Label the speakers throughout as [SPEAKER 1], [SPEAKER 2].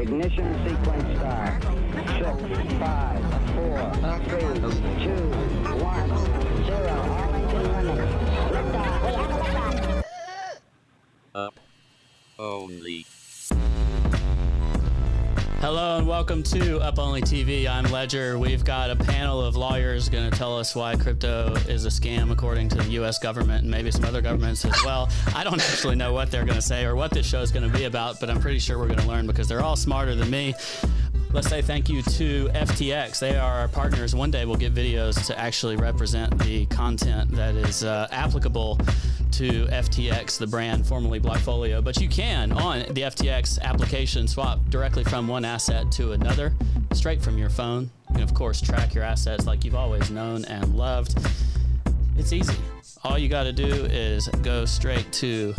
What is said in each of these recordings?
[SPEAKER 1] Ignition sequence start. 6, 5, 4, 3, 2, 1, 0. All engine running. Liftoff. We have a liftoff.
[SPEAKER 2] Up only.
[SPEAKER 3] Hello and welcome to Up Only TV. I'm Ledger. We've got a panel of lawyers going to tell us why crypto is a scam according to the U.S. government and maybe some other governments as well. I don't actually know what they're going to say or what this show is going to be about, but I'm pretty sure we're going to learn because they're all smarter than me. Let's say thank you to FTX. They are our partners. One day we'll get videos to actually represent the content that is applicable to FTX, the brand formerly Blockfolio. But you can, on the FTX application, swap directly from one asset to another, straight from your phone. You can, of course, track your assets like you've always known and loved. It's easy. All you got to do is go straight to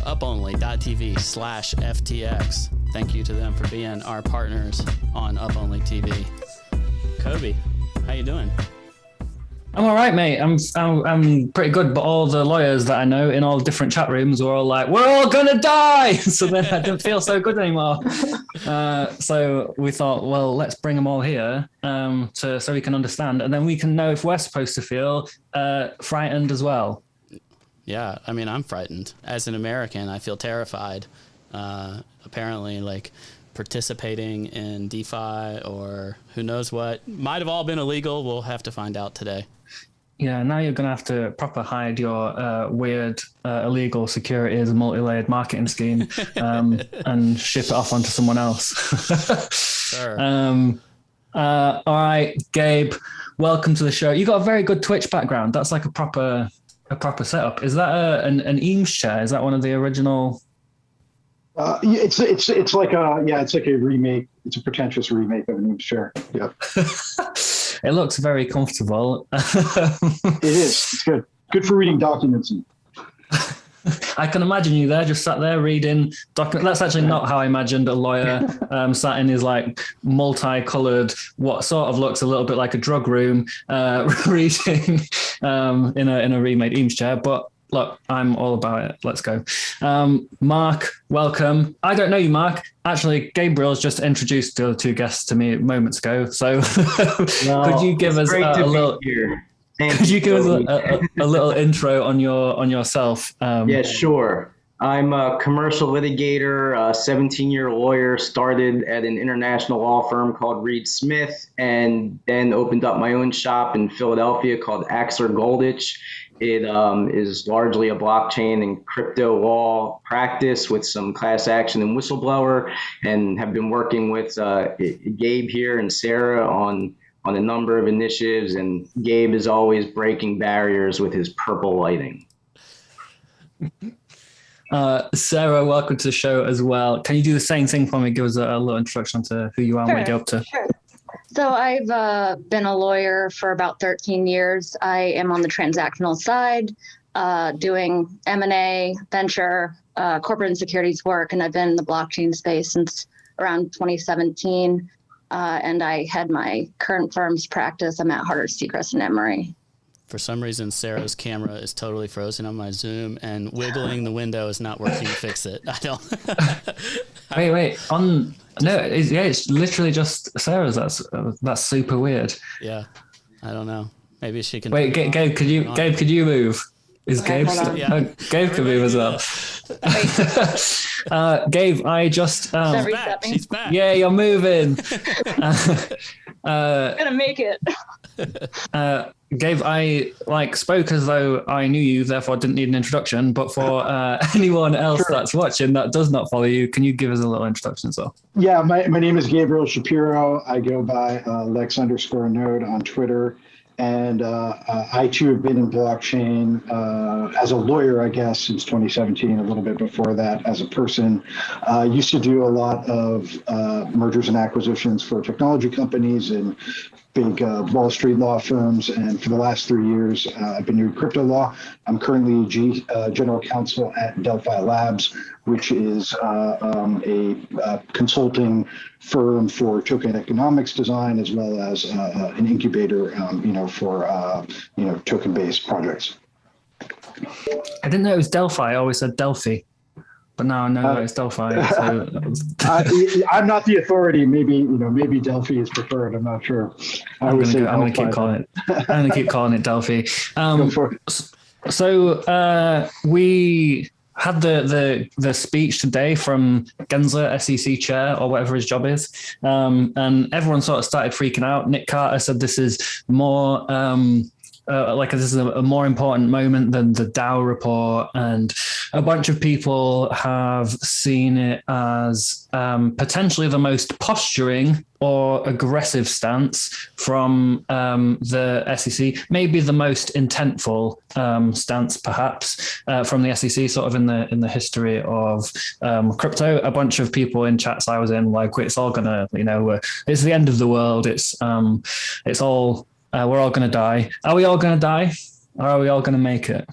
[SPEAKER 3] uponly.tv/FTX. Thank you to them for being our partners on Up Only TV. Cobie, how you doing?
[SPEAKER 4] I'm all right, mate. I'm pretty good, but all the lawyers that I know in all different chat rooms were all like, "We're all gonna die," so then I didn't feel so good anymore. So we thought, well, let's bring them all here so we can understand, and then we can know if we're supposed to feel frightened as well.
[SPEAKER 3] Yeah, I mean, I'm frightened. As an American, I feel terrified. Apparently, like, participating in DeFi or who knows what might have all been illegal. We'll have to find out today.
[SPEAKER 4] Yeah, now you're going to have to proper hide your weird illegal securities and multi-layered marketing scheme and ship it off onto someone else.
[SPEAKER 3] Sure.
[SPEAKER 4] All right, Gabe, welcome to the show. You got a very good Twitch background. That's like a proper setup. Is that an Eames chair? Is that one of the original?
[SPEAKER 5] It's like a remake. It's a pretentious remake of an Eames chair. Yeah.
[SPEAKER 4] It looks very comfortable.
[SPEAKER 5] It is. It's good. Good for reading documents.
[SPEAKER 4] I can imagine you there, just sat there reading documents. That's actually not how I imagined a lawyer sat in his like multicolored, what sort of looks a little bit like a drug room, reading in a remade Eames chair. But look, I'm all about it. Let's go. Marc, welcome. I don't know you, Marc. Actually, Gabriel's just introduced the other two guests to me moments ago. So could you give us a little? Could you give us a little intro on yourself?
[SPEAKER 6] Yeah, sure. I'm a commercial litigator, a 17-year lawyer, started at an international law firm called Reed Smith, and then opened up my own shop in Philadelphia called Marc Goldich. It is largely a blockchain and crypto law practice with some class action and whistleblower, and have been working with Gabe here and Sarah on a number of initiatives. And Gabe is always breaking barriers with his purple lighting.
[SPEAKER 4] Sarah, welcome to the show as well. Can you do the same thing for me? Give us a little introduction to who you are and what you're up to.
[SPEAKER 7] Sure. So I've been a lawyer for about 13 years. I am on the transactional side, doing M&A, venture, corporate and securities work, and I've been in the blockchain space since around 2017. And I had my current firm's practice. I'm at Harder, Seacrest, and Emory.
[SPEAKER 3] For some reason, Sarah's camera is totally frozen on my Zoom, and wiggling the window is not working to fix it. I don't.
[SPEAKER 4] Wait. It's literally just Sarah's. That's super weird.
[SPEAKER 3] Yeah, I don't know. Maybe she can.
[SPEAKER 4] Wait, Gabe, could you move? Is Gabe?
[SPEAKER 3] Yeah.
[SPEAKER 4] Gabe can move as well. Gabe, I just.
[SPEAKER 3] She's back.
[SPEAKER 4] Yeah, you're moving.
[SPEAKER 7] I'm gonna make it.
[SPEAKER 4] Gabe, I spoke as though I knew you, therefore didn't need an introduction. But for anyone else that's watching that does not follow you, can you give us a little introduction as well?
[SPEAKER 5] Yeah, my name is Gabriel Shapiro. I go by Lex_Node on Twitter. And I too have been in blockchain as a lawyer, I guess, since 2017, a little bit before that as a person. Used to do a lot of mergers and acquisitions for technology companies and big Wall Street law firms. And for the last 3 years, I've been doing crypto law. I'm currently general counsel at Delphi Labs, which is a consulting firm for token economics design, as well as an incubator, for token-based projects.
[SPEAKER 4] I didn't know it was Delphi. I always said Delphi. but now I know it's Delphi. So
[SPEAKER 5] I'm not the authority. Maybe Delphi is preferred. I'm not sure.
[SPEAKER 4] I'm going to keep calling it. I'm going to keep calling it Delphi.
[SPEAKER 5] Go for it.
[SPEAKER 4] So we had the speech today from Gensler, SEC chair, or whatever his job is, and everyone sort of started freaking out. Nick Carter said this is more this is a more important moment than the Dow report, and a bunch of people have seen it as potentially the most posturing or aggressive stance from the SEC, maybe the most intentful stance, perhaps, from the SEC, sort of in the history of crypto. A bunch of people in chats I was in, like, it's all gonna, it's the end of the world. It's all. We're all going to die. Are we all going to die? Or are we all going to make it?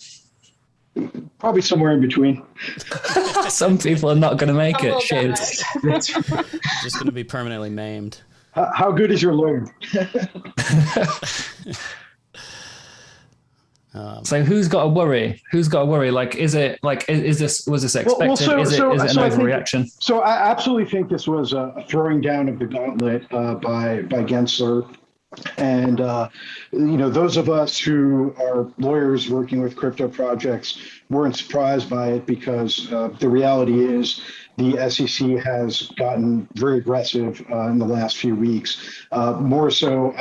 [SPEAKER 5] Probably somewhere in between.
[SPEAKER 4] Some people are not going to make it. Shit.
[SPEAKER 3] Just going to be permanently maimed.
[SPEAKER 5] How good is your lawyer?
[SPEAKER 4] So who's got to worry? Who's got to worry? Like, was this expected? Is it an overreaction?
[SPEAKER 5] So I absolutely think this was a throwing down of the gauntlet by Gensler. And, those of us who are lawyers working with crypto projects weren't surprised by it, because the reality is the SEC has gotten very aggressive in the last few weeks. More so,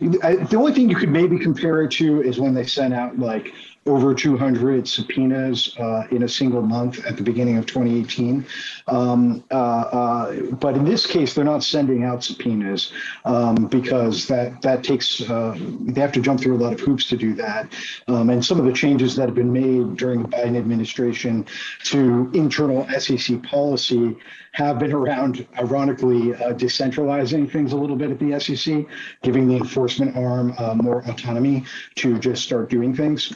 [SPEAKER 5] the only thing you could maybe compare it to is when they sent out like over 200 subpoenas in a single month at the beginning of 2018. But in this case, they're not sending out subpoenas because that takes, they have to jump through a lot of hoops to do that. And some of the changes that have been made during the Biden administration to internal SEC policy have been around, ironically, decentralizing things a little bit at the SEC, giving the enforcement arm more autonomy to just start doing things.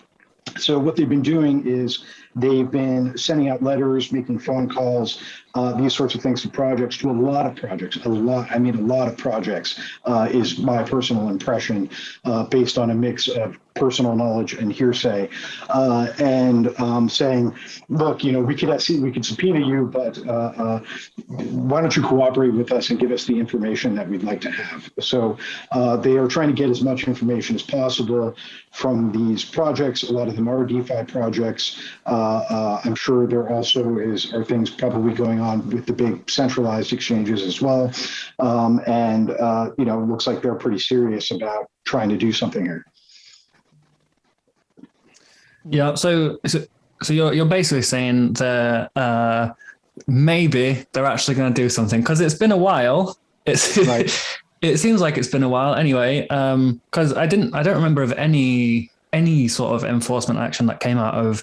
[SPEAKER 5] So what they've been doing is they've been sending out letters, making phone calls, these sorts of things to projects, to a lot of projects, a lot of projects is my personal impression based on a mix of personal knowledge and hearsay, and saying, look, we could subpoena you, but why don't you cooperate with us and give us the information that we'd like to have? So they are trying to get as much information as possible from these projects. A lot of them are DeFi projects. I'm sure there also are things probably going on with the big centralized exchanges as well. And it looks like they're pretty serious about trying to do something here.
[SPEAKER 4] Yeah. So you're basically saying that maybe they're actually going to do something, because it's been a while. It's right. It seems like it's been a while anyway. Because I don't remember of any sort of enforcement action that came out of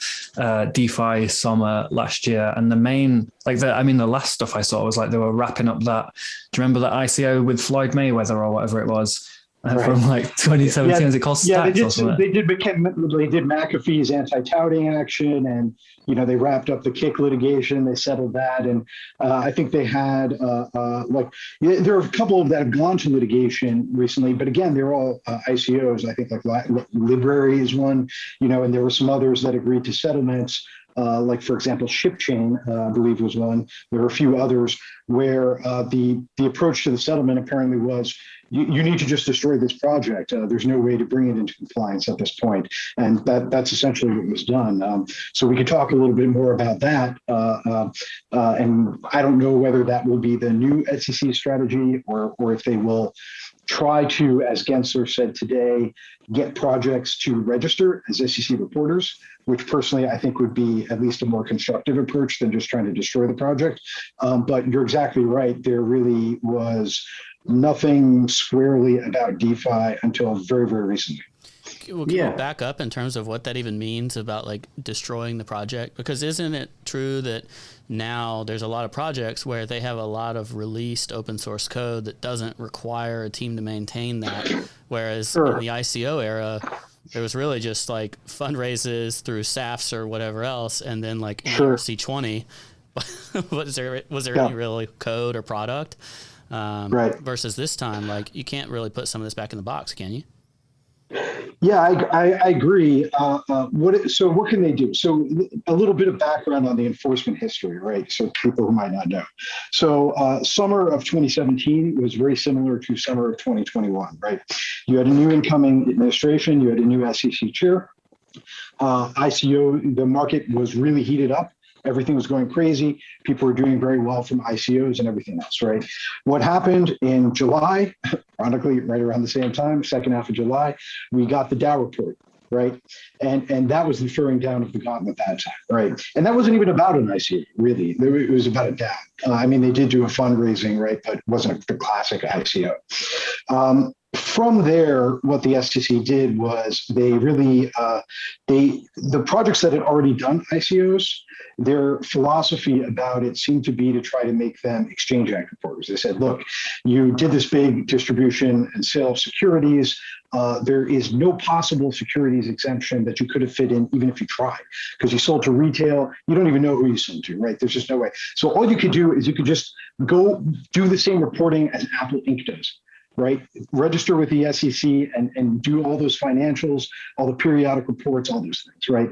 [SPEAKER 4] DeFi summer last year. And the last stuff I saw was like they were wrapping up that. Do you remember that ICO with Floyd Mayweather or whatever it was? Right. From like 2017, is it called Stacks or something?
[SPEAKER 5] They did McAfee's anti-touting action, and they wrapped up the Kick litigation. They settled that, and I think they had there are a couple that have gone to litigation recently, but again, they're all ICOs. I think like Library is one, and there were some others that agreed to settlements. Like, for example, ShipChain, I believe, was one. There were a few others where the approach to the settlement apparently was, you need to just destroy this project. There's no way to bring it into compliance at this point. And that's essentially what was done. So we could talk a little bit more about that. And I don't know whether that will be the new SEC strategy or if they will try to, as Gensler said today, get projects to register as SEC reporters, which personally I think would be at least a more constructive approach than just trying to destroy the project. But you're exactly right. There really was nothing squarely about DeFi until very, very recently.
[SPEAKER 3] Well, can we back up in terms of what that even means about like destroying the project? Because isn't it true that now there's a lot of projects where they have a lot of released open source code that doesn't require a team to maintain that, whereas in the ICO era, there was really just like fundraises through SAFs or whatever else, and then like ERC20. was there any real code or product? Right. Versus this time, like you can't really put some of this back in the box, can you?
[SPEAKER 5] Yeah, I agree. So what can they do? So a little bit of background on the enforcement history, right? So people who might not know. So summer of 2017 was very similar to summer of 2021, right? You had a new incoming administration, you had a new SEC chair. ICO, the market was really heated up. Everything was going crazy. People were doing very well from ICOs and everything else, right? What happened in July, ironically, right around the same time, second half of July, we got the Dow report, right? And that was the throwing down of the gauntlet that time, right? And that wasn't even about an ICO, really. It was about a DAO. I mean, they did do a fundraising, right? But it wasn't the classic ICO. From there, what the SEC did was they really, the projects that had already done ICOs, their philosophy about it seemed to be to try to make them Exchange Act reporters. They said, look, you did this big distribution and sale of securities. There is no possible securities exemption that you could have fit in, even if you tried, because you sold to retail. You don't even know who you sold to, right? There's just no way. So all you could do is you could just go do the same reporting as Apple Inc. does. Right? Register with the SEC and do all those financials, all the periodic reports, all those things, right?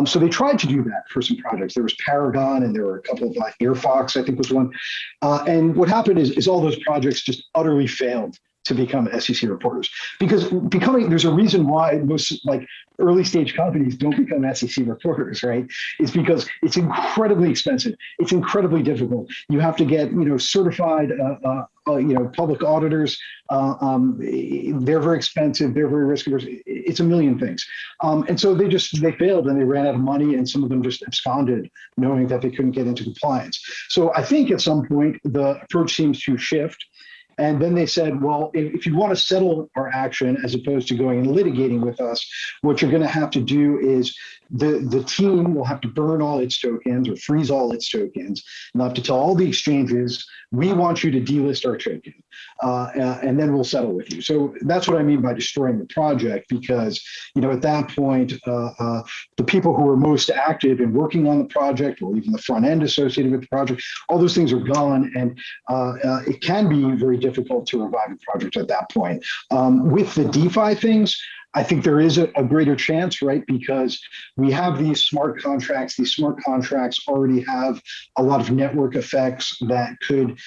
[SPEAKER 5] So they tried to do that for some projects. There was Paragon and there were a couple of AirFox, I think was one. And what happened is all those projects just utterly failed to become SEC reporters, because there's a reason why most early stage companies don't become SEC reporters, right? It's because it's incredibly expensive. It's incredibly difficult. You have to get, certified, public auditors. They're very expensive. They're very risk averse. It's a million things. And so they failed and they ran out of money, and some of them just absconded knowing that they couldn't get into compliance. So I think at some point the approach seems to shift. And then they said, well, if you want to settle our action as opposed to going and litigating with us, what you're going to have to do is the team will have to burn all its tokens or freeze all its tokens, and they'll have to tell all the exchanges, we want you to delist our token, and then we'll settle with you. So that's what I mean by destroying the project, because, at that point, the people who were most active in working on the project, or even the front end associated with the project, all those things are gone, and it can be very difficult to revive a project at that point. With the DeFi things, I think there is a greater chance, right? Because we have these smart contracts. These smart contracts already have a lot of network effects that could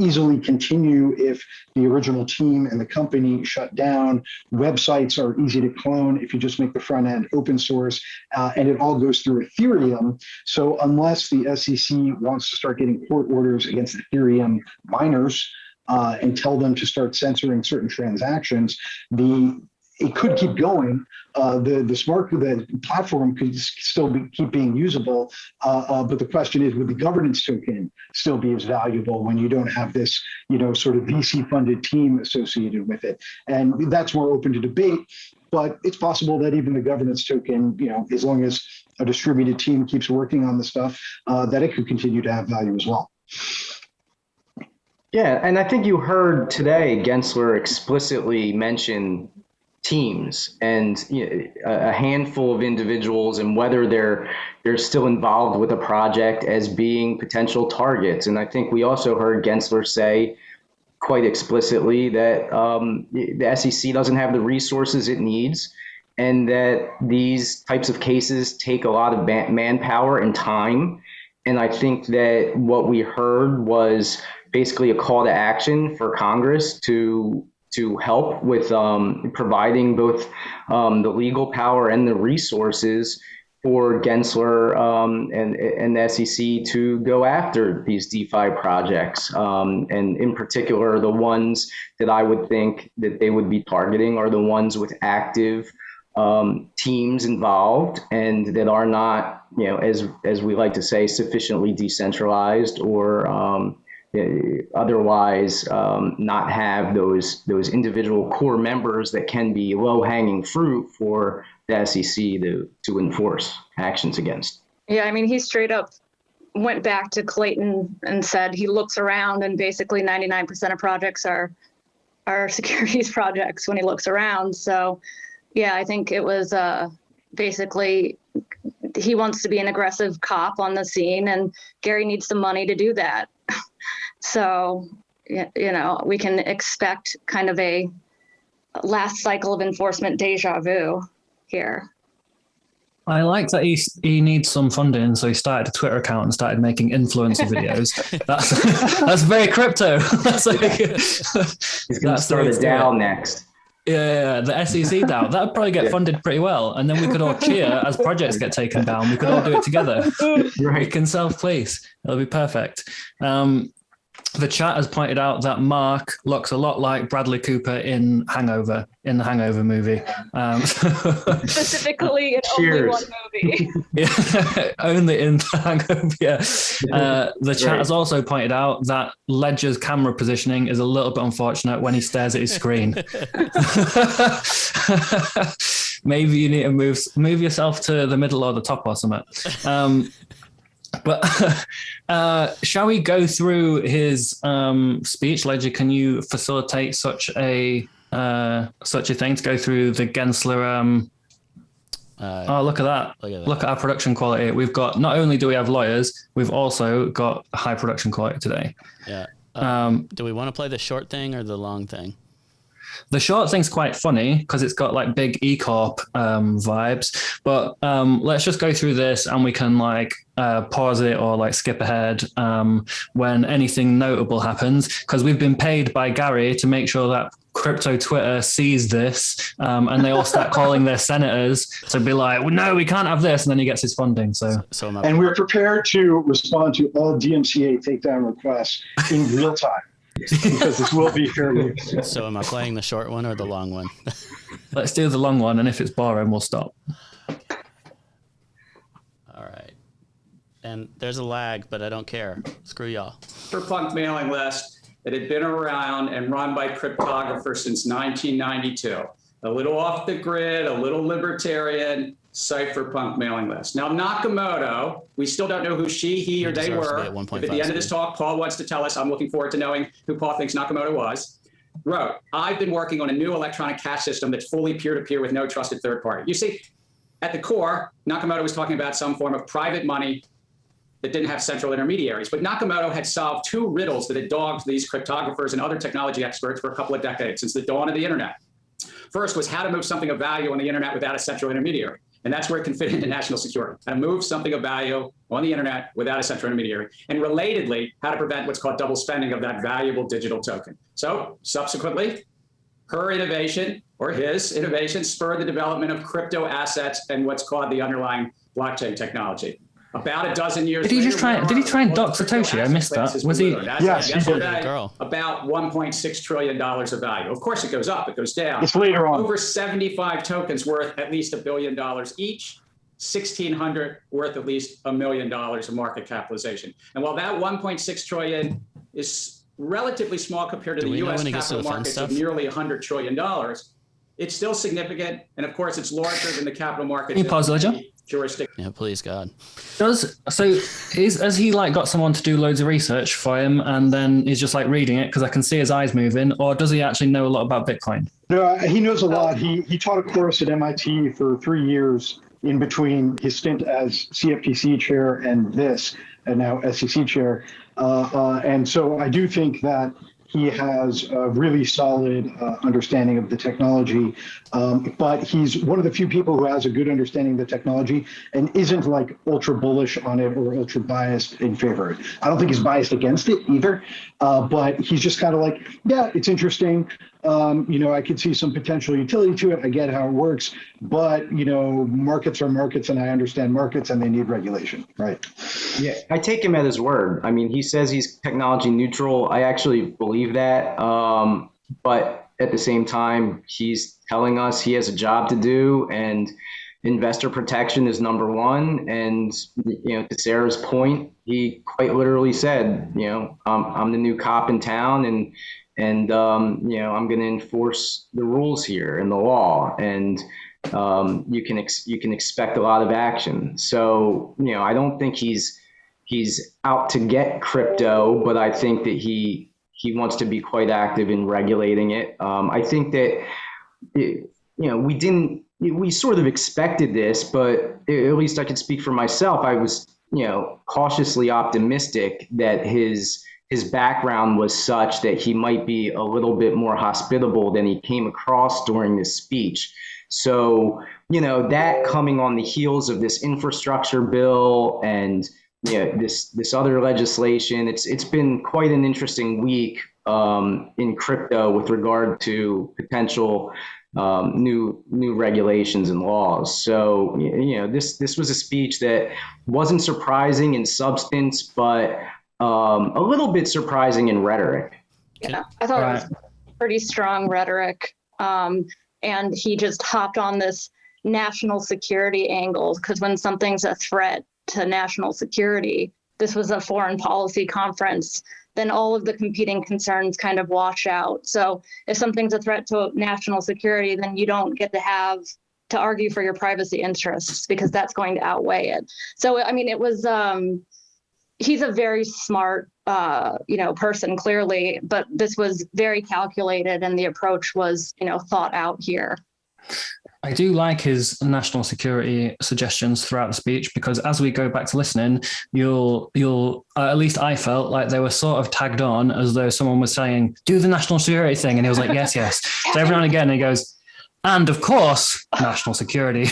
[SPEAKER 5] easily continue if the original team and the company shut down. Websites are easy to clone if you just make the front end open source, and it all goes through Ethereum. So unless the SEC wants to start getting court orders against Ethereum miners and tell them to start censoring certain transactions, it could keep going. The platform could still keep being usable, but the question is, would the governance token still be as valuable when you don't have this, sort of VC-funded team associated with it? And that's more open to debate. But it's possible that even the governance token, as long as a distributed team keeps working on the stuff, that it could continue to have value as well.
[SPEAKER 6] Yeah, and I think you heard today Gensler explicitly mention teams and a handful of individuals, and whether they're still involved with a project as being potential targets. And I think we also heard Gensler say quite explicitly that the SEC doesn't have the resources it needs, and that these types of cases take a lot of manpower and time. And I think that what we heard was basically a call to action for Congress to help with providing both the legal power and the resources for Gensler and the SEC to go after these DeFi projects. And in particular, the ones that I would think that they would be targeting are the ones with active teams involved and that are not, as we like to say, sufficiently decentralized or otherwise not have those individual core members that can be low-hanging fruit for the SEC to enforce actions against.
[SPEAKER 7] Yeah, I mean, he straight up went back to Clayton and said he looks around and basically 99% of projects are securities projects when he looks around. So yeah, I think it was basically he wants to be an aggressive cop on the scene, and Gary needs the money to do that. So, we can expect kind of a last cycle of enforcement deja vu here.
[SPEAKER 4] I like that he needs some funding, so he started a Twitter account and started making influencer videos. That's very crypto. That's like,
[SPEAKER 6] He's going to start a DAO next.
[SPEAKER 4] Yeah, the SEC DAO. That would probably get funded pretty well. And then we could all cheer as projects get taken down. We could all do it together. Right. We can self-police. It'll be perfect. The chat has pointed out that Mark looks a lot like Bradley Cooper in Hangover, in the Hangover movie.
[SPEAKER 7] Specifically in only one movie.
[SPEAKER 4] Yeah, only in the Hangover, yeah. The chat has also pointed out that Ledger's camera positioning is a little bit unfortunate when he stares at his screen. Maybe you need to move yourself to the middle or the top or something. But shall we go through his speech? Ledger, can you facilitate such a thing to go through the Gensler? Look at that! Look at our production quality. We've got, not only do we have lawyers, we've also got high production quality today.
[SPEAKER 3] Yeah. Do we want to play the short thing or the long thing?
[SPEAKER 4] The short thing's quite funny because it's got like big E-Corp vibes, but let's just go through this and we can like pause it or like skip ahead when anything notable happens, because we've been paid by Gary to make sure that crypto Twitter sees this and they all start calling their senators to be like, well, no, we can't have this, and then he gets his funding.
[SPEAKER 5] And we're prepared to respond to all DMCA takedown requests in real time. Because this will be fair use.
[SPEAKER 3] So am I playing the short one or the long one?
[SPEAKER 4] Let's do the long one, and if it's boring, we'll stop.
[SPEAKER 3] All right. And there's a lag, but I don't care. Screw y'all.
[SPEAKER 8] Cypherpunk mailing list that had been around and run by cryptographers since 1992. A little off the grid, a little libertarian, cypherpunk mailing list. Now, Nakamoto, we still don't know who she, he, or they were. If at the end of this talk, Paul wants to tell us, I'm looking forward to knowing who Paul thinks Nakamoto was, wrote, I've been working on a new electronic cash system that's fully peer-to-peer with no trusted third party. You see, at the core, Nakamoto was talking about some form of private money that didn't have central intermediaries. But Nakamoto had solved two riddles that had dogged these cryptographers and other technology experts for a couple of decades, since the dawn of the internet. First was how to move something of value on the internet without a central intermediary. And that's where it can fit into national security. How to move something of value on the internet without a central intermediary. And relatedly, how to prevent what's called double spending of that valuable digital token. So subsequently, her innovation or his innovation spurred the development of crypto assets and what's called the underlying blockchain technology. About a dozen years
[SPEAKER 4] later, did he try and dock
[SPEAKER 8] world of
[SPEAKER 4] Satoshi? I missed that. Was he?
[SPEAKER 5] Yes, he did.
[SPEAKER 8] About $1.6 trillion of value. Of course, it goes up, it goes down.
[SPEAKER 5] It's later on.
[SPEAKER 8] Over 75 tokens worth at least $1 billion each, 1,600 worth at least $1 million of market capitalization. And while that 1.6 trillion is relatively small compared to the U.S. capital markets of nearly $100 trillion, it's still significant. And of course, it's larger than the capital markets.
[SPEAKER 4] Can you pause, Ledger?
[SPEAKER 8] Jurisdiction.
[SPEAKER 3] Yeah, please, God.
[SPEAKER 4] Has he like got someone to do loads of research for him and then he's just like reading it because I can see his eyes moving, or does he actually know a lot about Bitcoin?
[SPEAKER 5] No, he knows a lot. He taught a course at MIT for 3 years in between his stint as CFTC chair and now SEC chair. And so I do think that he has a really solid understanding of the technology, but he's one of the few people who has a good understanding of the technology and isn't like ultra bullish on it or ultra biased in favor of it. I don't think he's biased against it either, but he's just kind of like, yeah, it's interesting. I could see some potential utility to it. I get how it works, but markets are markets, and I understand markets, and they need regulation, right?
[SPEAKER 6] Yeah, I take him at his word. I mean, he says he's technology neutral. I actually believe that, but at the same time, he's telling us he has a job to do, and investor protection is number one. And to Sarah's point, he quite literally said, I'm the new cop in town, and I'm going to enforce the rules here and the law, and you can expect a lot of action. So I don't think he's out to get crypto, but I think that he wants to be quite active in regulating it. I think that we sort of expected this, but at least I could speak for myself. I was cautiously optimistic that his his background was such that he might be a little bit more hospitable than he came across during this speech. So, that coming on the heels of this infrastructure bill and this other legislation, it's been quite an interesting week in crypto with regard to potential new regulations and laws. So, this was a speech that wasn't surprising in substance, but a little bit surprising in rhetoric.
[SPEAKER 7] Yeah, I thought it was pretty strong rhetoric. And he just hopped on this national security angle, because when something's a threat to national security, this was a foreign policy conference, then all of the competing concerns kind of wash out. So if something's a threat to national security, then you don't get to argue for your privacy interests, because that's going to outweigh it. So, I mean, it was, he's a very smart, person, clearly, but this was very calculated, and the approach was, thought out here.
[SPEAKER 4] I do like his national security suggestions throughout the speech, because as we go back to listening, you'll at least I felt like they were sort of tagged on as though someone was saying, do the national security thing. And he was like, yes. So every now and again he goes, and of course, national security.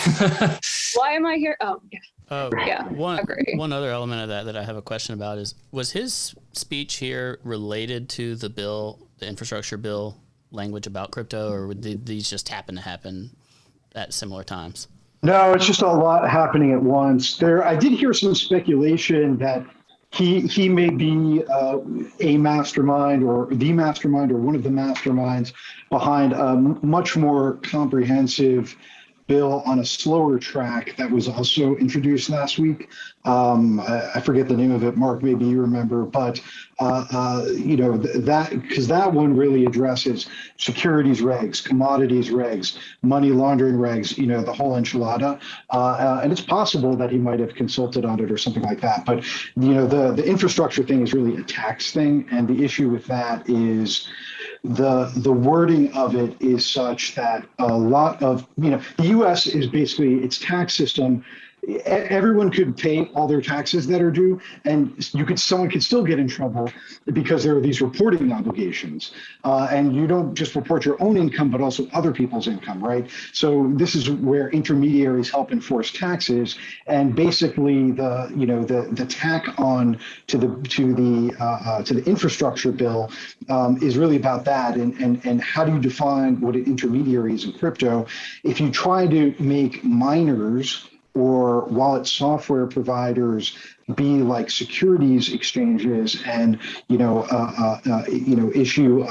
[SPEAKER 7] Why am I here? Oh, yeah.
[SPEAKER 3] Yeah, one other element of that I have a question about was his speech here related to the bill, the infrastructure bill language about crypto, or did these just happen to happen at similar times?
[SPEAKER 5] No, it's just a lot happening at once. I did hear some speculation that he may be a mastermind or the mastermind or one of the masterminds behind a much more comprehensive bill on a slower track that was also introduced last week. I forget the name of it. Mark, maybe you remember, but that one really addresses securities regs, commodities regs, money laundering regs, the whole enchilada. And it's possible that he might have consulted on it or something like that. But the infrastructure thing is really a tax thing, and the issue with that is the wording of it is such that a lot of, the U.S. is basically its tax system. Everyone could pay all their taxes that are due, and someone could still get in trouble because there are these reporting obligations. And you don't just report your own income, but also other people's income, right? So this is where intermediaries help enforce taxes, and basically the tack on to the infrastructure bill is really about that, and how do you define what an intermediary is in crypto? If you try to make miners or wallet software providers be like securities exchanges and issue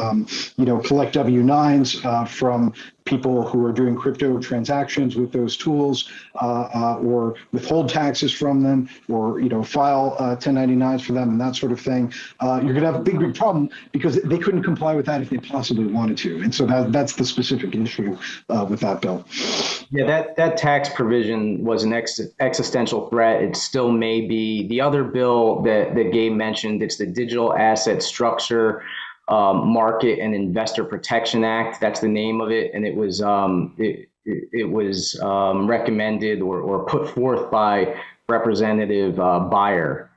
[SPEAKER 5] collect W-9s from people who are doing crypto transactions with those tools, or withhold taxes from them, or file 1099s for them and that sort of thing, you're going to have a big problem, because they couldn't comply with that if they possibly wanted to. And so that's the specific issue with that bill.
[SPEAKER 6] Yeah, that tax provision was an existential threat. It still may be. The other bill that Gabe mentioned, it's the Digital Asset Structure Market and Investor Protection Act. That's the name of it, and it was recommended or put forth by Representative Beyer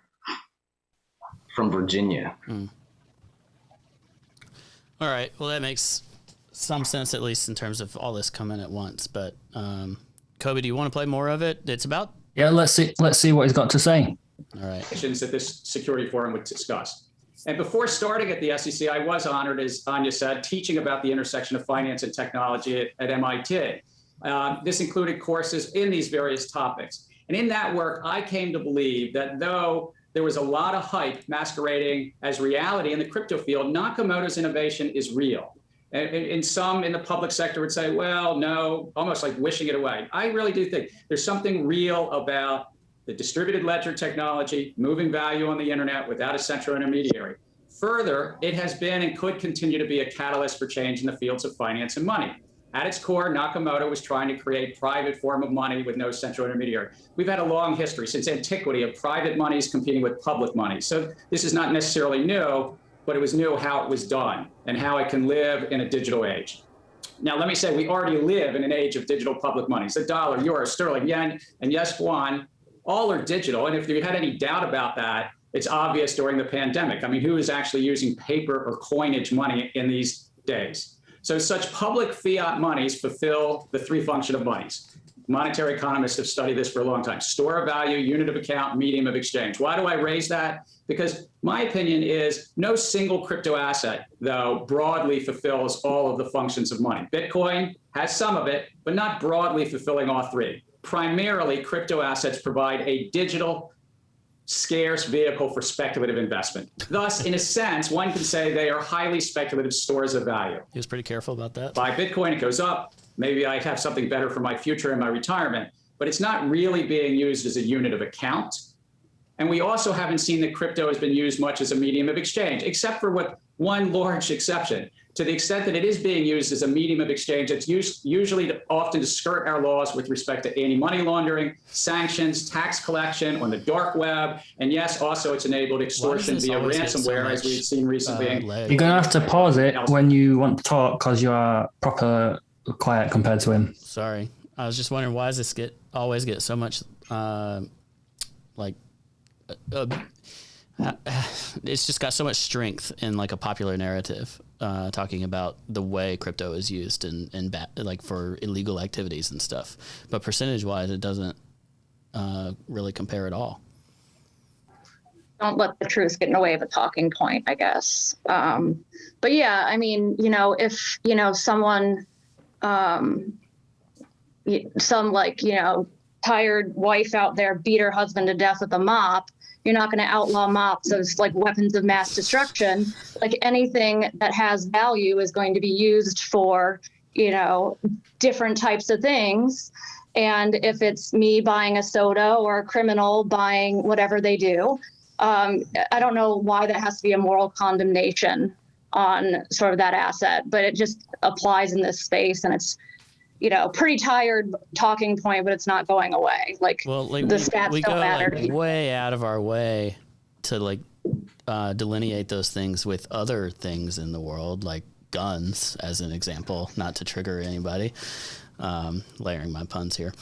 [SPEAKER 6] from Virginia.
[SPEAKER 3] All right. Well, that makes some sense, at least in terms of all this coming at once. But Cobie, do you want to play more of it? It's about.
[SPEAKER 4] Yeah, let's see what he's got to say.
[SPEAKER 3] All right.
[SPEAKER 8] That this security forum would discuss. And before starting at the SEC, I was honored, as Anya said, teaching about the intersection of finance and technology at MIT. This included courses in these various topics. And in that work, I came to believe that though there was a lot of hype masquerading as reality in the crypto field, Nakamoto's innovation is real. And some in the public sector would say, well, no, almost like wishing it away. I really do think there's something real about the distributed ledger technology, moving value on the internet without a central intermediary. Further, it has been and could continue to be a catalyst for change in the fields of finance and money. At its core, Nakamoto was trying to create a private form of money with no central intermediary. We've had a long history since antiquity of private monies competing with public money. So this is not necessarily new, but it was new how it was done and how it can live in a digital age. Now, let me say, we already live in an age of digital public monies. The dollar, euro, sterling, yen, and yes, yuan, all are digital. And if you had any doubt about that, It's obvious during the pandemic. I mean, who is actually using paper or coinage money in these days? So such public fiat monies fulfill the three function of monies. Monetary economists have studied this for a long time. Store of value, unit of account, medium of exchange. Why do I raise that? Because my opinion is no single crypto asset, though, broadly fulfills all of the functions of money. Bitcoin has some of it, but not broadly fulfilling all three. Primarily, crypto assets provide a digital, scarce vehicle for speculative investment. Thus, in a sense, one can say they are highly speculative stores of value.
[SPEAKER 3] He was pretty careful about that.
[SPEAKER 8] Buy Bitcoin, it goes up. Maybe I have something better for my future and my retirement, but it's not really being used as a unit of account. And we also haven't seen that crypto has been used much as a medium of exchange, except for what one large exception. To the extent that it is being used as a medium of exchange, it's usually often to skirt our laws with respect to anti-money laundering, sanctions, tax collection on the dark web, and yes, also it's enabled extortion via ransomware, as we've seen recently.
[SPEAKER 4] You're going to have to pause it when you want to talk because you are proper quiet compared to him.
[SPEAKER 3] Sorry. I was just wondering, why does this always get so much it's just got so much strength in like a popular narrative, talking about the way crypto is used in like for illegal activities and stuff. But percentage wise, it doesn't really compare at all.
[SPEAKER 7] Don't let the truth get in the way of a talking point, I guess. But yeah, I mean, if, someone, some like, tired wife out there beat her husband to death with a mop, you're not going to outlaw mops as like weapons of mass destruction. Like anything that has value is going to be used for, different types of things. And if it's me buying a soda or a criminal buying whatever they do, I don't know why that has to be a moral condemnation on sort of that asset, but it just applies in this space, and it's, pretty tired talking point, but it's not going away. The stats don't matter.
[SPEAKER 3] We go way out of our way to delineate those things with other things in the world, like guns, as an example, not to trigger anybody. Layering my puns here.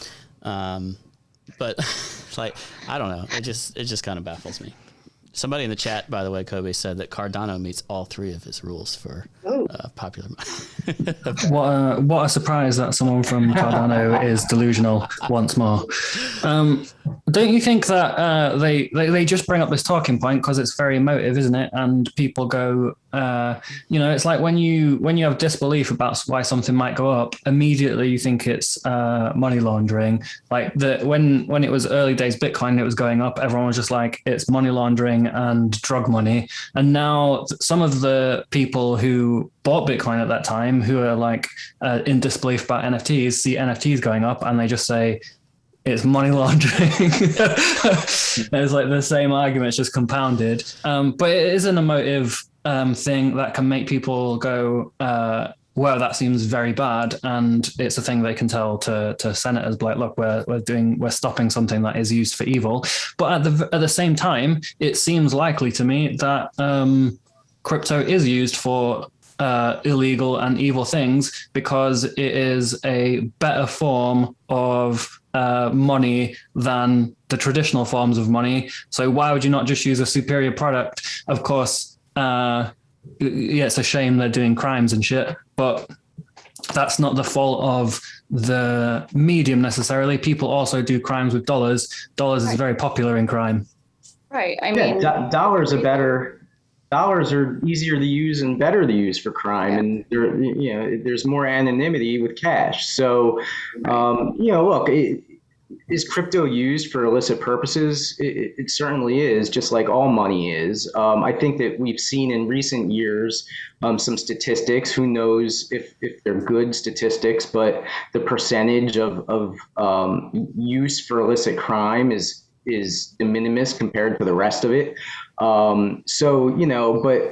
[SPEAKER 3] But I don't know. It just kind of baffles me. Somebody in the chat, by the way, Cobie, said that Cardano meets all three of his rules for popular.
[SPEAKER 4] What a surprise that someone from Cardano is delusional once more. Don't you think that they just bring up this talking point because it's very emotive, isn't it? And people go, it's like when you have disbelief about why something might go up, immediately you think it's money laundering. Like when it was early days Bitcoin, it was going up, everyone was just like, it's money laundering and drug money. And now some of the people who bought Bitcoin at that time, who are in disbelief about NFTs, see NFTs going up and they just say, it's money laundering. It's like the same argument, it's just compounded. But it is an emotive thing that can make people go, well, that seems very bad. And it's a thing they can tell to senators, like, look, we're stopping something that is used for evil. But at the same time, it seems likely to me that crypto is used for illegal and evil things because it is a better form of money than the traditional forms of money. So why would you not just use a superior product? Of course, it's a shame they're doing crimes and shit, but that's not the fault of the medium necessarily. People also do crimes with dollars. Dollars is very popular in crime.
[SPEAKER 7] Right. I mean,
[SPEAKER 6] dollars are easier to use and better to use for crime, and there's more anonymity with cash. So, look, is crypto used for illicit purposes? It certainly is, just like all money is. I think that we've seen in recent years some statistics. Who knows if they're good statistics, but the percentage of use for illicit crime is de minimis compared to the rest of it. But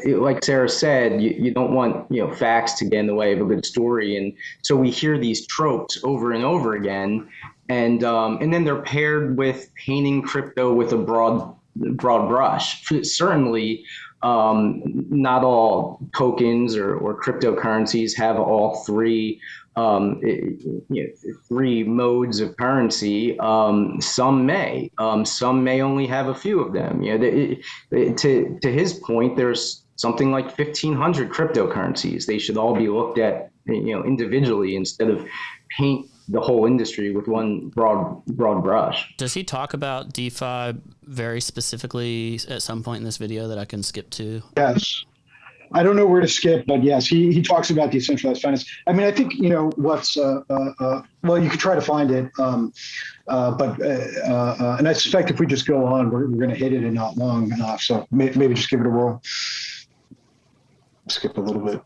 [SPEAKER 6] like Sarah said, you don't want, facts to get in the way of a good story. And so we hear these tropes over and over again. And then they're paired with painting crypto with a broad brush. Certainly, not all tokens or cryptocurrencies have all three three modes of currency. Some may only have a few of them. To his point, there's something like 1,500 cryptocurrencies. They should all be looked at, individually instead of paint the whole industry with one broad brush.
[SPEAKER 3] Does he talk about DeFi very specifically at some point in this video that I can skip to?
[SPEAKER 5] Yes. I don't know where to skip, but yes, he talks about decentralized finance. I mean, I think, what's, well, you could try to find it, and I suspect if we just go on, we're going to hit it and not long enough. So maybe just give it a whirl. Skip a little bit.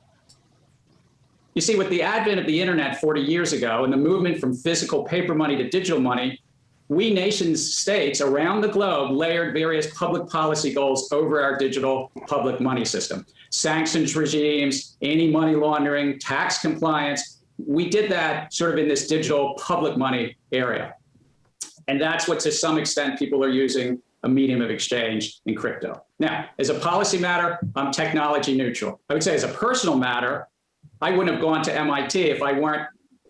[SPEAKER 8] You see, with the advent of the internet 40 years ago and the movement from physical paper money to digital money, we nations states around the globe layered various public policy goals over our digital public money system. Sanctions regimes, anti-money laundering, tax compliance. We did that sort of in this digital public money area. And that's what, to some extent, people are using a medium of exchange in crypto. Now, as a policy matter, I'm technology neutral. I would say as a personal matter, I wouldn't have gone to MIT if I weren't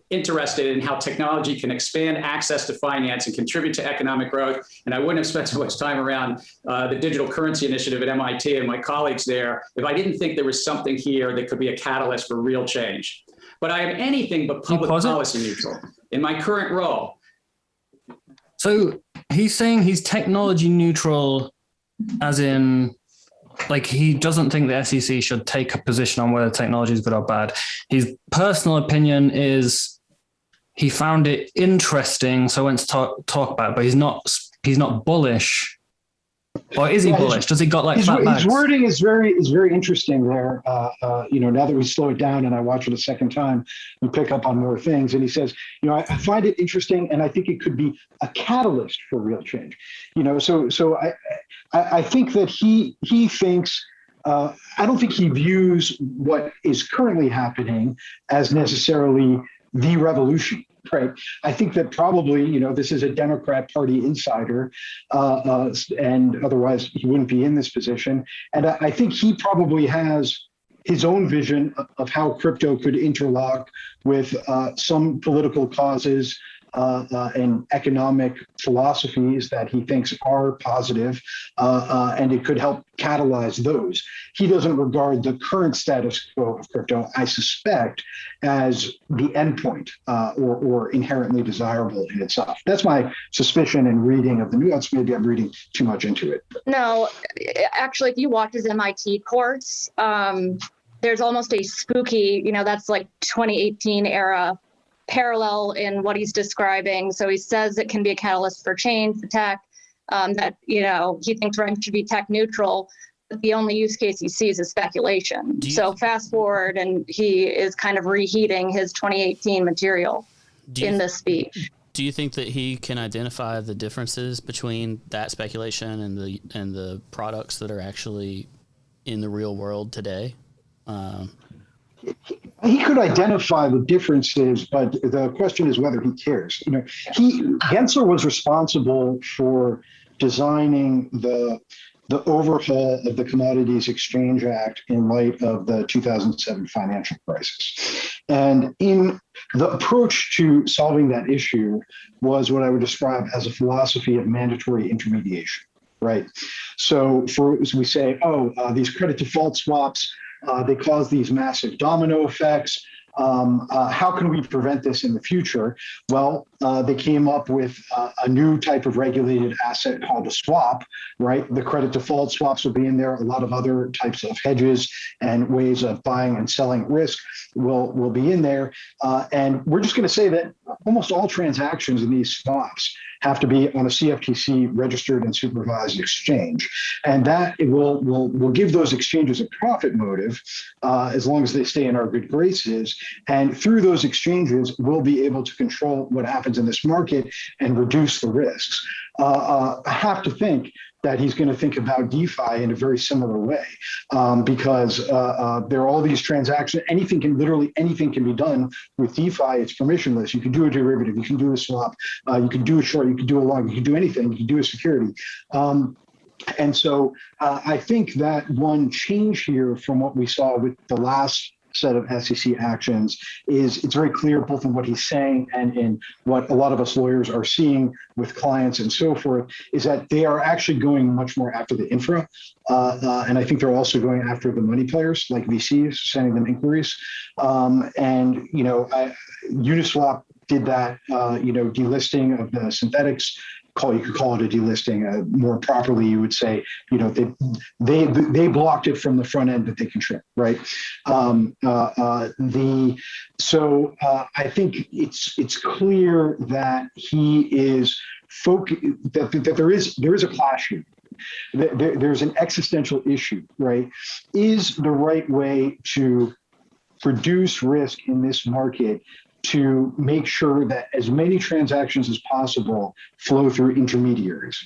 [SPEAKER 8] interested in how technology can expand access to finance and contribute to economic growth. And I wouldn't have spent so much time around the digital currency initiative at MIT and my colleagues there if I didn't think there was something here that could be a catalyst for real change. But I am anything but public policy neutral in my current role.
[SPEAKER 4] So he's saying he's technology neutral, as in, like, he doesn't think the SEC should take a position on whether technology is good or bad. His personal opinion is he found it interesting, so went to talk about it, but he's not bullish. Or is he bullish? Does he got like fat bags?
[SPEAKER 5] His wording is very interesting there. Now that we slow it down and I watch it a second time, we pick up on more things. And he says, I find it interesting, and I think it could be a catalyst for real change. So I think that he thinks. I don't think he views what is currently happening as necessarily the revolution. Right. I think that probably, this is a Democrat Party insider, and otherwise he wouldn't be in this position. And I think he probably has his own vision of how crypto could interlock with some political causes and economic philosophies that he thinks are positive, and it could help catalyze those. He doesn't regard the current status quo of crypto, I suspect, as the endpoint or inherently desirable in itself. That's my suspicion and reading of the nuance. Maybe I'm reading too much into it.
[SPEAKER 7] No, actually, if you watch his MIT course, there's almost a spooky, that's like 2018 era parallel in what he's describing. So he says it can be a catalyst for change, for tech, that, he thinks Rent should be tech neutral. The only use case he sees is speculation. So fast forward, and he is kind of reheating his 2018 material in this speech.
[SPEAKER 3] Do you think that he can identify the differences between that speculation and the products that are actually in the real world today?
[SPEAKER 5] He could identify the differences, but the question is whether he cares. Gensler was responsible for designing the overhaul of the Commodities Exchange Act in light of the 2007 financial crisis. And in the approach to solving that issue was what I would describe as a philosophy of mandatory intermediation, right? So as we say, these credit default swaps, they cause these massive domino effects. How can we prevent this in the future? Well, they came up with a new type of regulated asset called a swap, right? The credit default swaps will be in there. A lot of other types of hedges and ways of buying and selling risk will be in there. And we're just going to say that almost all transactions in these swaps have to be on a CFTC registered and supervised exchange. And that it will give those exchanges a profit motive as long as they stay in our good graces. And through those exchanges, we'll be able to control what happens in this market and reduce the risks. I have to think that he's going to think about DeFi in a very similar way, because there are all these transactions. Anything can be done with DeFi. It's permissionless. You can do a derivative. You can do a swap. You can do a short. You can do a long. You can do anything. You can do a security. And so I think that one change here from what we saw with the last set of SEC actions is it's very clear both in what he's saying and in what a lot of us lawyers are seeing with clients and so forth, is that they are actually going much more after the infra. And I think they're also going after the money players like VCs, sending them inquiries. Uniswap did that, delisting of the synthetics. You could call it a delisting. More properly, you would say, they blocked it from the front end that they can trim, right? I think it's clear that he is that there is a clash here. There's an existential issue, right? Is the right way to reduce risk in this market to make sure that as many transactions as possible flow through intermediaries,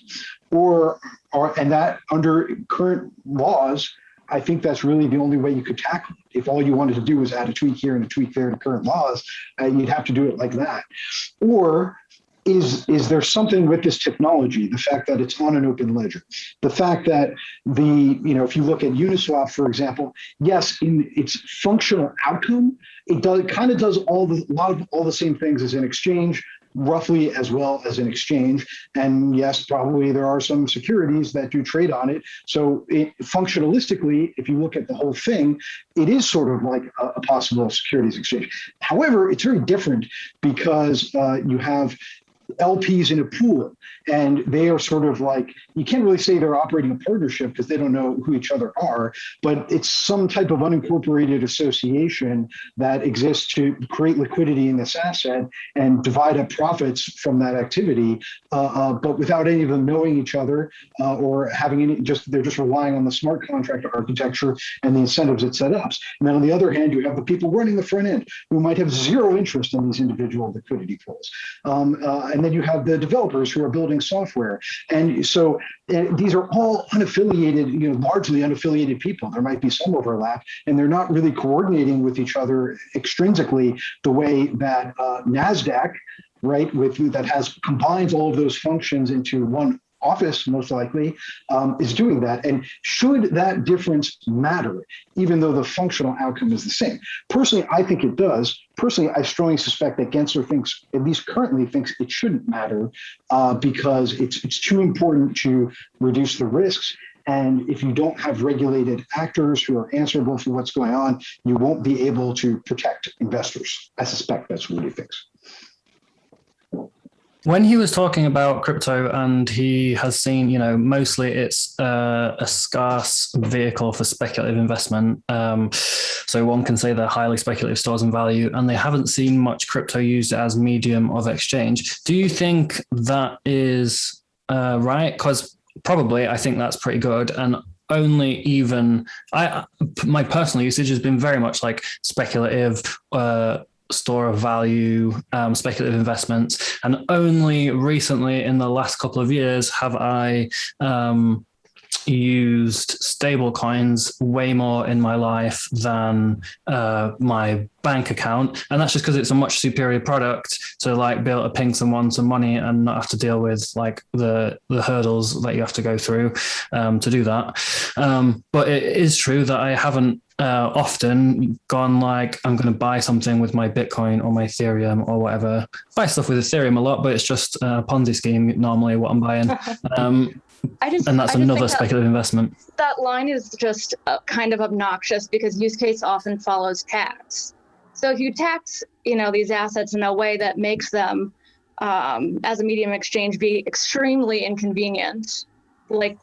[SPEAKER 5] and that under current laws, I think that's really the only way you could tackle it. If all you wanted to do was add a tweak here and a tweak there to current laws, you'd have to do it like that. Or is there something with this technology, the fact that it's on an open ledger, the fact that if you look at Uniswap, for example, yes, in its functional outcome, it does all the same things as an exchange, roughly as well as an exchange. And yes, probably there are some securities that do trade on it. So functionalistically, if you look at the whole thing, it is sort of like a possible securities exchange. However, it's very different because you have LPs in a pool, and they are sort of like, you can't really say they're operating a partnership because they don't know who each other are, but it's some type of unincorporated association that exists to create liquidity in this asset and divide up profits from that activity, but without any of them knowing each other or having they're just relying on the smart contract architecture and the incentives it set up. And then on the other hand, you have the people running the front end who might have zero interest in these individual liquidity pools. And then you have the developers who are building software. And so these are all unaffiliated, largely unaffiliated people. There might be some overlap, and they're not really coordinating with each other extrinsically the way that NASDAQ, right, that combines all of those functions into one office, most likely, is doing that. And should that difference matter, even though the functional outcome is the same? Personally, I think it does. Personally, I strongly suspect that Gensler at least currently thinks it shouldn't matter because it's too important to reduce the risks. And if you don't have regulated actors who are answerable for what's going on, you won't be able to protect investors. I suspect that's what he thinks.
[SPEAKER 4] When he was talking about crypto and he has seen, mostly it's a scarce vehicle for speculative investment. So one can say they're highly speculative stores in value, and they haven't seen much crypto used as medium of exchange. Do you think that is right? Because probably I think that's pretty good. And my personal usage has been very much like speculative, store of value, speculative investments. And only recently in the last couple of years have I used stable coins way more in my life than my bank account. And that's just because it's a much superior product to be able to ping someone some money and not have to deal with the hurdles that you have to go through to do that. But it is true that I haven't often gone I'm going to buy something with my Bitcoin or my Ethereum or whatever. I buy stuff with Ethereum a lot, but it's just a Ponzi scheme normally what I'm buying. And that's another speculative investment.
[SPEAKER 7] That line is just kind of obnoxious because use case often follows tax. So if you tax, these assets in a way that makes them, as a medium exchange, be extremely inconvenient.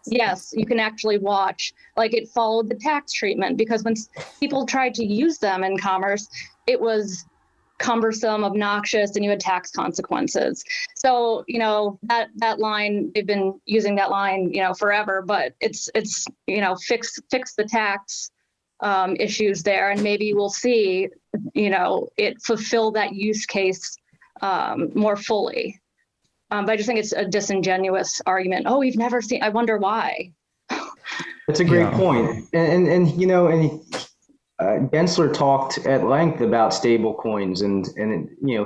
[SPEAKER 7] Yes, you can actually watch, it followed the tax treatment, because when people tried to use them in commerce, it was cumbersome, obnoxious, and you had tax consequences. So, that line, they've been using that line, forever, but it's fix the tax issues there, and maybe we'll see, it fulfill that use case more fully. But I just think it's a disingenuous argument. Oh, we've never seen, I wonder why.
[SPEAKER 6] That's a great point. And Gensler talked at length about stable coins and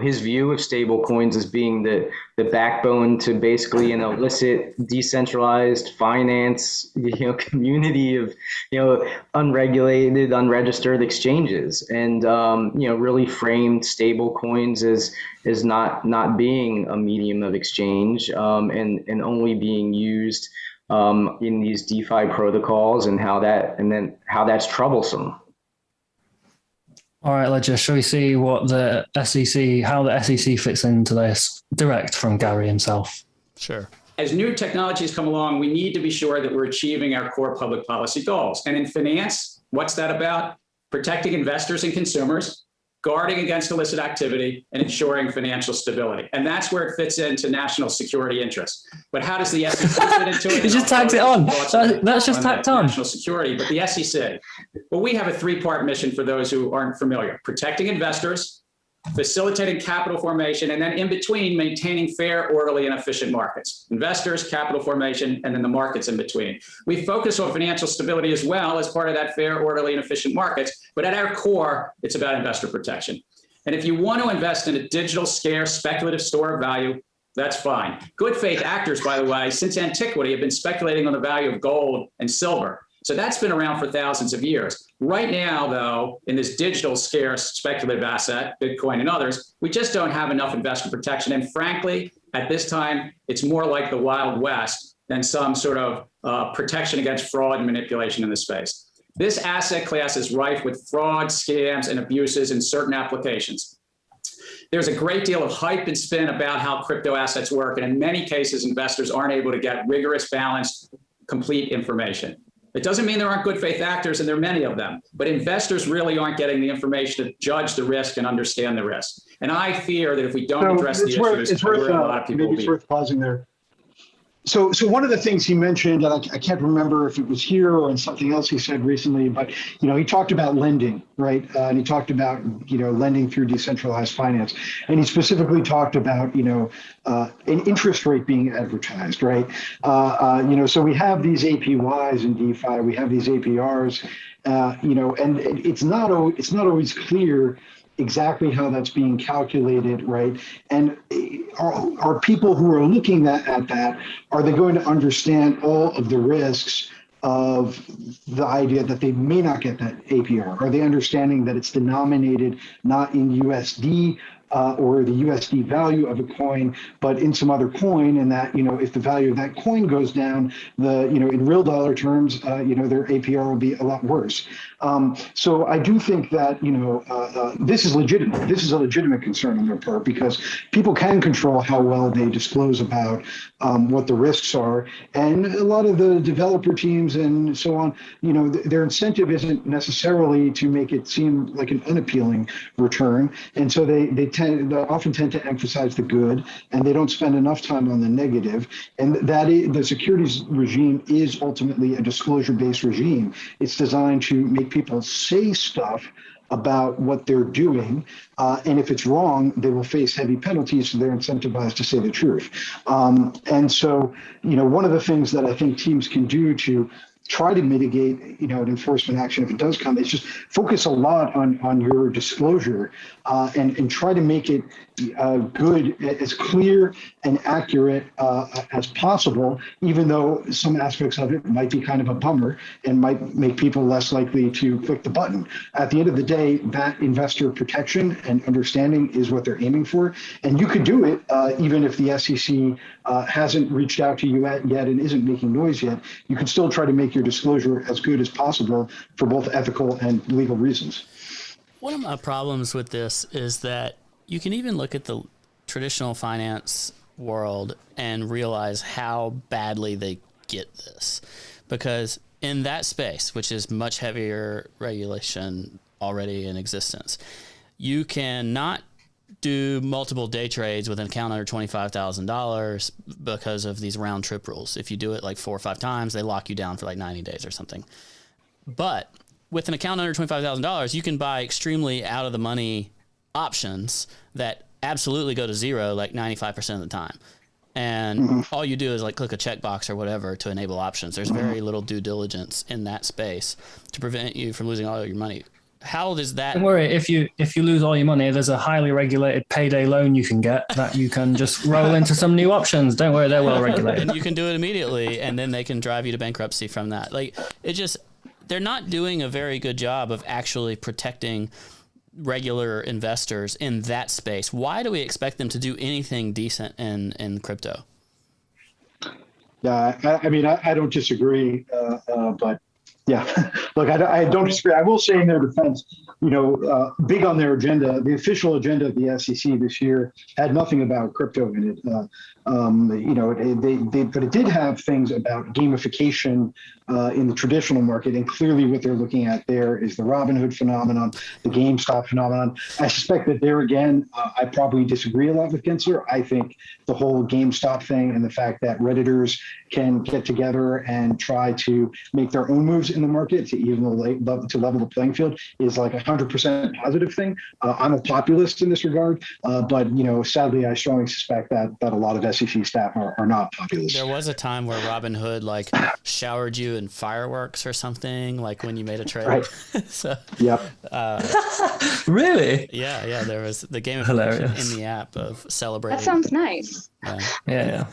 [SPEAKER 6] his view of stable coins as being the backbone to basically an illicit decentralized finance community of unregulated, unregistered exchanges, and really framed stable coins as not being a medium of exchange, and only being used in these DeFi protocols, and how that's troublesome.
[SPEAKER 4] All right, Ledger, shall we see what how the SEC fits into this? Direct from Gary himself.
[SPEAKER 3] Sure.
[SPEAKER 8] As new technologies come along, we need to be sure that we're achieving our core public policy goals. And in finance, what's that about? Protecting investors and consumers, guarding against illicit activity, and ensuring financial stability. And that's where it fits into national security interests. But how does the SEC fit into it?
[SPEAKER 4] He just tags it on. That's just tacked on.
[SPEAKER 8] National security, but the SEC. Well, we have a three-part mission for those who aren't familiar: protecting investors, facilitating capital formation, and then in between, maintaining fair, orderly, and efficient markets. Investors, capital formation, and then the markets in between. We focus on financial stability as well as part of that fair, orderly, and efficient markets, but at our core, it's about investor protection. And if you want to invest in a digital, scarce, speculative store of value, that's fine. Good faith actors, by the way, since antiquity have been speculating on the value of gold and silver. So that's been around for thousands of years. Right now, though, in this digital, scarce, speculative asset, Bitcoin and others, we just don't have enough investor protection. And frankly, at this time, it's more like the Wild West than some sort of protection against fraud and manipulation in the space. This asset class is rife with fraud, scams, and abuses in certain applications. There's a great deal of hype and spin about how crypto assets work, and in many cases, investors aren't able to get rigorous, balanced, complete information. It doesn't mean there aren't good faith actors, and there are many of them, but investors really aren't getting the information to judge the risk and understand the risk. And I fear that if we don't address the issues, a lot of people will be.
[SPEAKER 5] It's worth pausing there. So one of the things he mentioned, and I can't remember if it was here or in something else he said recently, but he talked about lending, right? And he talked about lending through decentralized finance, and he specifically talked about an interest rate being advertised, right? So we have these APYs in DeFi, we have these APRs, and it's not always clear exactly how that's being calculated, right? And are people who are looking at that, are they going to understand all of the risks of the idea that they may not get that APR? Are they understanding that it's denominated not in USD or the USD value of a coin, but in some other coin, and that if the value of that coin goes down, in real dollar terms, their APR will be a lot worse. So I do think that this is legitimate. This is a legitimate concern on their part, because people can control how well they disclose about what the risks are, and a lot of the developer teams and so on, their incentive isn't necessarily to make it seem like an unappealing return, and so they often tend to emphasize the good, and they don't spend enough time on the negative. And that is, the securities regime is ultimately a disclosure-based regime. It's designed to make people say stuff about what they're doing, and if it's wrong, they will face heavy penalties, so they're incentivized to say the truth. And so, one of the things that I think teams can do to try to mitigate, an enforcement action if it does come, is just focus a lot on your disclosure, and try to make it good, as clear and accurate as possible, even though some aspects of it might be kind of a bummer and might make people less likely to click the button. At the end of the day, that investor protection and understanding is what they're aiming for. And you could do it even if the SEC hasn't reached out to you yet and isn't making noise yet. You can still try to make your disclosure as good as possible for both ethical and legal reasons.
[SPEAKER 3] One of my problems with this is that you can even look at the traditional finance world and realize how badly they get this, because in that space, which is much heavier regulation already in existence, you cannot do multiple day trades with an account under $25,000 because of these round trip rules. If you do it like 4 or 5 times, they lock you down for like 90 days or something. But with an account under $25,000, you can buy extremely out of the money options that absolutely go to zero like 95% of the time. And all you do is like click a checkbox or whatever to enable options. There's very little due diligence in that space to prevent you from losing all your money. how does that?
[SPEAKER 4] Don't worry, if you lose all your money, there's a highly regulated payday loan you can get that you can just roll into some new options. Don't worry, they're well regulated.
[SPEAKER 3] And you can do it immediately, and then they can drive you to bankruptcy from that. Like, they're not doing a very good job of actually protecting regular investors in that space. Why do we expect them to do anything decent in crypto?
[SPEAKER 5] Yeah, I mean, I don't disagree, but yeah, look, I don't disagree. I will say in their defense, big on their agenda, the official agenda of the SEC this year had nothing about crypto in it. But it did have things about gamification in the traditional market, and clearly what they're looking at there is the Robinhood phenomenon, the GameStop phenomenon. I suspect that there again, I probably disagree a lot with Gensler. I think the whole GameStop thing and the fact that Redditors can get together and try to make their own moves in the market to level the playing field is like 100% positive thing. I'm a populist in this regard, but sadly, I strongly suspect that a lot of SEC staff are not populist.
[SPEAKER 3] There was a time where Robinhood like showered you in fireworks or something, like when you made a trade.
[SPEAKER 5] Right.
[SPEAKER 3] So,
[SPEAKER 5] yep.
[SPEAKER 4] Really?
[SPEAKER 3] Yeah. There was the game of
[SPEAKER 4] Hilarious
[SPEAKER 3] in the app of celebrating.
[SPEAKER 7] That sounds nice.
[SPEAKER 4] Yeah.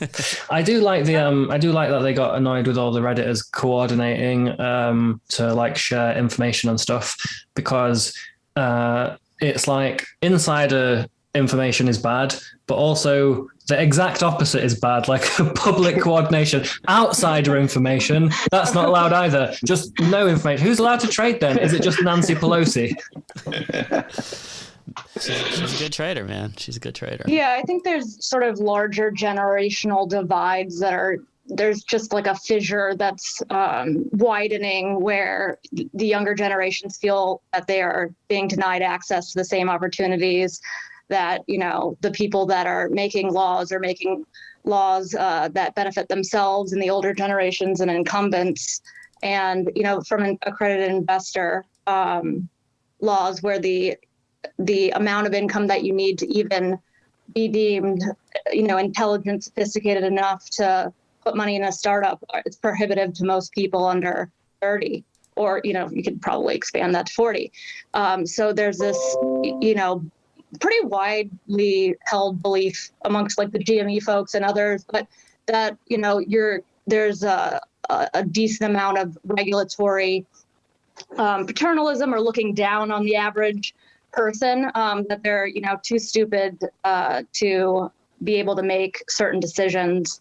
[SPEAKER 4] I do like that they got annoyed with all the Redditors coordinating to like share information and stuff, because it's like insider information is bad, but also the exact opposite is bad, like public coordination. Outsider information, that's not allowed either. Just no information. Who's allowed to trade then? Is it just Nancy Pelosi?
[SPEAKER 3] She's a good trader, man. She's a good trader.
[SPEAKER 7] Yeah, I think there's sort of larger generational divides there's just like a fissure that's widening, where the younger generations feel that they are being denied access to the same opportunities that, the people that are making laws that benefit themselves and the older generations and incumbents. And, from an accredited investor laws, where the amount of income that you need to even be deemed, intelligent, sophisticated enough to put money in a startup, it's prohibitive to most people under 30, or, you could probably expand that to 40. So there's this, pretty widely held belief amongst like the GME folks and others, but that, there's a decent amount of regulatory paternalism or looking down on the average person, that they're, too stupid to be able to make certain decisions.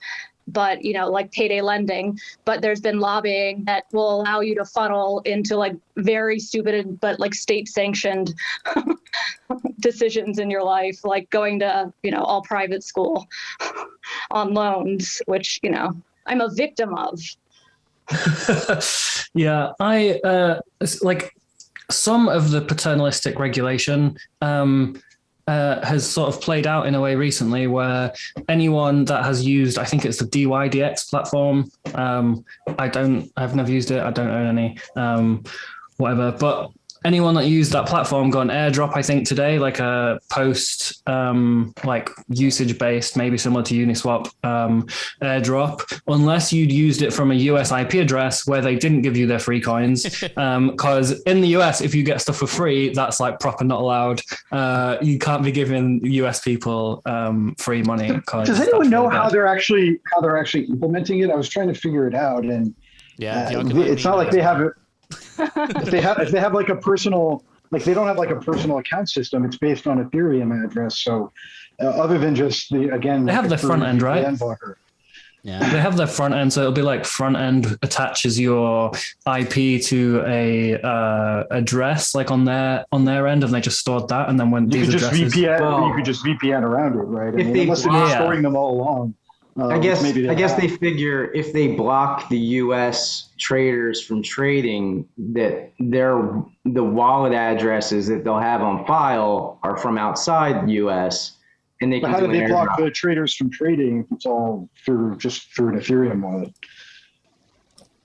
[SPEAKER 7] But, like payday lending, but there's been lobbying that will allow you to funnel into like very stupid, but like state sanctioned decisions in your life, like going to, all private school on loans, which, I'm a victim of.
[SPEAKER 4] Yeah, I like some of the paternalistic regulation has sort of played out in a way recently, where anyone that has used, I think it's the DYDX platform. I've never used it. I don't own any, whatever, but anyone that used that platform got an airdrop, I think today, like a post, like usage based, maybe similar to Uniswap, airdrop, unless you'd used it from a US IP address where they didn't give you their free coins. Cause in the US, if you get stuff for free, that's like proper not allowed. You can't be giving US people, free money.
[SPEAKER 5] Does anyone know how they're actually implementing it? I was trying to figure it out, and it's not like they have it. If they have like a personal, like they don't have like a personal account system, it's based on Ethereum address. So other than just they
[SPEAKER 4] have the front end, right?
[SPEAKER 3] Yeah,
[SPEAKER 4] they have their front end, so it'll be like front end attaches your IP to a address like on their end, and they just stored that, and then when
[SPEAKER 5] you
[SPEAKER 4] these
[SPEAKER 5] could just
[SPEAKER 4] addresses,
[SPEAKER 5] you could just VPN around it, right? Unless they've been storing them all along.
[SPEAKER 6] I guess they figure if they block the U.S. traders from trading, that the wallet addresses that they'll have on file are from outside the U.S. and they can.
[SPEAKER 5] But how do they block the traders from trading if it's all through an Ethereum wallet?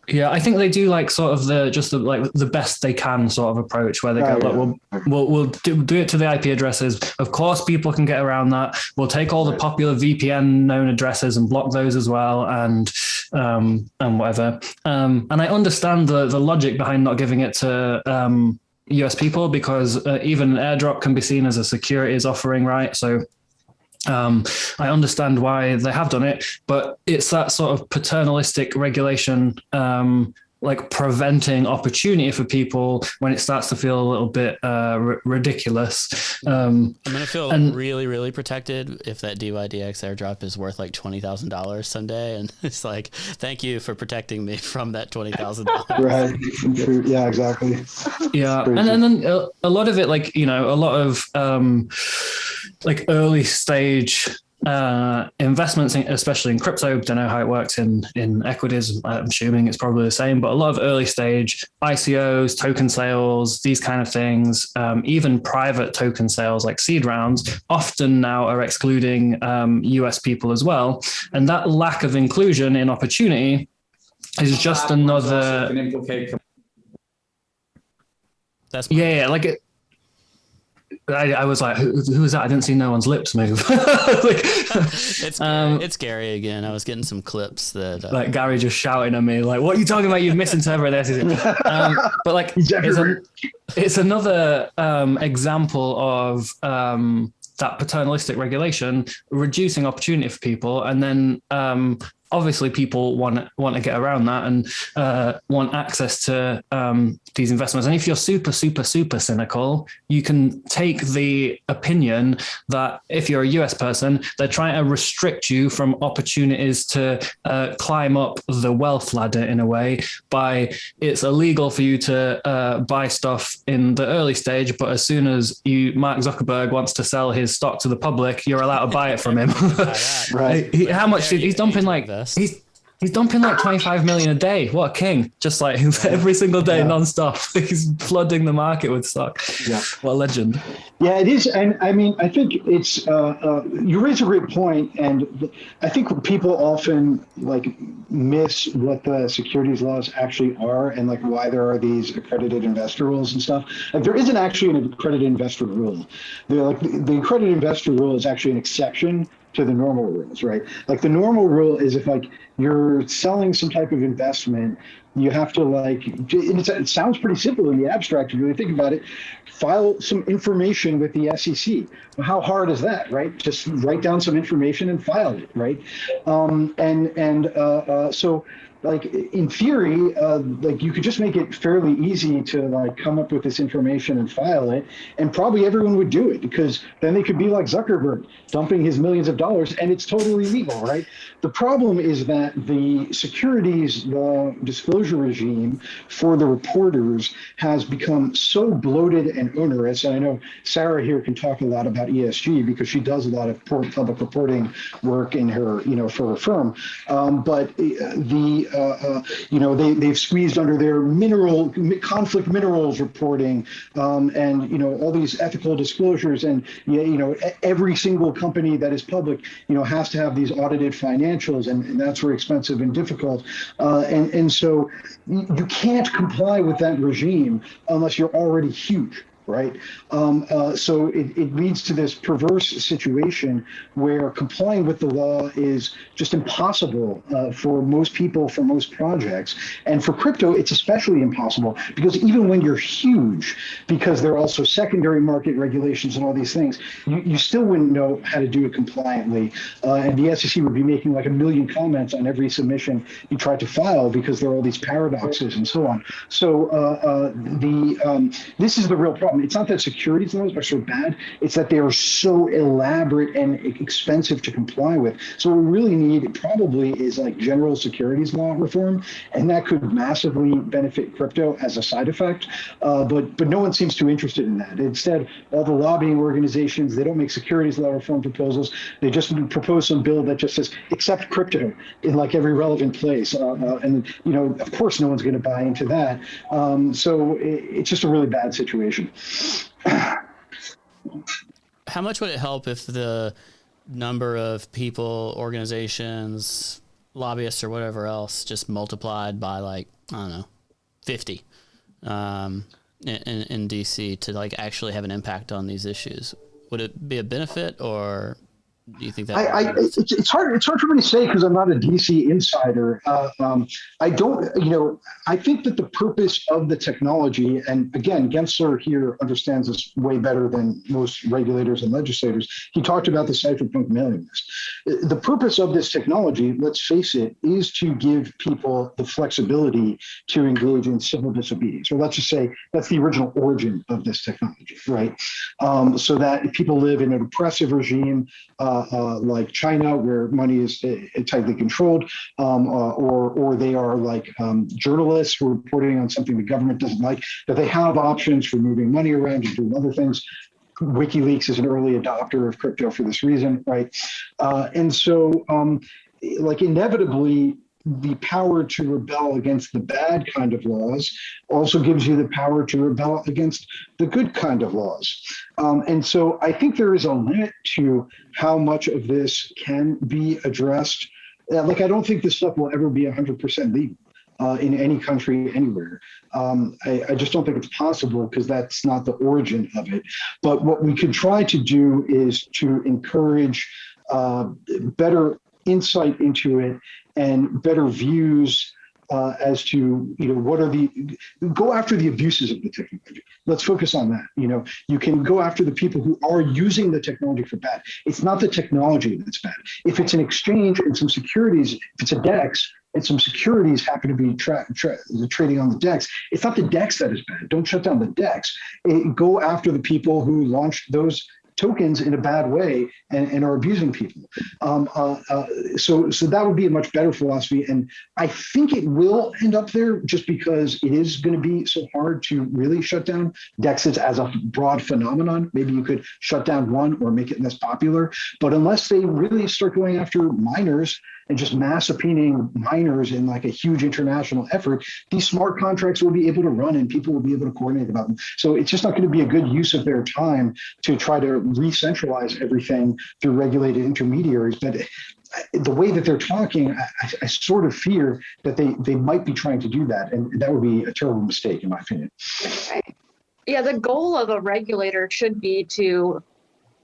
[SPEAKER 4] Yeah, I think they do like sort of the best they can sort of approach, where they go, look, we'll do it to the IP addresses. Of course, people can get around that. We'll take all the popular VPN known addresses and block those as well, and whatever. And I understand the logic behind not giving it to US people, because even an airdrop can be seen as a securities offering, right? So I understand why they have done it, but it's that sort of paternalistic regulation, like preventing opportunity for people when it starts to feel a little bit ridiculous. I'm
[SPEAKER 3] going to feel really, really protected if that DYDX airdrop is worth like $20,000 someday. And it's like, thank you for protecting me from that $20,000.
[SPEAKER 5] Right. Yeah, exactly.
[SPEAKER 4] Yeah. And then a lot of it, like, you know, a lot of like early stage investments, especially in crypto. Don't know how it works in equities. I'm assuming it's probably the same, but a lot of early stage ICOs, token sales, these kind of things, even private token sales like seed rounds, often now are excluding US people as well. And that lack of inclusion in opportunity is just another.
[SPEAKER 3] That's
[SPEAKER 4] like it. I was like, who is that? I didn't see no one's lips move. Like,
[SPEAKER 3] it's scary again. I was getting some clips that
[SPEAKER 4] like Gary just shouting at me, like, "What are you talking about? You've misinterpreted this." But like, it's another example of that paternalistic regulation reducing opportunity for people, and then obviously people want to get around that and want access to these investments. And if you're super cynical, you can take the opinion that if you're a US person, they're trying to restrict you from opportunities to climb up the wealth ladder in a way by it's illegal for you to buy stuff in the early stage, but as soon as Mark Zuckerberg wants to sell his stock to the public, you're allowed to buy it from him. Right. How much he's dumping like he's dumping like 25 million a day. What a king. Just like every single day, nonstop. He's flooding the market with stock.
[SPEAKER 5] Yeah.
[SPEAKER 4] What a legend.
[SPEAKER 5] Yeah, it is. And I mean, I think it's, you raise a great point. And I think people often like miss what the securities laws actually are and like why there are these accredited investor rules and stuff. Like there isn't actually an accredited investor rule. The accredited investor rule is actually an exception to the normal rules, right? Like the normal rule is if like you're selling some type of investment, you have to like, it sounds pretty simple in the abstract if you really think about it, file some information with the SEC. Well, how hard is that, right? Just write down some information and file it, right? So like in theory, like you could just make it fairly easy to like come up with this information and file it, and probably everyone would do it because then they could be like Zuckerberg dumping his millions of dollars, and it's totally legal, right? The problem is that the securities law disclosure regime for the reporters has become so bloated and onerous. And I know Sarah here can talk a lot about ESG because she does a lot of public reporting work in her, for her firm. But they've squeezed under their conflict minerals reporting, and all these ethical disclosures, and every single company that is public has to have these audited financials, and that's very expensive and difficult, and so you can't comply with that regime unless you're already huge. Right. So it leads to this perverse situation where complying with the law is just impossible for most people, for most projects. And for crypto, it's especially impossible because even when you're huge, because there are also secondary market regulations and all these things, you still wouldn't know how to do it compliantly. And the SEC would be making like 1 million comments on every submission you try to file because there are all these paradoxes and so on. So this is the real problem. It's not that securities laws are so bad, it's that they are so elaborate and expensive to comply with. So what we really need probably is like general securities law reform, and that could massively benefit crypto as a side effect. But no one seems too interested in that. Instead, all the lobbying organizations, they don't make securities law reform proposals. They just propose some bill that just says, accept crypto in like every relevant place. And of course, no one's going to buy into that. So it's just a really bad situation.
[SPEAKER 3] How much would it help if the number of people, organizations, lobbyists, or whatever else just multiplied by like, I don't know, 50 in DC to like actually have an impact on these issues? Would it be a benefit, or Do you think that?
[SPEAKER 5] It's hard for me to say because I'm not a DC insider. I don't, I think that the purpose of the technology, and again, Gensler here understands this way better than most regulators and legislators. He talked about the cypherpunk mailing list. The purpose of this technology, let's face it, is to give people the flexibility to engage in civil disobedience. Or let's just say that's the original origin of this technology, right? So that if people live in an oppressive regime, like China, where money is tightly controlled, or they are like journalists who are reporting on something the government doesn't like, that they have options for moving money around and doing other things. WikiLeaks is an early adopter of crypto for this reason, right? And so, like inevitably, the power to rebel against the bad kind of laws also gives you the power to rebel against the good kind of laws. And so I think there is a limit to how much of this can be addressed. Like, I don't think this stuff will ever be 100% legal in any country, anywhere. I just don't think it's possible because that's not the origin of it. But what we could try to do is to encourage better insight into it and better views as to, what are go after the abuses of the technology. Let's focus on that. You can go after the people who are using the technology for bad. It's not the technology that's bad. If it's an exchange and some securities, if it's a DEX and some securities happen to be trading on the DEX, it's not the DEX that is bad. Don't shut down the DEX. Go after the people who launched those tokens in a bad way and are abusing people. So that would be a much better philosophy. And I think it will end up there just because it is going to be so hard to really shut down DEXs as a broad phenomenon. Maybe you could shut down one or make it less popular. But unless they really start going after miners and just mass subpoenaing miners in like a huge international effort, these smart contracts will be able to run and people will be able to coordinate about them. So it's just not going to be a good use of their time to try to re-centralize everything through regulated intermediaries. But the way that they're talking, I sort of fear that they might be trying to do that. And that would be a terrible mistake, in my opinion.
[SPEAKER 7] Yeah, the goal of a regulator should be to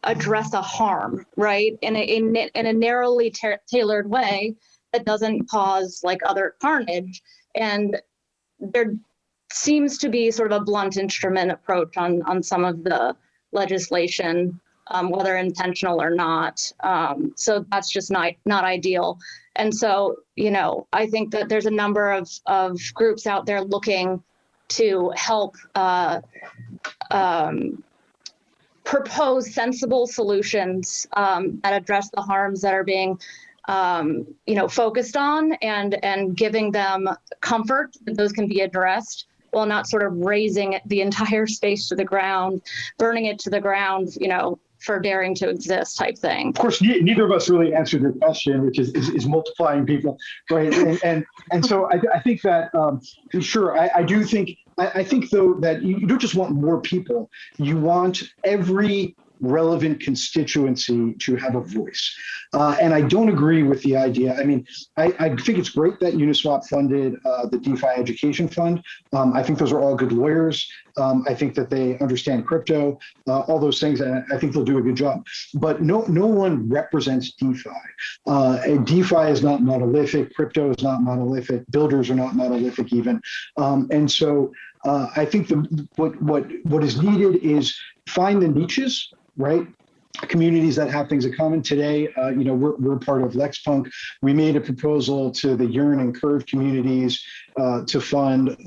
[SPEAKER 7] address a harm, right, in a narrowly tailored way that doesn't cause like other carnage. And there seems to be sort of a blunt instrument approach on some of the legislation, whether intentional or not. So that's just not ideal. And so, I think that there's a number of groups out there looking to help propose sensible solutions that address the harms that are being, focused on, and giving them comfort that those can be addressed, while not sort of razing the entire space to the ground, burning it to the ground, for daring to exist type thing.
[SPEAKER 5] Of course, neither of us really answered your question, which is multiplying people, right? And so I think that, sure, I do think, I think though that you don't just want more people, you want every relevant constituency to have a voice. And I don't agree with the idea. I mean, I think it's great that Uniswap funded the DeFi Education Fund. I think those are all good lawyers. I think that they understand crypto, all those things, and I think they'll do a good job. But no one represents DeFi. DeFi is not monolithic. Crypto is not monolithic. Builders are not monolithic even. And so I think what is needed is find the niches, right? Communities that have things in common. Today, we're part of LexPunk. We made a proposal to the Yearn and Curve communities to fund,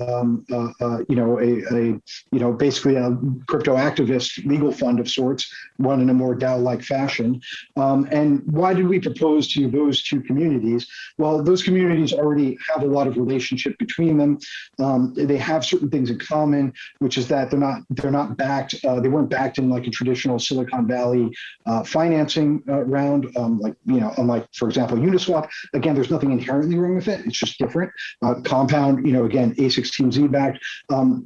[SPEAKER 5] basically a crypto activist legal fund of sorts, run in a more DAO-like fashion. And why did we propose to those two communities? Well, those communities already have a lot of relationship between them. They have certain things in common, which is that they're not backed. They weren't backed in like a traditional Silicon Valley financing round, unlike, for example, Uniswap. Again, there's nothing inherently wrong with it. It's just different. Compound, again, A16Z backed.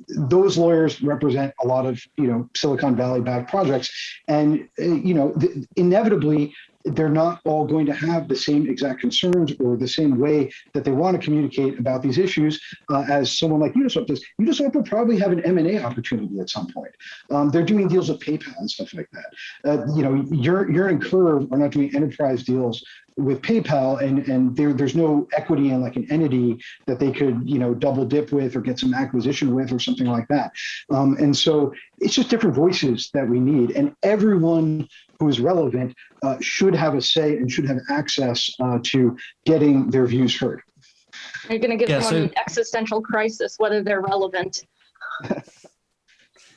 [SPEAKER 5] Those lawyers represent a lot of, Silicon Valley backed projects. And, inevitably, they're not all going to have the same exact concerns or the same way that they want to communicate about these issues as someone like Uniswap does. Uniswap will probably have an M&A opportunity at some point. They're doing deals with PayPal and stuff like that. Yearn and Curve are not doing enterprise deals with PayPal, and there's no equity in like an entity that they could double dip with or get some acquisition with or something like that. And so it's just different voices that we need, and everyone who is relevant should have a say and should have access to getting their views heard.
[SPEAKER 7] You're going to give someone an existential crisis whether they're relevant.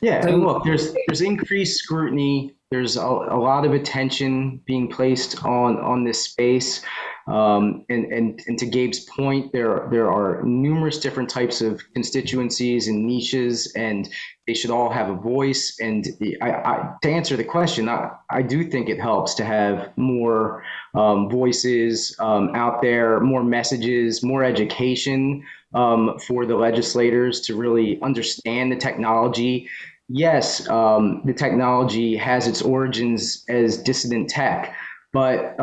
[SPEAKER 6] Yeah, and look, there's increased scrutiny. There's a lot of attention being placed on this space. And to Gabe's point, there are numerous different types of constituencies and niches, and they should all have a voice. And to answer the question, I do think it helps to have more voices out there, more messages, more education for the legislators to really understand the technology. Yes, the technology has its origins as dissident tech, but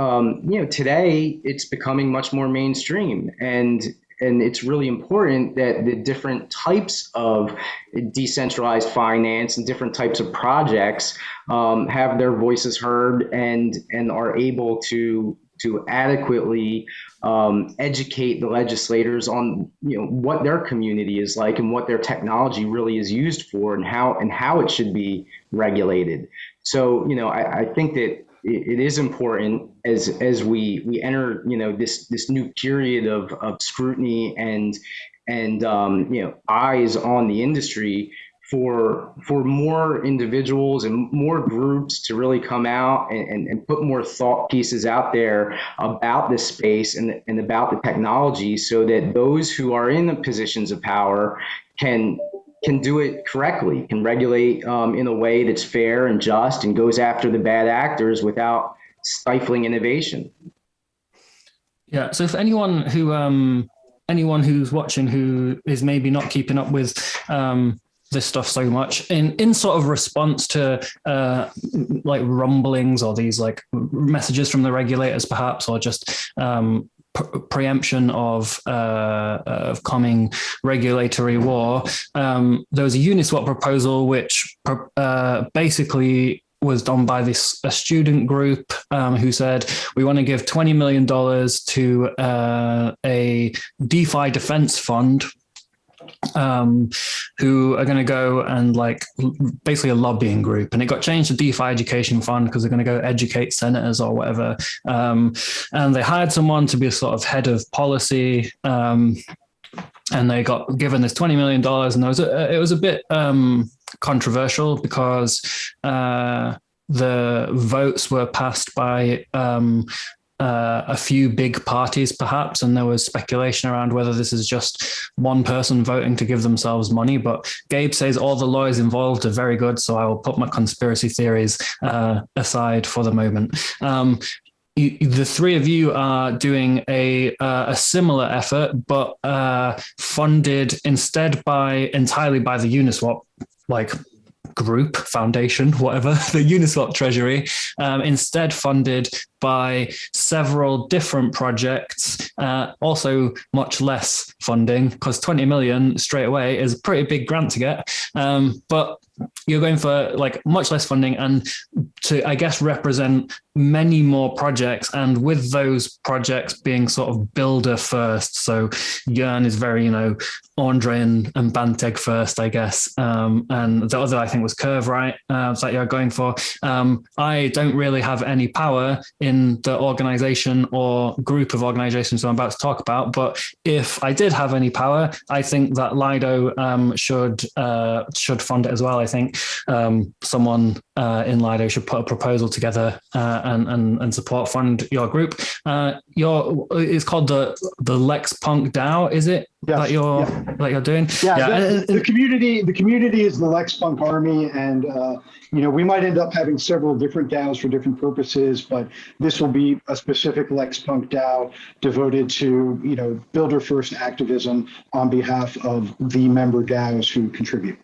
[SPEAKER 6] today it's becoming much more mainstream, and it's really important that the different types of decentralized finance and different types of projects have their voices heard and are able to adequately educate the legislators on what their community is like and what their technology really is used for and how it should be regulated. So I think that it is important as we enter this new period of scrutiny and eyes on the industry for more individuals and more groups to really come out and put more thought pieces out there about this space and about the technology, so that those who are in the positions of power can do it correctly, can regulate in a way that's fair and just and goes after the bad actors without stifling innovation.
[SPEAKER 4] Yeah, so if anyone who's watching who is maybe not keeping up with this stuff so much in sort of response to like rumblings or these like messages from the regulators perhaps, or just preemption of coming regulatory war, there was a Uniswap proposal which basically was done by a student group who said, we want to give $20 million to a DeFi defense fund, who are going to go and like basically a lobbying group, and it got changed to DeFi Education Fund because they're going to go educate senators or whatever. And they hired someone to be a sort of head of policy, and they got given this $20 million, and it was a bit controversial because the votes were passed by a few big parties perhaps, and there was speculation around whether this is just one person voting to give themselves money. But Gabe says all the lawyers involved are very good, so I will put my conspiracy theories aside for the moment. The three of you are doing a similar effort, but funded instead entirely by the Uniswap group, foundation, whatever, the Uniswap treasury, instead funded by several different projects, also much less funding, because 20 million straight away is a pretty big grant to get. But you're going for much less funding and to, I guess, represent many more projects, and with those projects being sort of builder first. So Yearn is very, Andre and Banteg first, I guess. And the other, I think, was Curve, right? That you're going for. I don't really have any power in the organization or group of organizations I'm about to talk about, but if I did have any power, I think that Lido should fund it as well. I think someone in Lido should put a proposal together and support fund your group. It's called the Lex Punk DAO, is it?
[SPEAKER 5] Yes.
[SPEAKER 4] That you're doing?
[SPEAKER 5] Yeah. The community is the Lex Punk army, and we might end up having several different DAOs for different purposes, but this will be a specific Lex Punk DAO devoted to builder first activism on behalf of the member DAOs who contribute.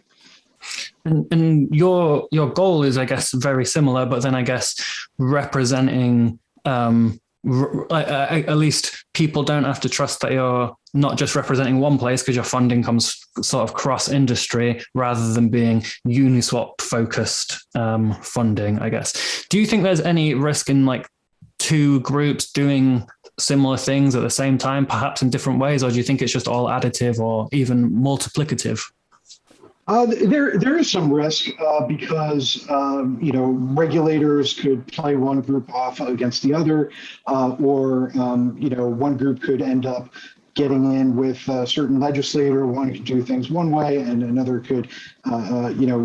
[SPEAKER 4] And your goal is, I guess, very similar, but then I guess representing at least people don't have to trust that you're not just representing one place because your funding comes sort of cross industry rather than being Uniswap focused funding, I guess. Do you think there's any risk in like two groups doing similar things at the same time, perhaps in different ways, or do you think it's just all additive or even multiplicative?
[SPEAKER 5] There is some risk because regulators could play one group off against the other, or one group could end up getting in with a certain legislator wanting to do things one way, and another could,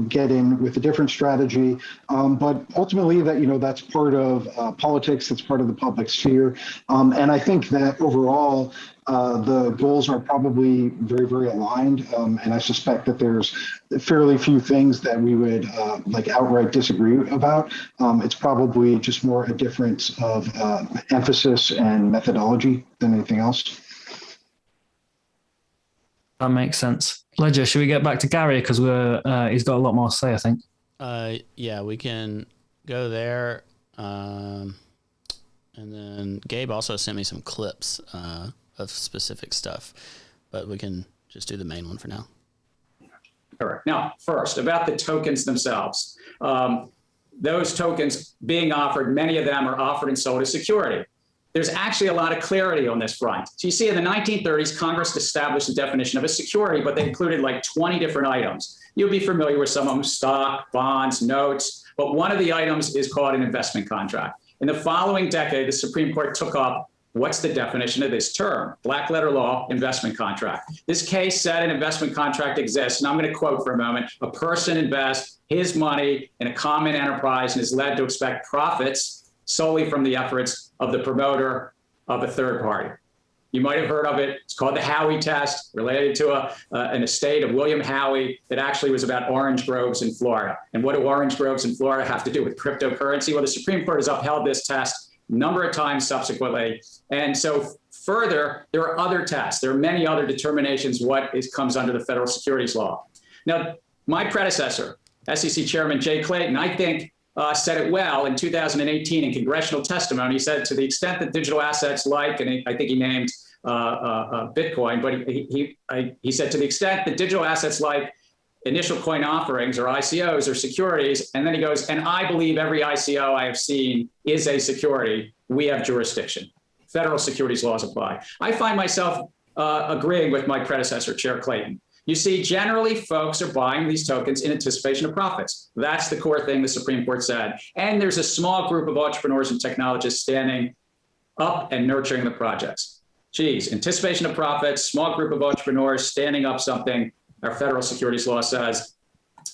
[SPEAKER 5] get in with a different strategy. But ultimately, that's part of politics. That's part of the public sphere, and I think that overall, the goals are probably very, very aligned, and I suspect that there's fairly few things that we would outright disagree about. It's probably just more a difference of emphasis and methodology than anything else.
[SPEAKER 4] That makes sense. Ledger, should we get back to Gary because he's got a lot more to say, I think.
[SPEAKER 3] Yeah, we can go there, and then Gabe also sent me some clips of specific stuff, but we can just do the main one for now.
[SPEAKER 8] Correct. Now, first, about the tokens themselves. Those tokens being offered, many of them are offered and sold as security. There's actually a lot of clarity on this front. So you see in the 1930s, Congress established a definition of a security, but they included like 20 different items. You'll be familiar with some of them: stock, bonds, notes, but one of the items is called an investment contract. In the following decade, the Supreme Court took up what's the definition of this term? Black letter law, investment contract. This case said an investment contract exists, and I'm going to quote for a moment: a person invests his money in a common enterprise and is led to expect profits solely from the efforts of the promoter of a third party. You might have heard of it. It's called the Howey test, related to an estate of William Howey that actually was about orange groves in Florida. And what do orange groves in Florida have to do with cryptocurrency? Well, the Supreme Court has upheld this test a number of times subsequently. And so further, there are other tests. There are many other determinations what comes under the federal securities law. Now, my predecessor, SEC Chairman Jay Clayton, I think, said it well in 2018 in congressional testimony. He said, to the extent that digital assets like, and I think he named Bitcoin, but he said, to the extent that digital assets like initial coin offerings or ICOs or securities, and then he goes, and I believe every ICO I have seen is a security, we have jurisdiction. Federal securities laws apply. I find myself agreeing with my predecessor, Chair Clayton. You see, generally, folks are buying these tokens in anticipation of profits. That's the core thing the Supreme Court said. And there's a small group of entrepreneurs and technologists standing up and nurturing the projects. Geez, anticipation of profits, small group of entrepreneurs standing up something. Our federal securities law says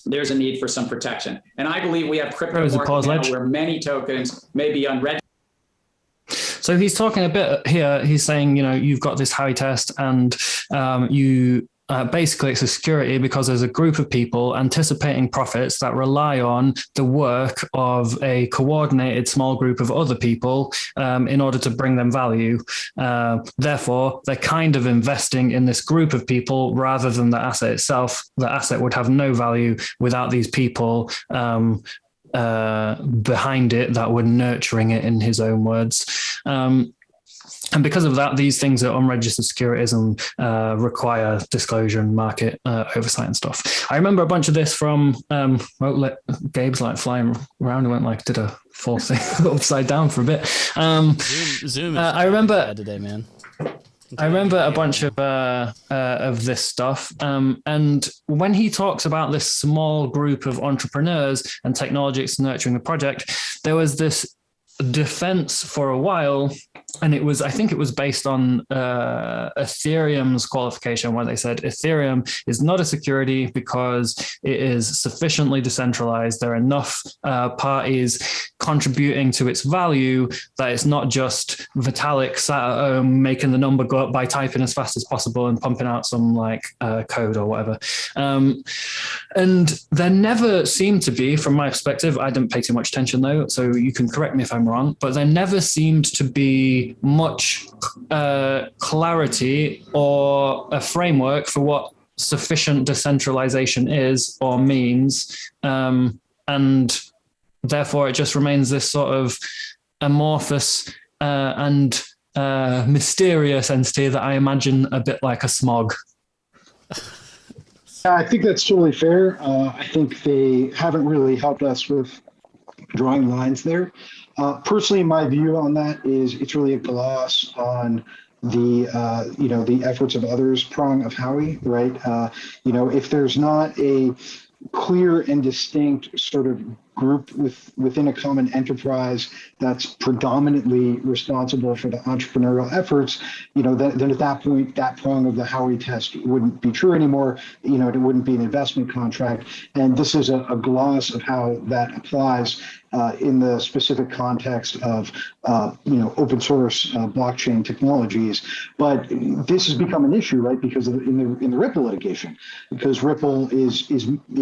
[SPEAKER 8] there's a need for some protection. And I believe we have crypto market now where many tokens may be unregistered.
[SPEAKER 4] So he's talking a bit here. He's saying, you've got this Howey test and basically, it's a security because there's a group of people anticipating profits that rely on the work of a coordinated small group of other people in order to bring them value. Therefore, they're kind of investing in this group of people rather than the asset itself. The asset would have no value without these people behind it that were nurturing it, in his own words. And because of that, these things are unregistered securities and require disclosure and market oversight and stuff. I remember a bunch of this from, Gabe's like flying around and did a full thing upside down for a bit.
[SPEAKER 3] Zoom
[SPEAKER 4] I remember
[SPEAKER 3] today, man.
[SPEAKER 4] I remember a bunch of this stuff. And when he talks about this small group of entrepreneurs and technologists nurturing the project, there was this defense for a while, and I think it was based on Ethereum's qualification, where they said Ethereum is not a security because it is sufficiently decentralized. There are enough parties contributing to its value that it's not just Vitalik sat at home making the number go up by typing as fast as possible and pumping out some code or whatever. And there never seemed to be, from my perspective, I didn't pay too much attention though, so you can correct me if I'm wrong, but there never seemed to be much clarity or a framework for what sufficient decentralization is or means. And therefore it just remains this sort of amorphous and mysterious entity that I imagine a bit like a smog.
[SPEAKER 5] I think that's totally fair. I think they haven't really helped us with drawing lines there. Personally, my view on that is it's really a gloss on the efforts of others prong of Howey, right? If there's not a clear and distinct sort of group within a common enterprise that's predominantly responsible for the entrepreneurial efforts, then at that point, that prong of the Howey test wouldn't be true anymore. It wouldn't be an investment contract. And this is a gloss of how that applies in the specific context of open source blockchain technologies. But this has become an issue, right? Because in the Ripple litigation, because Ripple is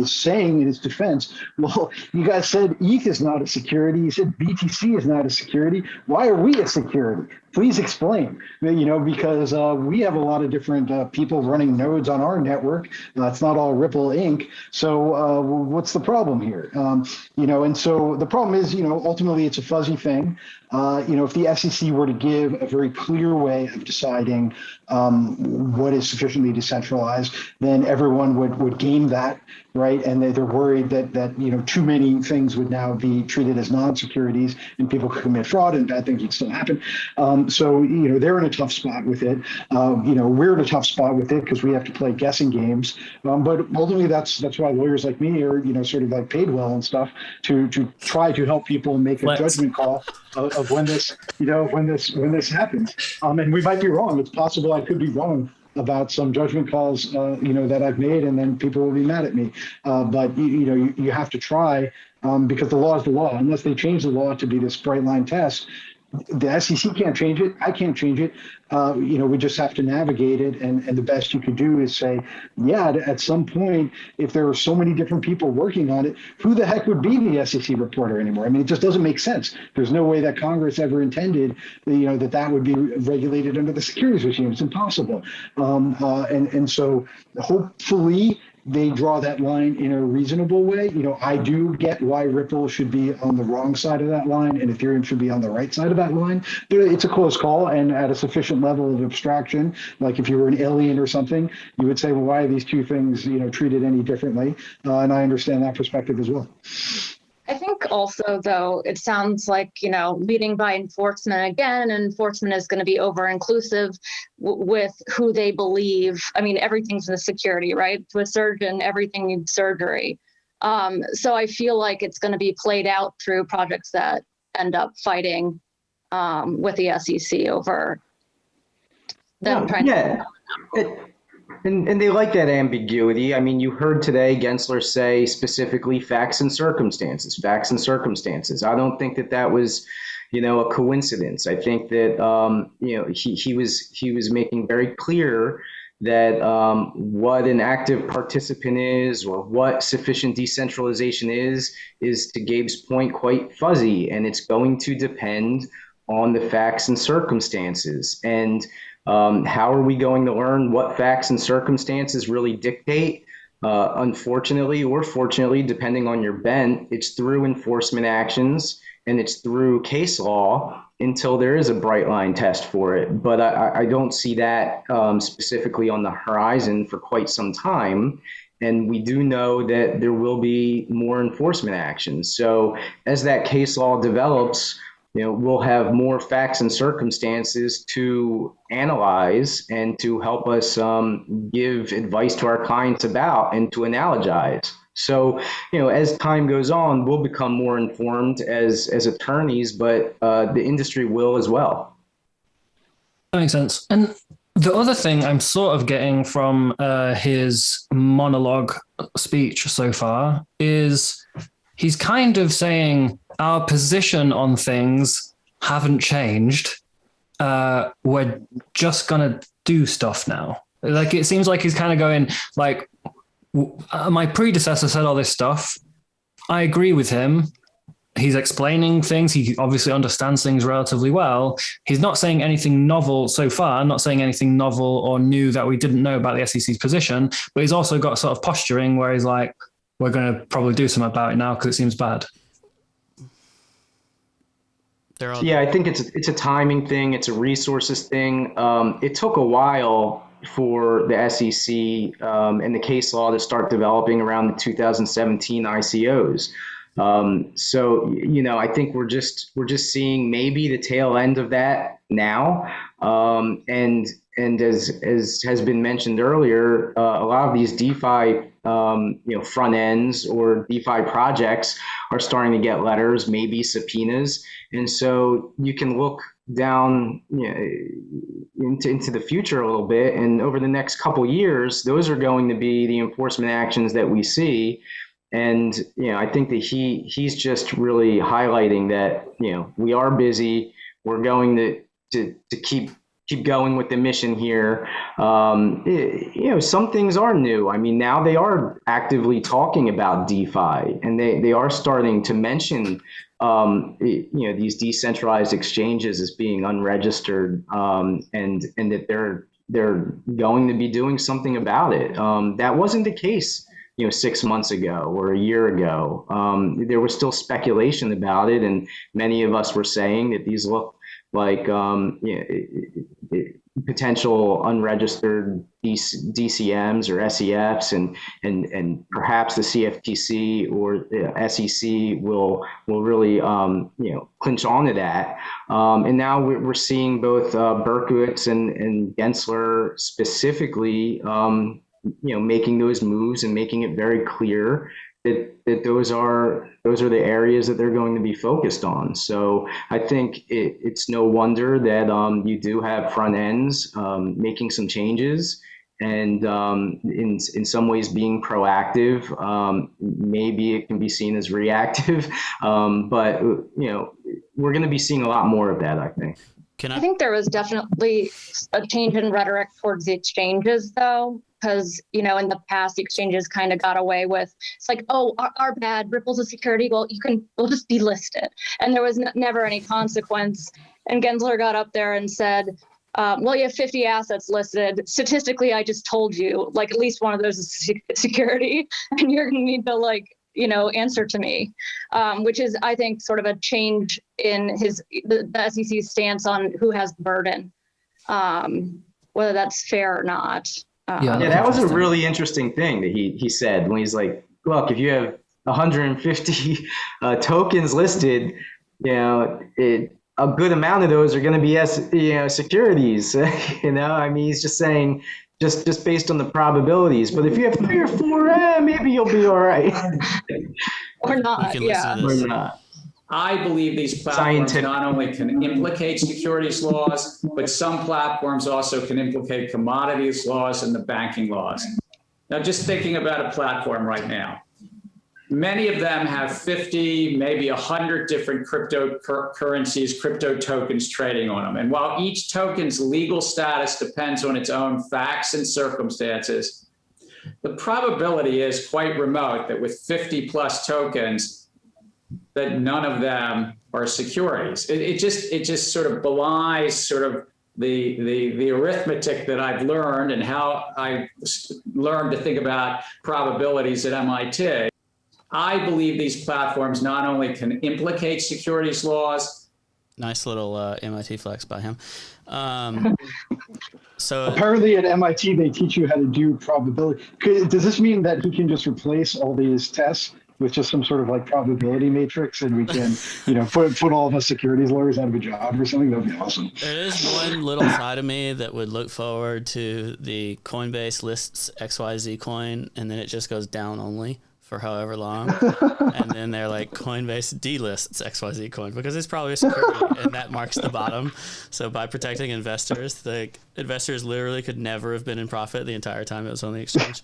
[SPEAKER 5] saying in its defense, well, you guys said ETH is not a security. You said BTC is not a security. Why are we a security? Please explain. Because we have a lot of different people running nodes on our network. It's not all Ripple Inc. So what's the problem here? And so the problem is, ultimately it's a fuzzy thing. If the SEC were to give a very clear way of deciding what is sufficiently decentralized, then everyone would gain that, right? And they're worried that too many things would now be treated as non-securities and people could commit fraud and bad things would still happen. So they're in a tough spot with it. We're in a tough spot with it because we have to play guessing games. But ultimately, that's why lawyers like me are sort of like paid well and stuff to try to help people make a judgment call of when this happens. And we might be wrong. It's possible I could be wrong about some judgment calls that I've made, and then people will be mad at me. But you have to try because the law is the law. Unless they change the law to be this bright line test, the SEC can't change it. I can't change it. We just have to navigate it. And the best you could do is say, yeah, at some point, if there are so many different people working on it, who the heck would be the SEC reporter anymore? I mean, it just doesn't make sense. There's no way that Congress ever intended, that would be regulated under the securities regime. It's impossible. And so hopefully they draw that line in a reasonable way. I do get why Ripple should be on the wrong side of that line and Ethereum should be on the right side of that line. But it's a close call, and at a sufficient level of abstraction, like if you were an alien or something, you would say, well, why are these two things, treated any differently? And I understand that perspective as well.
[SPEAKER 7] I think also, though, it sounds like, leading by enforcement again, enforcement is going to be over-inclusive with who they believe. I mean, everything's in the security, right? To a surgeon, everything needs surgery. So I feel like it's going to be played out through projects that end up fighting with the SEC over them trying to...
[SPEAKER 6] And they like that ambiguity. I mean, you heard today Gensler say specifically facts and circumstances. I don't think that was, a coincidence. I think that, he was making very clear that what an active participant is or what sufficient decentralization is to Gabe's point, quite fuzzy. And it's going to depend on the facts and circumstances. And how are we going to learn what facts and circumstances really dictate? Unfortunately or fortunately, depending on your bent, it's through enforcement actions and it's through case law until there is a bright line test for it. But I don't see that specifically on the horizon for quite some time. And we do know that there will be more enforcement actions. So as that case law develops, we'll have more facts and circumstances to analyze and to help us give advice to our clients about and to analogize. So, as time goes on, we'll become more informed as attorneys, but the industry will as well.
[SPEAKER 4] That makes sense. And the other thing I'm sort of getting from his monologue speech so far is he's kind of saying our position on things haven't changed. We're just going to do stuff now. Like, it seems like he's kind of going like, my predecessor said all this stuff. I agree with him. He's explaining things. He obviously understands things relatively well. He's not saying anything novel so far, not saying anything novel or new that we didn't know about the SEC's position, but he's also got sort of posturing where he's like, we're going to probably do something about it now because it seems bad.
[SPEAKER 6] Yeah, I think it's a timing thing. It's a resources thing. It took a while for the SEC and the case law to start developing around the 2017 ICOs. So, you know, I think we're just seeing maybe the tail end of that now. And as has been mentioned earlier, a lot of these DeFi, front ends or DeFi projects are starting to get letters, maybe subpoenas. And so you can look down into the future a little bit. And over the next couple years, those are going to be the enforcement actions that we see. And, I think that he's just really highlighting that, we are busy. We're going to keep going with the mission here. Some things are new. I mean, now they are actively talking about DeFi, and they are starting to mention, these decentralized exchanges as being unregistered, and that they're going to be doing something about it. That wasn't the case 6 months ago or a year ago. There was still speculation about it, and many of us were saying that these look like potential unregistered DCMs or SEFs, and perhaps the CFTC or the SEC will really clinch onto that. And now we're seeing both Berkowitz and Gensler specifically making those moves and making it very clear that those are the areas that they're going to be focused on. So I think it's no wonder that you do have front ends making some changes, and in some ways being proactive. Maybe it can be seen as reactive, but we're going to be seeing a lot more of that, I think.
[SPEAKER 7] I think there was definitely a change in rhetoric towards the exchanges, though, because, in the past, the exchanges kind of got away with, it's like, oh, our bad, Ripple's a security, well, we'll just be listed. And there was never any consequence. And Gensler got up there and said, well, you have 50 assets listed. Statistically, I just told you, like, at least one of those is security, and you're going to need to, answer to me, which is, I think, sort of a change in the SEC's stance on who has the burden, whether that's fair or not.
[SPEAKER 6] That was a really interesting thing that he said when he's like, look, if you have 150 tokens listed, a good amount of those are going to be securities. I mean, he's just saying, just based on the probabilities. But if you have 3 or 4, maybe you'll be all right.
[SPEAKER 7] Or not,
[SPEAKER 6] Or not.
[SPEAKER 8] I believe these platforms not only can implicate securities laws, but some platforms also can implicate commodities laws and the banking laws. Now, just thinking about a platform right now, many of them have 50, maybe 100 different cryptocurrencies, crypto tokens trading on them. And while each token's legal status depends on its own facts and circumstances, the probability is quite remote that with 50 plus tokens, that none of them are securities. It just sort of belies sort of the arithmetic that I've learned and how I learned to think about probabilities at MIT. I believe these platforms not only can implicate securities laws.
[SPEAKER 3] Nice little MIT flex by him. So
[SPEAKER 5] apparently at MIT they teach you how to do probability. Does this mean that he can just replace all these tests with just some sort of like probability matrix, and we can, put all of us securities lawyers out of a job or something? That'd be awesome.
[SPEAKER 3] There is one little side of me that would look forward to the Coinbase lists XYZ coin, and then it just goes down only for however long. And then they're like, Coinbase delists XYZ coin because it's probably a security, and that marks the bottom. So by protecting investors, the investors literally could never have been in profit the entire time it was on the exchange.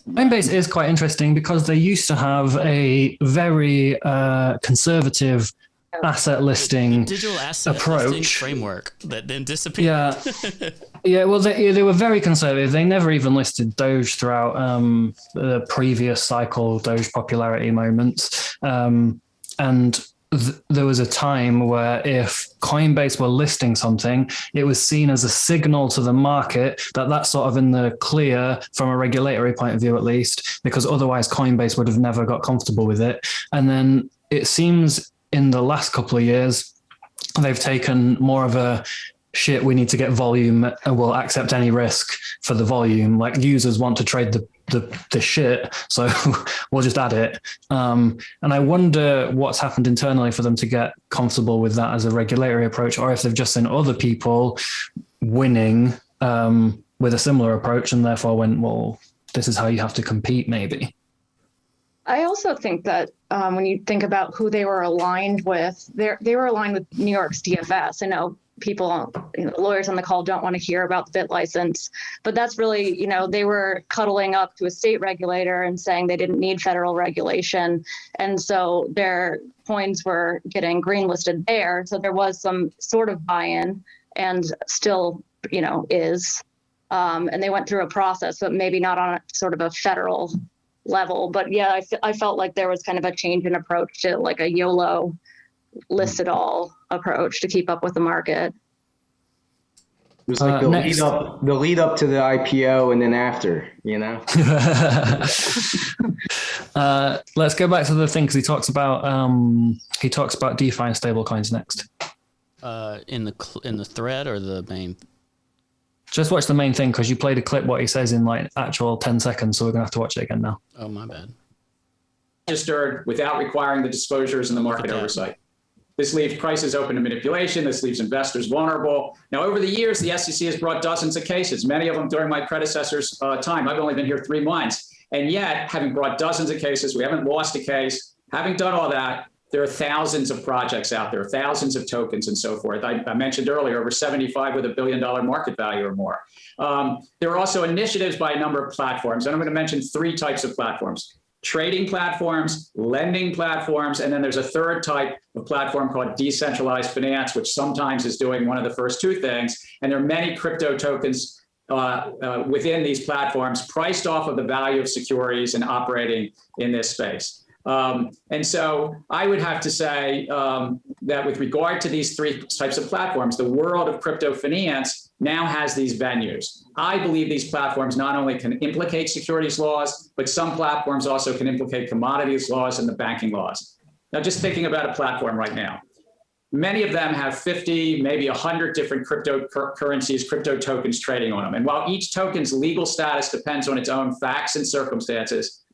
[SPEAKER 4] Coinbase is quite interesting because they used to have a very conservative asset listing
[SPEAKER 3] digital asset
[SPEAKER 4] approach
[SPEAKER 3] listing framework that then disappeared.
[SPEAKER 4] Well, they were very conservative. They never even listed Doge throughout the previous cycle Doge popularity moments, and there was a time where if Coinbase were listing something, it was seen as a signal to the market that that's sort of in the clear from a regulatory point of view, at least, because otherwise Coinbase would have never got comfortable with it. And then it seems in the last couple of years, they've taken more of a shit, we need to get volume and we'll accept any risk for the volume. Like users want to trade the shit, so we'll just add it. And I wonder what's happened internally for them to get comfortable with that as a regulatory approach, or if they've just seen other people winning with a similar approach and therefore went, well, this is how you have to compete, maybe.
[SPEAKER 7] I also think that when you think about who they were aligned with, they were aligned with New York's DFS. I know people, lawyers on the call don't want to hear about the bit license, but that's really, they were cuddling up to a state regulator and saying they didn't need federal regulation. And so their coins were getting greenlisted there. So there was some sort of buy-in, and still, is. And they went through a process, but maybe not on a sort of a federal level. But yeah, I felt like there was kind of a change in approach to like a YOLO list it all approach to keep up with the market.
[SPEAKER 6] It was like the lead up to the IPO and then after,
[SPEAKER 4] Let's go back to the thing, because he talks about DeFi and stablecoins next.
[SPEAKER 3] In the thread or the main?
[SPEAKER 4] Just watch the main thing, because you played a clip what he says in like actual 10 seconds, so we're gonna have to watch it again now.
[SPEAKER 3] Oh, my bad.
[SPEAKER 8] Registered without requiring the disclosures and the market oversight. This leaves prices open to manipulation. This leaves investors vulnerable. Now, over the years, the SEC has brought dozens of cases, many of them during my predecessor's time. I've only been here 3 months. And yet, having brought dozens of cases, we haven't lost a case. Having done all that, there are thousands of projects out there, thousands of tokens and so forth. I mentioned earlier, over 75 with $1 billion market value or more. There are also initiatives by a number of platforms. And I'm going to mention 3 types of platforms: trading platforms, lending platforms, and then there's a third type of platform called decentralized finance, which sometimes is doing one of the first 2 things. And there are many crypto tokens within these platforms priced off of the value of securities and operating in this space. And so I would have to say that with regard to these 3 types of platforms, the world of crypto finance now has these venues. I believe these platforms not only can implicate securities laws, but some platforms also can implicate commodities laws and the banking laws. Now, just thinking about a platform right now, many of them have 50, maybe 100 different cryptocurrencies, crypto tokens trading on them. And while each token's legal status depends on its own facts and circumstances,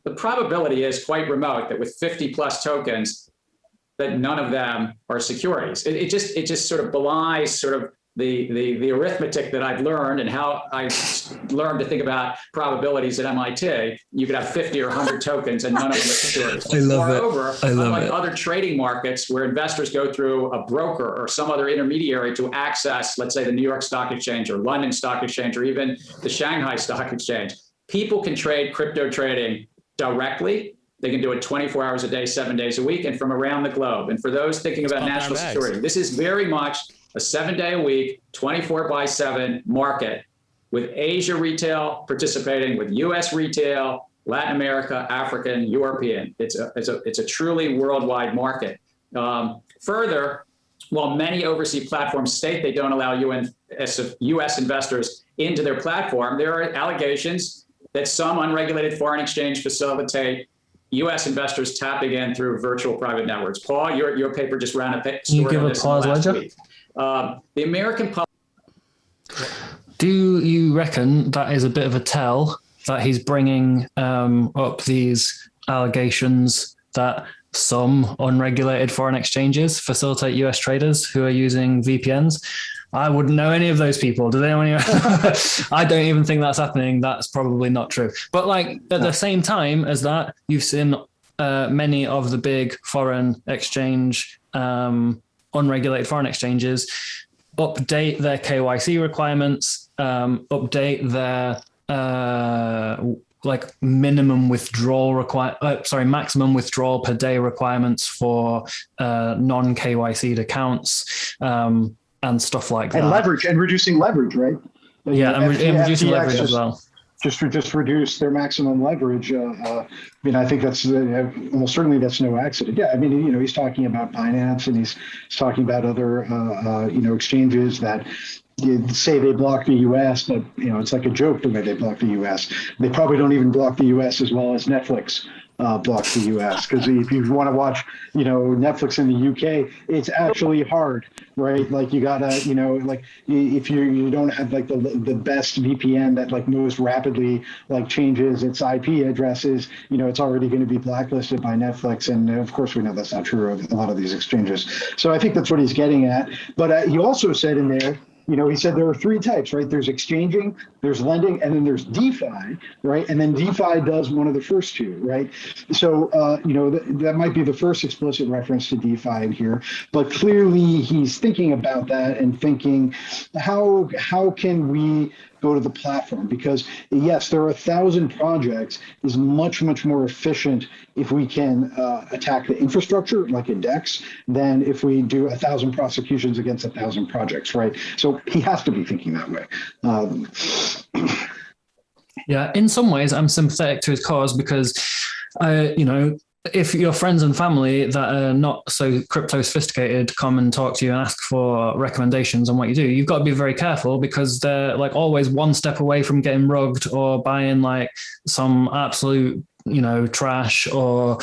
[SPEAKER 8] the probability is quite remote that with 50 plus tokens, that none of them are securities. It just sort of belies sort of the arithmetic that I've learned and how I learned to think about probabilities at MIT. You could have 50 or 100 tokens and none of them are securities. Moreover, unlike other trading markets where investors go through a broker or some other intermediary to access, let's say, the New York Stock Exchange or London Stock Exchange or even the Shanghai Stock Exchange, people can trade crypto trading directly. They can do it 24 hours a day, 7 days a week, and from around the globe. And for those thinking about national security, this is very much a 7-day-a-week, 24/7 market, with Asia retail participating, with U.S. retail, Latin America, African, European. It's a truly worldwide market. Further, while many overseas platforms state they don't allow U.S. investors into their platform, there are allegations that some unregulated foreign exchange facilitate U.S. investors tapping in through virtual private networks. Paul, your paper just ran a story.
[SPEAKER 4] Can you give a pause, Ledger?
[SPEAKER 8] Week. The American public.
[SPEAKER 4] Do you reckon that is a bit of a tell that he's bringing up these allegations that some unregulated foreign exchanges facilitate US traders who are using VPNs? I wouldn't know any of those people. Do they know any? I don't even think that's happening. That's probably not true. But like at the same time as that, you've seen many of the big foreign exchange, unregulated foreign exchanges update their KYC requirements, update their like maximum withdrawal per day requirements for non-KYC'd accounts. And stuff like that.
[SPEAKER 5] And leverage, and reducing leverage, right?
[SPEAKER 4] Yeah, and reducing leverage as well.
[SPEAKER 5] Just reduce their maximum leverage. I think that's almost certainly that's no accident. Yeah, he's talking about Binance, and he's talking about other, exchanges that say they block the U.S., but it's like a joke the way they block the U.S. They probably don't even block the U.S. as well as Netflix blocks the U.S. Because if you want to watch, Netflix in the U.K., it's actually hard, right? Like you gotta, like if you don't have like the best VPN that like most rapidly like changes its IP addresses, it's already going to be blacklisted by Netflix. And of course, we know that's not true of a lot of these exchanges. So I think that's what he's getting at. But he also said in there, he said there are three types, right? There's exchanging, there's lending, and then there's DeFi, right? And then DeFi does one of the first two, right? So, that might be the first explicit reference to DeFi in here, but clearly he's thinking about that and thinking, how can we go to the platform? Because yes, there are 1,000 projects is much, much more efficient if we can attack the infrastructure like a DEX than if we do 1,000 prosecutions against 1,000 projects, right? So he has to be thinking that way.
[SPEAKER 4] Yeah, in some ways, I'm sympathetic to his cause because, if your friends and family that are not so crypto sophisticated come and talk to you and ask for recommendations on what you do, you've got to be very careful because they're like always one step away from getting rugged or buying like some absolute trash or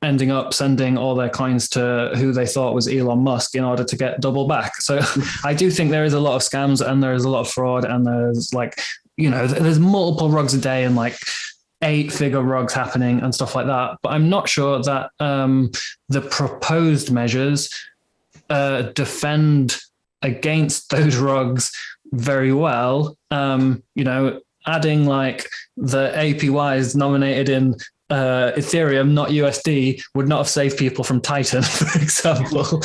[SPEAKER 4] ending up sending all their coins to who they thought was Elon Musk in order to get double back. So I do think there is a lot of scams and there is a lot of fraud and there's like, there's multiple rugs a day and like 8-figure rugs happening and stuff like that. But I'm not sure that the proposed measures defend against those rugs very well. Adding like the APYs nominated in Ethereum, not USD, would not have saved people from Titan, for example.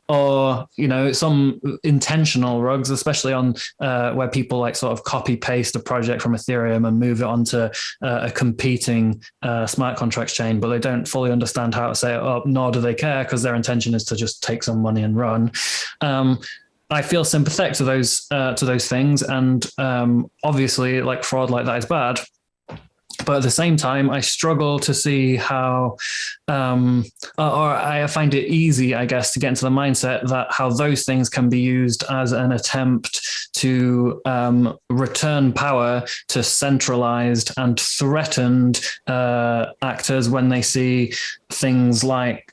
[SPEAKER 4] Or, some intentional rugs, especially on where people like sort of copy paste a project from Ethereum and move it onto a competing smart contracts chain, but they don't fully understand how to set it up, nor do they care because their intention is to just take some money and run. I feel sympathetic to those things. And obviously like fraud like that is bad. But at the same time, I struggle to see how, or I find it easy, I guess, to get into the mindset that how those things can be used as an attempt to return power to centralized and threatened actors when they see things like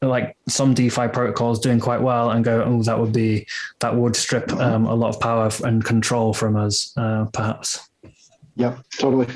[SPEAKER 4] some DeFi protocols doing quite well and go, oh, that would strip a lot of power and control from us, perhaps.
[SPEAKER 5] Yep, totally.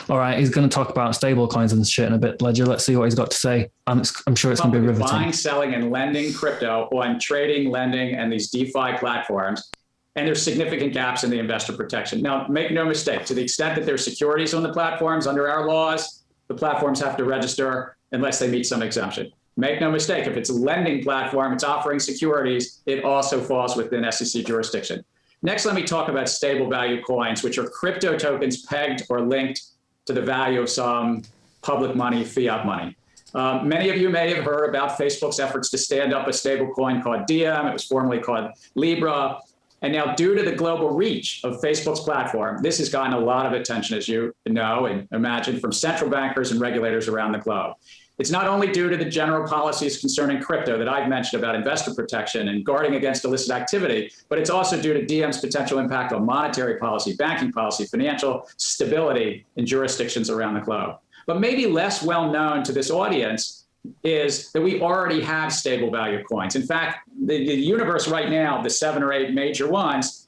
[SPEAKER 4] All right, he's going to talk about stable coins and shit in a bit, Ledger. Let's see what he's got to say. I'm sure it's going to be riveting.
[SPEAKER 8] Buying, selling, and lending crypto on trading, lending, and these DeFi platforms. And there's significant gaps in the investor protection. Now, make no mistake, to the extent that there's securities on the platforms under our laws, the platforms have to register unless they meet some exemption. Make no mistake, if it's a lending platform, it's offering securities, it also falls within SEC jurisdiction. Next, let me talk about stable value coins, which are crypto tokens pegged or linked to the value of some public money, fiat money. Many of you may have heard about Facebook's efforts to stand up a stable coin called Diem. It was formerly called Libra. And now, due to the global reach of Facebook's platform, this has gotten a lot of attention, as you know and imagine, from central bankers and regulators around the globe. It's not only due to the general policies concerning crypto that I've mentioned about investor protection and guarding against illicit activity, but it's also due to Diem's potential impact on monetary policy, banking policy, financial stability in jurisdictions around the globe. But maybe less well known to this audience is that we already have stable value coins. In fact, the universe right now, the 7 or 8 major ones,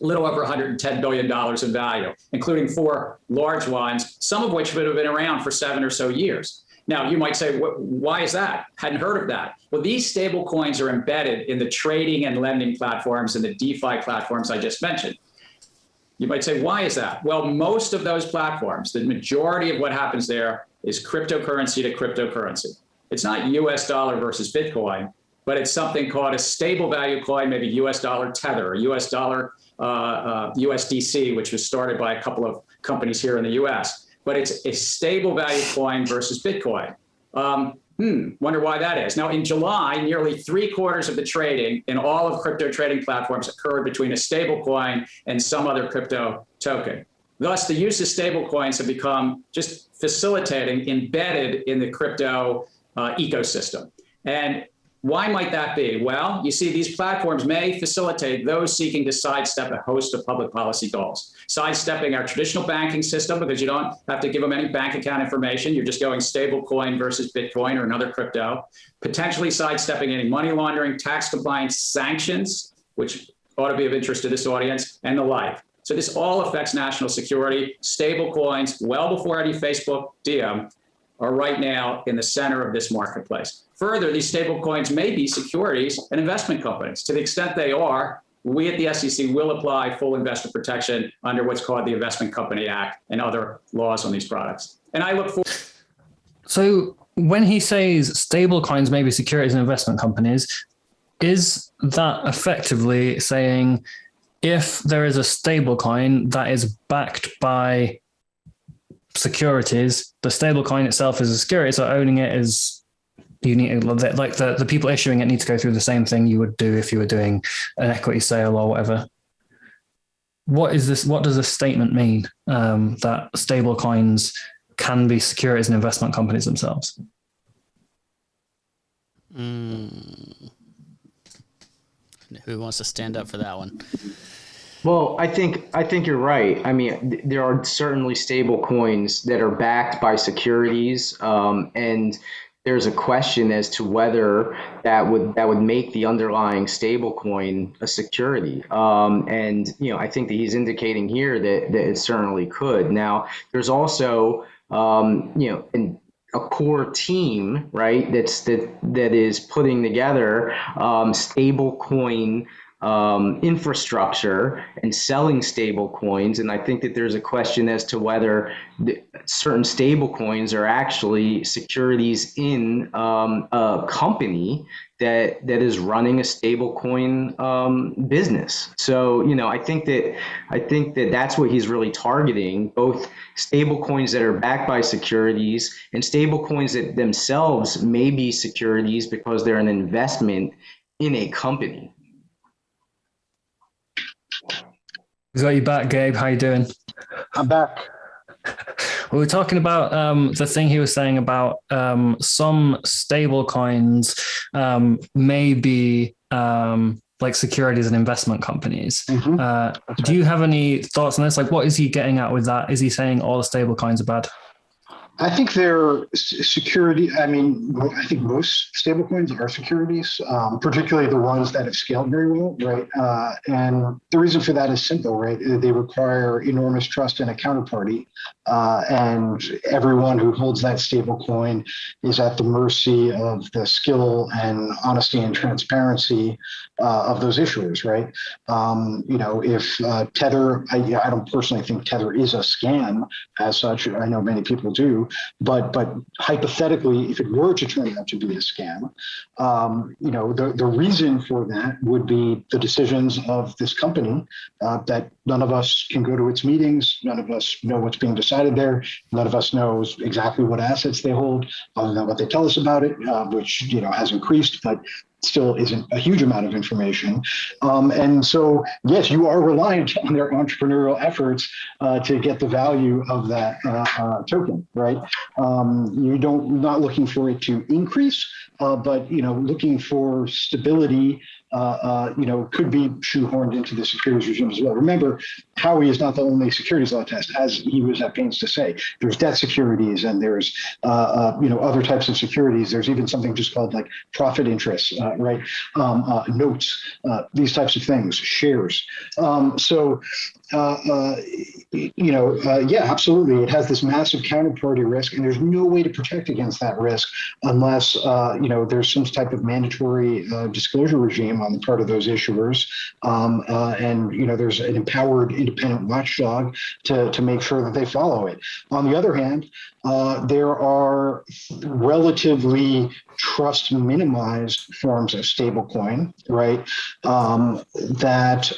[SPEAKER 8] a little over $110 billion in value, including 4 large ones, some of which would have been around for 7 or so years. Now, you might say, why is that? Hadn't heard of that. Well, these stable coins are embedded in the trading and lending platforms and the DeFi platforms I just mentioned. You might say, why is that? Well, most of those platforms, the majority of what happens there is cryptocurrency to cryptocurrency. It's not US dollar versus Bitcoin, but it's something called a stable value coin, maybe US dollar Tether or US dollar USDC, which was started by a couple of companies here in the US. But it's a stable value coin versus Bitcoin. Wonder why that is. Now, in July, nearly 3/4 of the trading in all of crypto trading platforms occurred between a stable coin and some other crypto token. Thus, the use of stable coins have become just facilitating, embedded in the crypto ecosystem. And Why might that be? Well, you see, these platforms may facilitate those seeking to sidestep a host of public policy goals. Sidestepping our traditional banking system because you don't have to give them any bank account information. You're just going stable coin versus Bitcoin or another crypto. Potentially sidestepping any money laundering, tax compliance, sanctions, which ought to be of interest to this audience, and the like. So this all affects national security. Stable coins, well before any Facebook DM, are right now in the center of this marketplace. Further, these stable coins may be securities and investment companies. To the extent they are, we at the SEC will apply full investor protection under what's called the Investment Company Act and other laws on these products. And I look forward.
[SPEAKER 4] So when he says stable coins may be securities and investment companies, is that effectively saying if there is a stable coin that is backed by securities, the stable coin itself is a security, so owning it is, you need, like the people issuing it need to go through the same thing you would do if you were doing an equity sale or whatever. What is this? What does this statement mean, that stable coins can be securities and investment companies themselves?
[SPEAKER 3] Who wants to stand up for that one?
[SPEAKER 6] Well, I think you're right. I mean, there are certainly stable coins that are backed by securities, and there's a question as to whether that would make the underlying stable coin a security. And I think that he's indicating here that it certainly could. Now, there's also a core team, right? That is putting together stable coin infrastructure and selling stable coins. And I think that there's a question as to whether certain stable coins are actually securities in a company that is running a stable coin business. So, I think that that's what he's really targeting, both stable coins that are backed by securities and stable coins that themselves may be securities because they're an investment in a company.
[SPEAKER 4] Got you back, Gabe. How you doing?
[SPEAKER 5] I'm back.
[SPEAKER 4] We were talking about the thing he was saying about some stable coins may be like securities and investment companies. Mm-hmm. Do you have any thoughts on this? Like, what is he getting at with that? Is he saying all the stable coins are bad?
[SPEAKER 5] I think they're security. I mean, I think most stablecoins are securities, particularly the ones that have scaled very well, right? And the reason for that is simple, right? They require enormous trust in a counterparty, and everyone who holds that stablecoin is at the mercy of the skill and honesty and transparency of those issuers, right? If Tether, I don't personally think Tether is a scam as such. I know many people do. But hypothetically, if it were to turn out to be a scam, the reason for that would be the decisions of this company that none of us can go to its meetings. None of us know what's being decided there. None of us knows exactly what assets they hold, other than what they tell us about it, which has increased, but still isn't a huge amount of information. And so, yes, you are reliant on their entrepreneurial efforts to get the value of that token, right? You're not looking for it to increase, but looking for stability could be shoehorned into the securities regime as well. Remember, Howey is not the only securities law test, as he was at pains to say. There's debt securities and there's other types of securities. There's even something just called like profit interest, right? Notes, these types of things, shares. Yeah, absolutely. It has this massive counterparty risk, and there's no way to protect against that risk unless there's some type of mandatory disclosure regime on the part of those issuers, and there's an empowered independent watchdog to make sure that they follow it. On the other hand, there are relatively trust minimized forms of stablecoin, right, that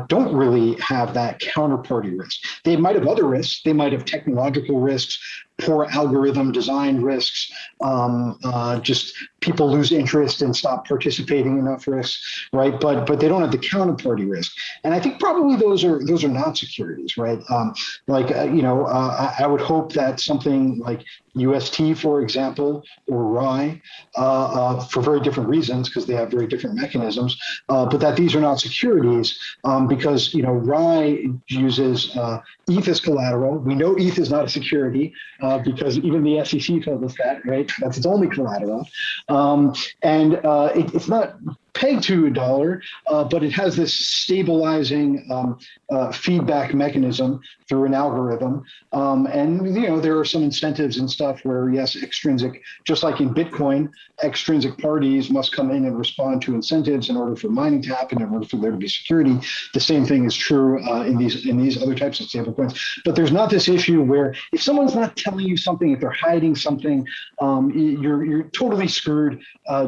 [SPEAKER 5] don't really have that counterparty risk. They might have other risks. They might have technological risks, poor algorithm design risks, just people lose interest and stop participating in enough risks, right? But they don't have the counterparty risk. And I think probably those are not securities, right? I would hope that something like UST, for example, or RAI, for very different reasons, because they have very different mechanisms, but that these are not securities because, RAI uses ETH as collateral. We know ETH is not a security because even the SEC told us that, right? That's its only collateral. It's not pegged to $1, but it has this stabilizing feedback mechanism through an algorithm. There are some incentives and stuff where, yes, extrinsic, just like in Bitcoin, extrinsic parties must come in and respond to incentives in order for mining to happen, in order for there to be security. The same thing is true in these other types of stablecoins. But there's not this issue where if someone's not telling you something, if they're hiding something, you're totally screwed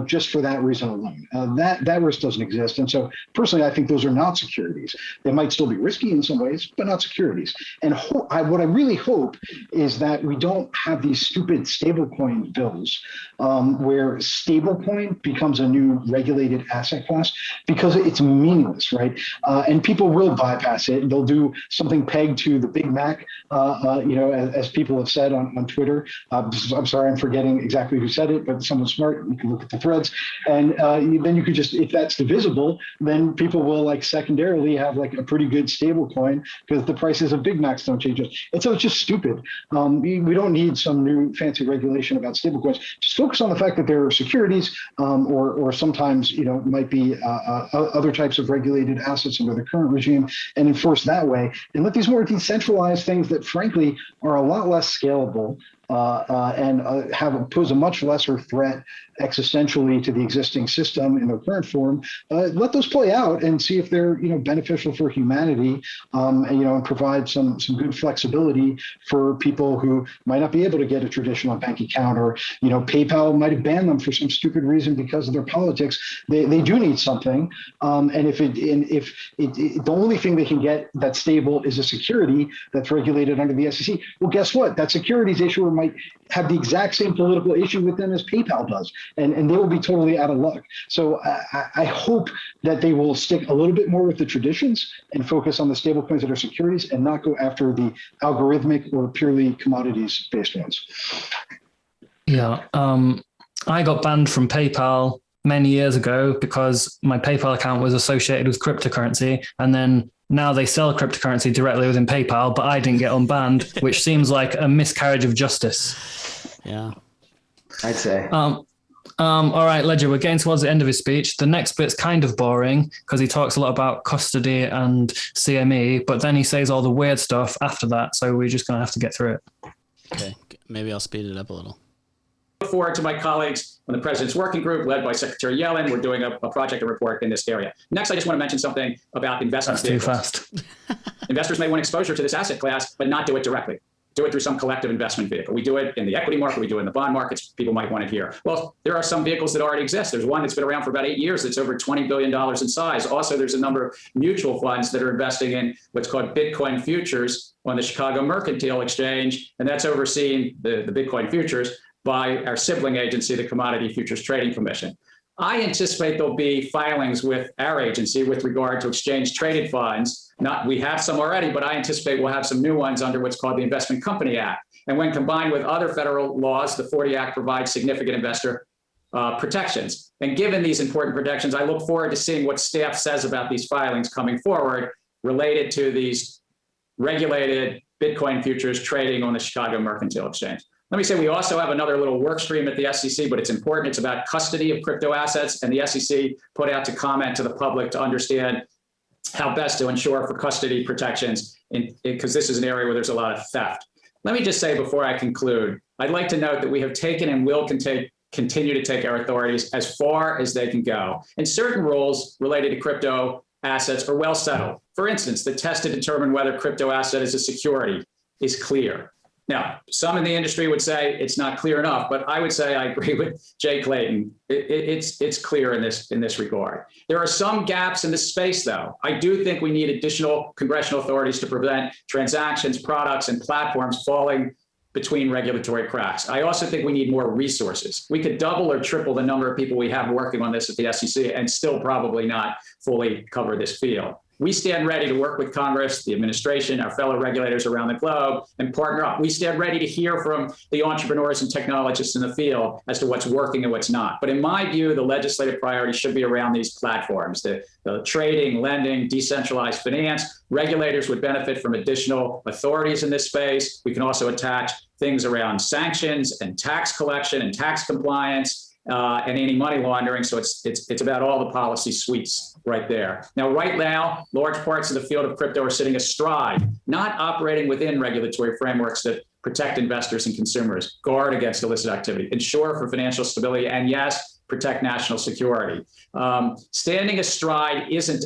[SPEAKER 5] just for that reason alone. That risk doesn't exist. And so personally, I think those are not securities. They might still be risky in some ways, but not securities. And what I really hope is that we don't have these stupid stablecoin bills where stablecoin becomes a new regulated asset class because it's meaningless, right? And people will bypass it. They'll do something pegged to the Big Mac, as people have said on Twitter. I'm sorry, I'm forgetting exactly who said it, but someone smart, you can look at the threads. And then you could just, if that's divisible, then people will like secondarily have like a pretty good stable coin because the prices of Big Macs don't change. And so it's just stupid. We don't need some new fancy regulation about stablecoins. Just focus on the fact that there are securities or sometimes, might be other types of regulated assets under the current regime and enforce that way. And let these more decentralized things that frankly are a lot less scalable and pose a much lesser threat existentially to the existing system in their current form. Let those play out and see if they're beneficial for humanity, and provide some good flexibility for people who might not be able to get a traditional bank account, or PayPal might have banned them for some stupid reason because of their politics. They do need something, and if the only thing they can get that's stable is a security that's regulated under the SEC, well, guess what? That securities issuer might have the exact same political issue with them as PayPal does, and they will be totally out of luck. So I hope that they will stick a little bit more with the traditions and focus on the stablecoins that are securities and not go after the algorithmic or purely commodities-based ones.
[SPEAKER 4] Yeah, I got banned from PayPal many years ago because my PayPal account was associated with cryptocurrency, and then now they sell cryptocurrency directly within PayPal, but I didn't get unbanned, which seems like a miscarriage of justice.
[SPEAKER 3] Yeah,
[SPEAKER 6] I'd say.
[SPEAKER 4] All right, Ledger, we're getting towards the end of his speech. The next bit's kind of boring because he talks a lot about custody and CME, but then he says all the weird stuff after that, so we're just going to have to get through it.
[SPEAKER 3] Okay, maybe I'll speed it up a little.
[SPEAKER 8] Look forward to my colleagues on the President's Working Group led by Secretary Yellen. We're doing a project and report in this area. Next, I just want to mention something about investment vehicles.
[SPEAKER 4] That's too fast.
[SPEAKER 8] Investors may want exposure to this asset class, but not do it directly. Do it through some collective investment vehicle. We do it in the equity market. We do it in the bond markets. People might want it here. Well, there are some vehicles that already exist. There's one that's been around for about 8 years that's over $20 billion in size. Also, there's a number of mutual funds that are investing in what's called Bitcoin futures on the Chicago Mercantile Exchange, and that's overseeing the Bitcoin futures by our sibling agency, the Commodity Futures Trading Commission. I anticipate there'll be filings with our agency with regard to exchange traded funds. We have some already, but I anticipate we'll have some new ones under what's called the Investment Company Act. And when combined with other federal laws, the 40 Act provides significant investor protections. And given these important protections, I look forward to seeing what staff says about these filings coming forward related to these regulated Bitcoin futures trading on the Chicago Mercantile Exchange. Let me say we also have another little work stream at the SEC, but it's important. It's about custody of crypto assets, and the SEC put out to comment to the public to understand how best to ensure for custody protections, because this is an area where there's a lot of theft. Let me just say before I conclude, I'd like to note that we have taken and will continue to take our authorities as far as they can go. And certain rules related to crypto assets are well settled. For instance, the test to determine whether crypto asset is a security is clear. Now, some in the industry would say it's not clear enough, but I would say I agree with Jay Clayton. It's clear in this regard. There are some gaps in this space, though. I do think we need additional congressional authorities to prevent transactions, products, and platforms falling between regulatory cracks. I also think we need more resources. We could double or triple the number of people we have working on this at the SEC and still probably not fully cover this field. We stand ready to work with Congress, the administration, our fellow regulators around the globe, and partner up. We stand ready to hear from the entrepreneurs and technologists in the field as to what's working and what's not. But in my view, the legislative priority should be around these platforms, the trading, lending, decentralized finance. Regulators would benefit from additional authorities in this space. We can also attach things around sanctions and tax collection and tax compliance. And anti-money laundering. So it's about all the policy suites right there. Now, right now, large parts of the field of crypto are sitting astride, not operating within regulatory frameworks that protect investors and consumers, guard against illicit activity, ensure for financial stability, and yes, protect national security. Standing astride isn't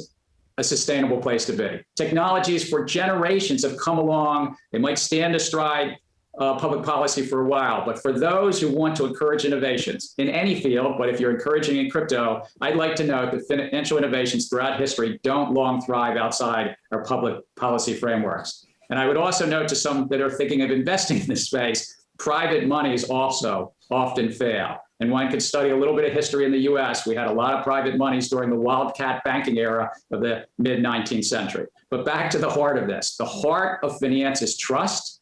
[SPEAKER 8] a sustainable place to be. Technologies for generations have come along. They might stand astride public policy for a while, but for those who want to encourage innovations in any field, but if you're encouraging in crypto, I'd like to note that financial innovations throughout history don't long thrive outside our public policy frameworks. And I would also note to some that are thinking of investing in this space, private monies also often fail. And one could study a little bit of history in the US. We had a lot of private monies during the wildcat banking era of the mid-19th century. But back to the heart of this. The heart of finance is trust.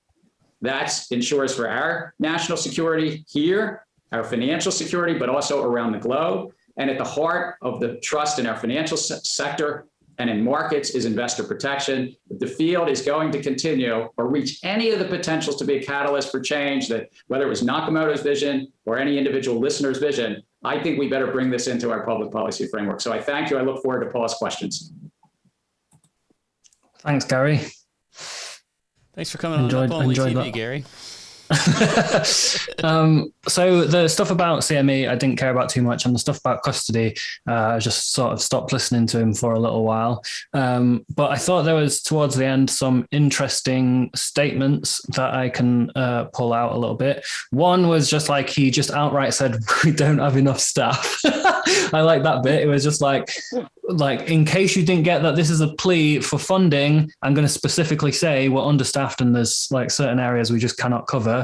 [SPEAKER 8] That ensures for our national security here, our financial security, but also around the globe. And at the heart of the trust in our financial sector and in markets is investor protection. If the field is going to continue or reach any of the potentials to be a catalyst for change, that whether it was Nakamoto's vision or any individual listener's vision, I think we better bring this into our public policy framework. So I thank you. I look forward to Paul's questions.
[SPEAKER 4] Thanks, Gary.
[SPEAKER 3] Thanks for coming on Up Only TV, Gary.
[SPEAKER 4] So the stuff about CME, I didn't care about too much, and the stuff about custody, I just sort of stopped listening to him for a little while. But I thought there was towards the end some interesting statements that I can pull out a little bit. One was just like he just outright said, "We don't have enough staff." I like that bit. It was just like in case you didn't get that this is a plea for funding, I'm going to specifically say we're understaffed and there's like certain areas we just cannot cover.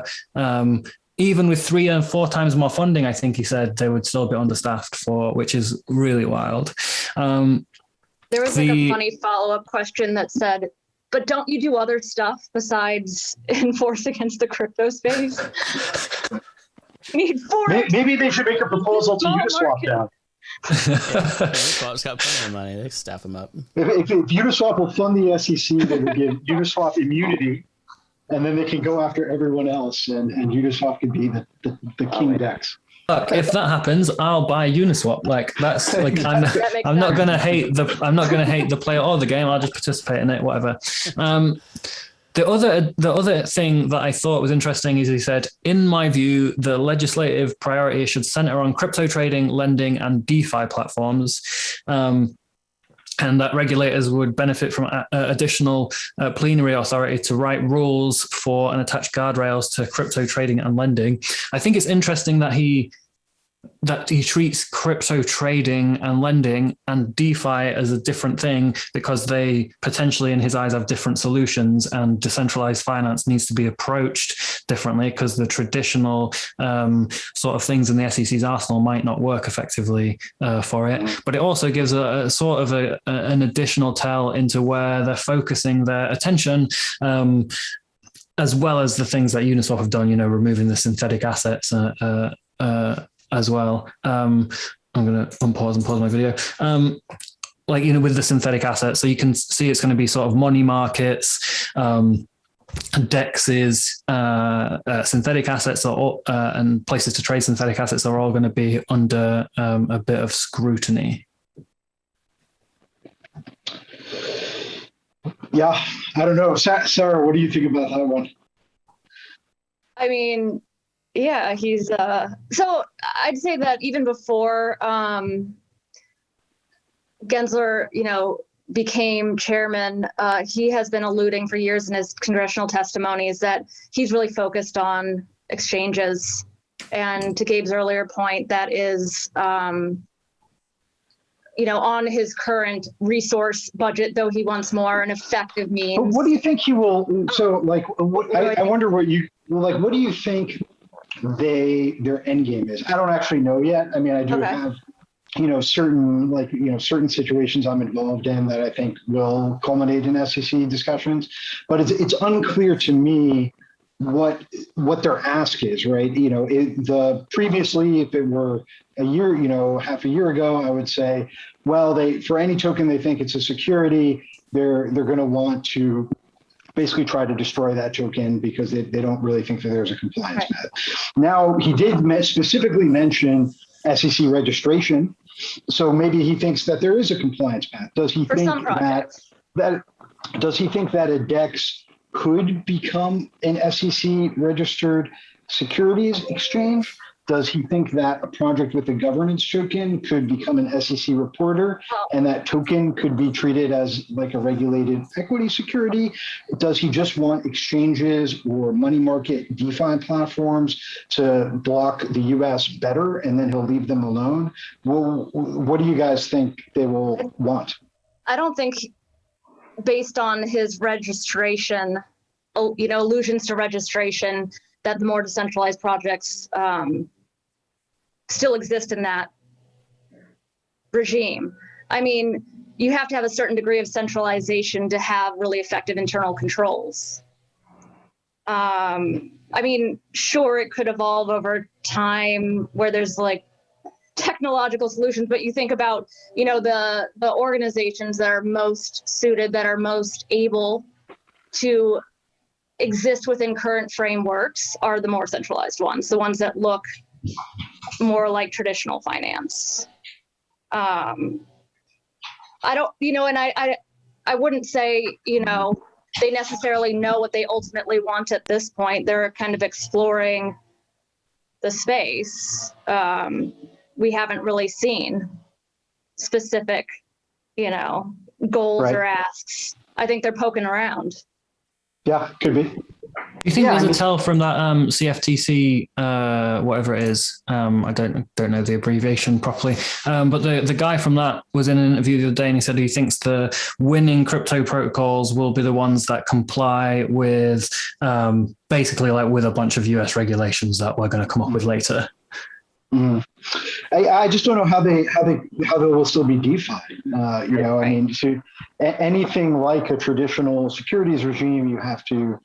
[SPEAKER 4] Even with 3 and 4 times more funding, I think he said they would still be understaffed which is really wild.
[SPEAKER 7] There was like a funny follow-up question that said, but don't you do other stuff besides enforce against the crypto space?
[SPEAKER 5] Maybe they should make a proposal to Uniswap now.
[SPEAKER 3] Uniswap's got plenty of money. They staff them up.
[SPEAKER 5] If Uniswap will fund the SEC, they would give Uniswap immunity, and then they can go after everyone else, and Uniswap can be the king DEX.
[SPEAKER 4] Look, if that happens, I'll buy Uniswap. Like that's like I'm not gonna hate the player or the game. I'll just participate in it, whatever. The other thing that I thought was interesting is he said, in my view, the legislative priority should center on crypto trading, lending, and DeFi platforms. And that regulators would benefit from additional plenary authority to write rules for and attach guardrails to crypto trading and lending. I think it's interesting that he treats crypto trading and lending and DeFi as a different thing because they potentially, in his eyes, have different solutions, and decentralized finance needs to be approached differently because the traditional sort of things in the SEC's arsenal might not work effectively for it. But it also gives a sort of an additional tell into where they're focusing their attention, as well as the things that Uniswap have done, removing the synthetic assets as well. I'm going to unpause and pause my video. With the synthetic assets, so you can see it's going to be sort of money markets, DEXs, synthetic assets, and places to trade synthetic assets are all going to be under a bit of scrutiny.
[SPEAKER 5] Yeah, I don't know. Sarah, what do you think about that one?
[SPEAKER 7] I mean, yeah, he's so I'd say that even before Gensler, became chairman, he has been alluding for years in his congressional testimonies that he's really focused on exchanges. And to Gabe's earlier point, that is, on his current resource budget, though he wants more an effective means.
[SPEAKER 5] But what do you think he will? So, I wonder what you like, what do you think their end game is? I don't actually know yet. I mean, I do have, certain situations I'm involved in that I think will culminate in SEC discussions, but it's unclear to me what their ask is, right? Previously, if it were a year, half a year ago, I would say, well, for any token they think it's a security, they're going to want to basically try to destroy that token because they don't really think that there's a compliance path. Now, he did specifically mention SEC registration, so maybe he thinks that there is a compliance path. Does he think that a DEX could become an SEC registered securities exchange? Does he think that a project with a governance token could become an SEC reporter and that token could be treated as like a regulated equity security? Does he just want exchanges or money market DeFi platforms to block the US better and then he'll leave them alone? Well, what do you guys think they will want?
[SPEAKER 7] I don't think, based on his registration, allusions to registration, that the more decentralized projects still exist in that regime. I mean, you have to have a certain degree of centralization to have really effective internal controls. I mean, sure, it could evolve over time where there's like technological solutions, but you think about, the organizations that are most suited, that are most able to exist within current frameworks are the more centralized ones, the ones that look more like traditional finance. I don't, and I wouldn't say, they necessarily know what they ultimately want at this point. They're kind of exploring the space. We haven't really seen specific, goals or asks. I think they're poking around.
[SPEAKER 5] Yeah, could be.
[SPEAKER 4] Do you think there's a tell from that CFTC, whatever it is? I don't know the abbreviation properly. But the guy from that was in an interview the other day, and he said he thinks the winning crypto protocols will be the ones that comply with basically like with a bunch of US regulations that we're going to come up with later.
[SPEAKER 5] I just don't know how they will still be DeFi. I mean, anything like a traditional securities regime, you have to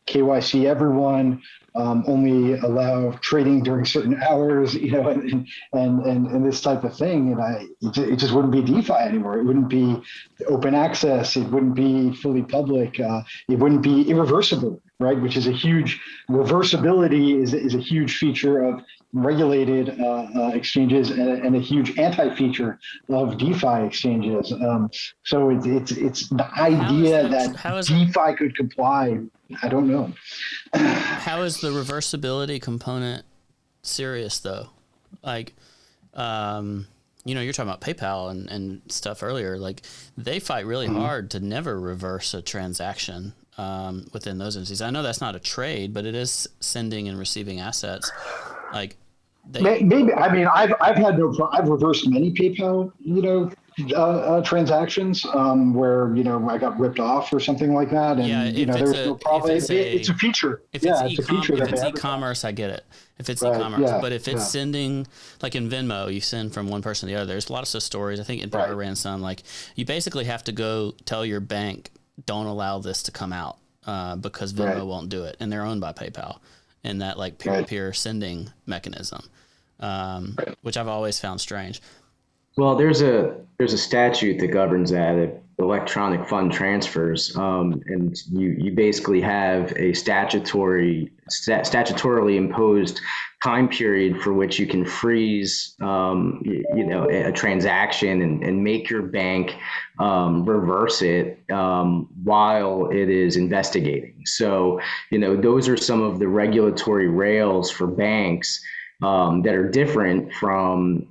[SPEAKER 5] KYC everyone, only allow trading during certain hours, and this type of thing. And it just wouldn't be DeFi anymore. It wouldn't be open access. It wouldn't be fully public. It wouldn't be irreversible, right? Which is a huge reversibility is a huge feature of regulated exchanges and a huge anti-feature of DeFi exchanges. So it's the idea that DeFi could comply. I don't know.
[SPEAKER 3] How is the reversibility component serious though? Like, you're talking about PayPal and stuff earlier. Like, they fight really hard to never reverse a transaction within those entities. I know that's not a trade, but it is sending and receiving assets. Like,
[SPEAKER 5] maybe. I mean, I've had no problem. I've reversed many PayPal, transactions where I got ripped off or something like that, and there was no problem. It's a feature.
[SPEAKER 3] If it's e-commerce, I get it. If it's e-commerce, but if it's sending, like in Venmo, you send from one person to the other. There's lots of stories. I think NPR ran some. Like, you basically have to go tell your bank, don't allow this to come out because Venmo won't do it, and they're owned by PayPal. And that like peer-to-peer sending mechanism, which I've always found strange.
[SPEAKER 6] Well, there's a statute that governs that, electronic fund transfers, and you basically have a statutorily imposed time period for which you can freeze, a transaction and make your bank reverse it while it is investigating. So, those are some of the regulatory rails for banks that are different from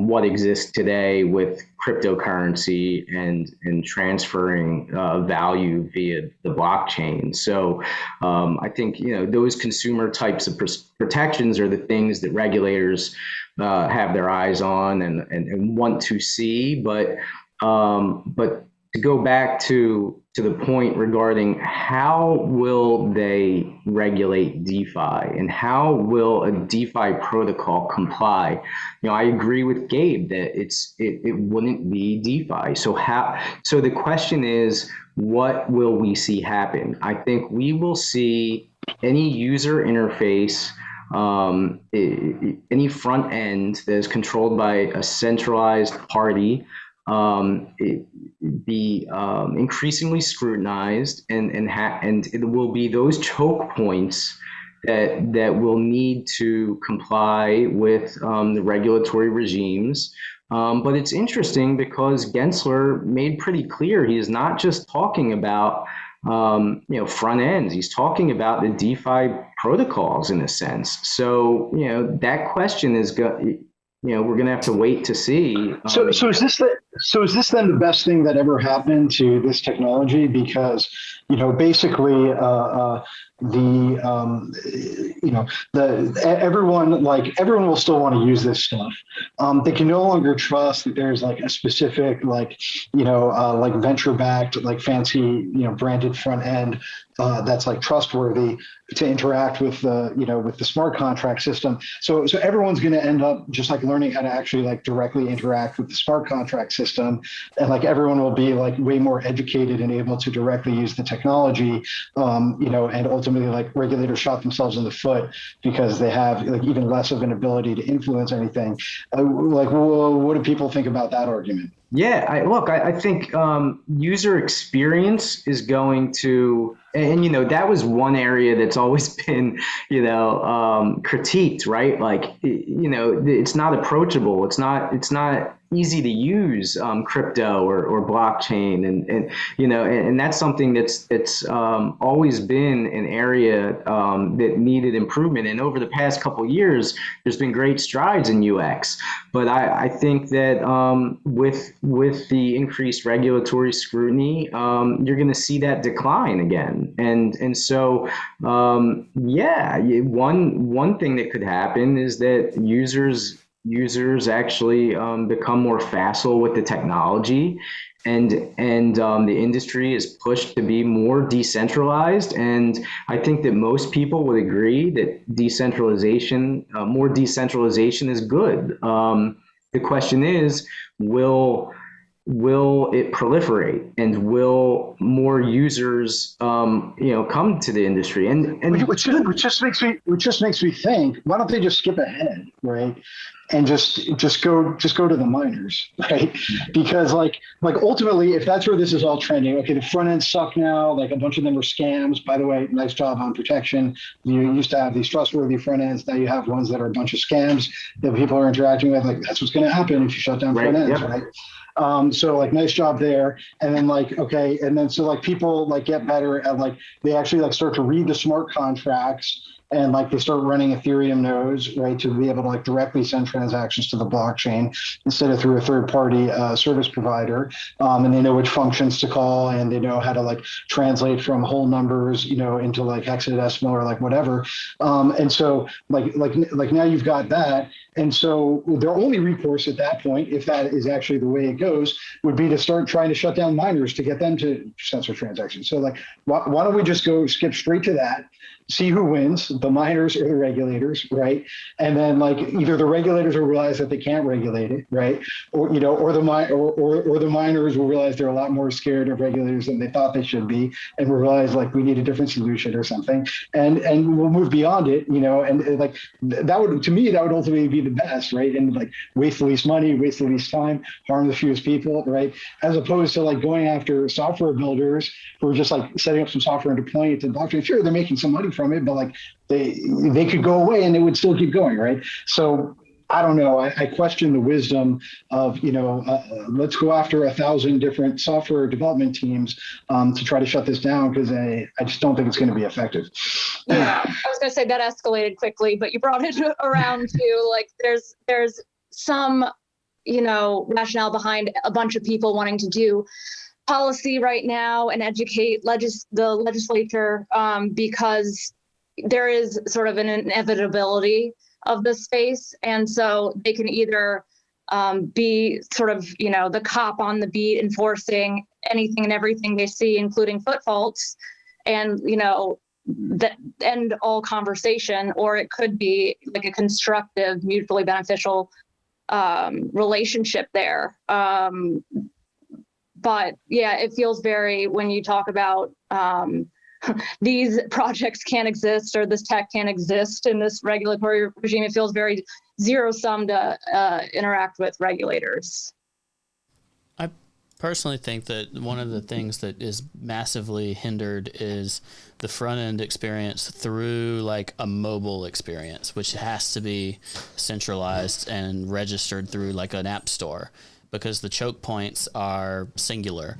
[SPEAKER 6] what exists today with cryptocurrency and transferring value via the blockchain. So I think those consumer types of protections are the things that regulators have their eyes on and want to see, but to to go back to the point regarding how will they regulate DeFi and how will a DeFi protocol comply? I agree with Gabe that it wouldn't be DeFi. So the question is, what will we see happen? I think we will see any user interface, any front end that is controlled by a centralized party, be increasingly scrutinized, and it will be those choke points that will need to comply with the regulatory regimes. But it's interesting because Gensler made pretty clear he is not just talking about front ends. He's talking about the DeFi protocols in a sense. So that question is we're going to have to wait to see.
[SPEAKER 5] So is this then the best thing that ever happened to this technology? Because basically everyone will still want to use this stuff. They can no longer trust that there's like a specific venture backed fancy branded front end that's like trustworthy to interact with the smart contract system. So everyone's going to end up just like learning how to actually like directly interact with the smart contract system, and like everyone will be like way more educated and able to directly use the technology, and ultimately like regulators shot themselves in the foot because they have like even less of an ability to influence anything. What do people think about that argument?
[SPEAKER 6] Yeah, I think user experience is going to, and that was one area that's always been, critiqued, right? Like, it's not approachable. It's not easy to use crypto or blockchain, and that's something that's always been an area that needed improvement. And over the past couple of years, there's been great strides in UX. But I think that with the increased regulatory scrutiny, you're going to see that decline again. And so one thing that could happen is that users actually become more facile with the technology, and the industry is pushed to be more decentralized. And I think that most people would agree that more decentralization is good. The question is, will it proliferate, and will more users come to the industry? And
[SPEAKER 5] which just makes me think, why don't they just skip ahead, right? And just go to the miners, right? Because like ultimately, if that's where this is all trending, okay, the front ends suck now. Like a bunch of them are scams. By the way, nice job on protection. You used to have these trustworthy front ends. Now you have ones that are a bunch of scams that people are interacting with. Like that's what's going to happen if you shut down front ends, right? So like nice job there. And then okay, and then so like people like get better at like they actually like start to read the smart contracts, and like they start running Ethereum nodes, right, to be able to like directly send transactions to the blockchain instead of through a third-party service provider. And they know which functions to call, and they know how to like translate from whole numbers, into like hexadecimal or like whatever. And so like now you've got that. And so their only recourse at that point, if that is actually the way it goes, would be to start trying to shut down miners to get them to censor transactions. So like, why don't we just skip straight to that, see who wins, the miners or the regulators, right? And then like either the regulators will realize that they can't regulate it, right? Or the miners will realize they're a lot more scared of regulators than they thought they should be, and will realize like we need a different solution or something, and we'll move beyond it, and like that would, to me, that would ultimately be the best, right? And like waste the least money, waste the least time, harm the fewest people, right? As opposed to like going after software builders who are just like setting up some software and deploying it to the blockchain. Sure, they're making some money from it, but like they could go away and it would still keep going, right? So I don't know. I question the wisdom of, let's go after 1,000 different software development teams to try to shut this down, because I just don't think it's going to be effective.
[SPEAKER 7] Yeah, I was going to say that escalated quickly, but you brought it around to like there's some, rationale behind a bunch of people wanting to do policy right now and educate the legislature because there is sort of an inevitability of the space. And so they can either be sort of, the cop on the beat enforcing anything and everything they see, including foot faults, and, that end all conversation, or it could be like a constructive, mutually beneficial relationship there. But yeah, it feels very, when you talk about these projects can't exist or this tech can't exist in this regulatory regime, it feels very zero-sum to interact with regulators.
[SPEAKER 3] I personally think that one of the things that is massively hindered is the front end experience through like a mobile experience, which has to be centralized and registered through like an app store, because the choke points are singular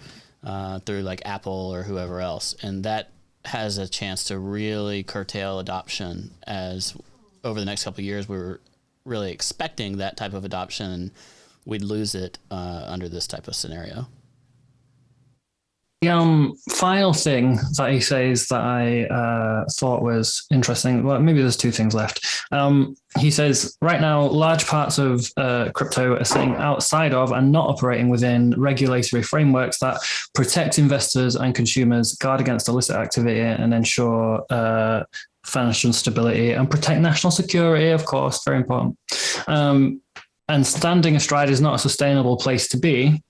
[SPEAKER 3] through like Apple or whoever else. And that has a chance to really curtail adoption, as over the next couple of years, we're really expecting that type of adoption, and we'd lose it under this type of scenario.
[SPEAKER 4] The final thing that he says that I thought was interesting, well, maybe there's two things left. He says, right now, large parts of crypto are sitting outside of and not operating within regulatory frameworks that protect investors and consumers, guard against illicit activity, and ensure financial stability, and protect national security, of course, very important. And standing astride is not a sustainable place to be.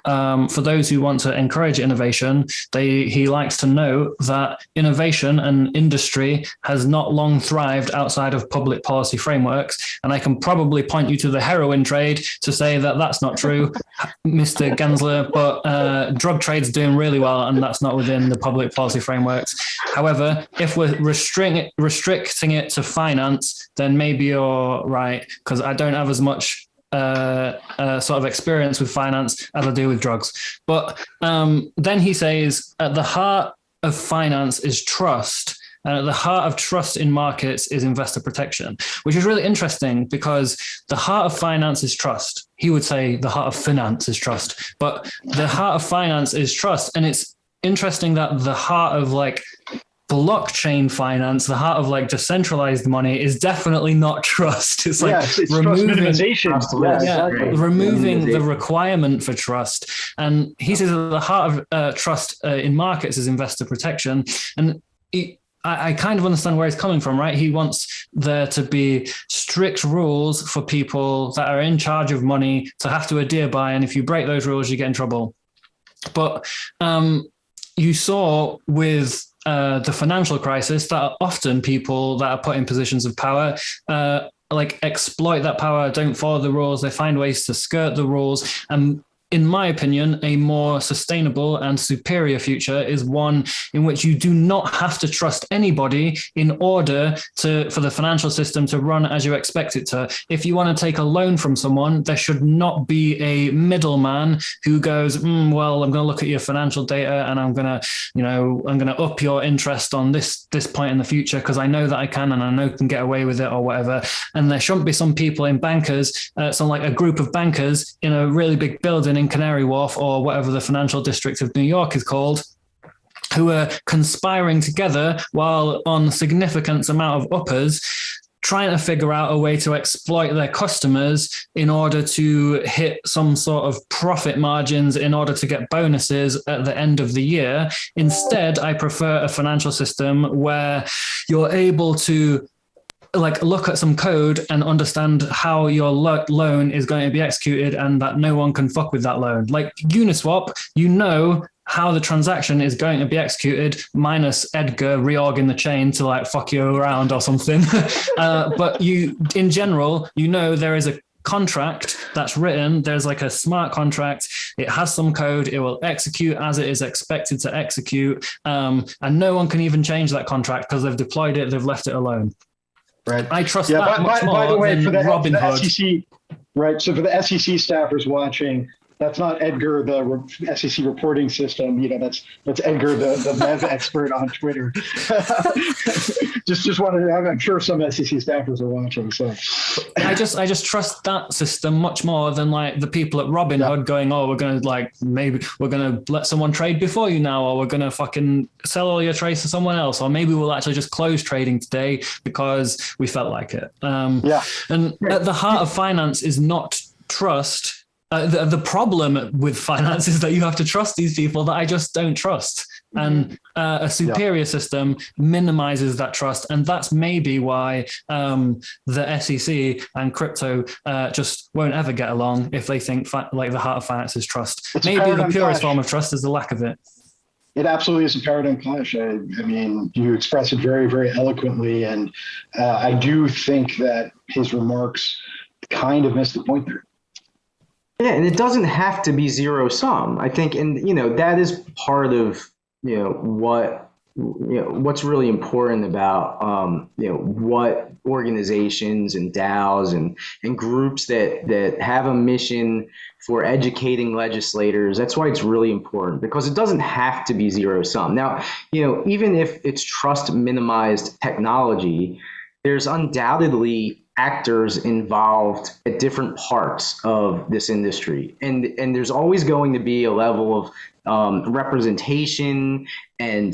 [SPEAKER 4] For those who want to encourage innovation, he likes to note that innovation and industry has not long thrived outside of public policy frameworks. And I can probably point you to the heroin trade to say that that's not true, Mr. Gensler, but drug trade's doing really well, and that's not within the public policy frameworks. However, if we're restricting it to finance, then maybe you're right, because I don't have as much sort of experience with finance as I do with drugs. But then he says, at the heart of finance is trust. And at the heart of trust in markets is investor protection, which is really interesting, because the heart of finance is trust. He would say the heart of finance is trust, but the heart of finance is trust. And it's interesting that the heart of like blockchain finance, the heart of like decentralized money, is definitely not trust. It's like
[SPEAKER 5] it's removing
[SPEAKER 4] the requirement for trust. And he says that the heart of trust in markets is investor protection. And I kind of understand where he's coming from, right? He wants there to be strict rules for people that are in charge of money to have to adhere by. And if you break those rules, you get in trouble. But you saw with the financial crisis that often people that are put in positions of power like exploit that power, don't follow the rules, they find ways to skirt the rules. And in my opinion, a more sustainable and superior future is one in which you do not have to trust anybody in order for the financial system to run as you expect it to. If you want to take a loan from someone, there should not be a middleman who goes, well, I'm going to look at your financial data and I'm going to up your interest on this point in the future because I know that I can and I know I can get away with it or whatever. And there shouldn't be some people in bankers, like a group of bankers in a really big building in Canary Wharf or whatever the financial district of New York is called, who are conspiring together while on significant amount of uppers, trying to figure out a way to exploit their customers in order to hit some sort of profit margins in order to get bonuses at the end of the year. Instead, I prefer a financial system where you're able to like look at some code and understand how your loan is going to be executed and that no one can fuck with that loan. Like Uniswap, you know how the transaction is going to be executed, minus Edgar reorging the chain to like fuck you around or something. But in general, there is a contract that's written. There's like a smart contract. It has some code. It will execute as it is expected to execute. And no one can even change that contract because they've deployed it. They've left it alone. Right. I trust that much more by the way,
[SPEAKER 5] for the
[SPEAKER 4] Robinhood.
[SPEAKER 5] SEC, right. So for the SEC staffers watching, that's not Edgar, the SEC reporting system. That's Edgar, the Mev expert on Twitter. just wanted to have, I'm sure some SEC staffers are watching. So
[SPEAKER 4] I just trust that system much more than like the people at Robinhood going, oh, we're going to maybe we're going to let someone trade before you now, or we're going to fucking sell all your trades to someone else, or maybe we'll actually just close trading today because we felt like it. And at the heart of finance is not trust. The problem with finance is that you have to trust these people that I just don't trust. And a superior system minimizes that trust. And that's maybe why the SEC and crypto just won't ever get along if they think like the heart of finance is trust. Maybe the purest form of trust is the lack of it.
[SPEAKER 5] It absolutely is a paradigm clash. I mean, you express it very, very eloquently. And I do think that his remarks kind of missed the point there.
[SPEAKER 6] Yeah, and it doesn't have to be zero sum. I think, and that is part of what's really important about what organizations and DAOs and groups that have a mission for educating legislators. That's why it's really important, because it doesn't have to be zero sum. Now, even if it's trust minimized technology, there's undoubtedly actors involved at different parts of this industry. And there's always going to be a level of representation and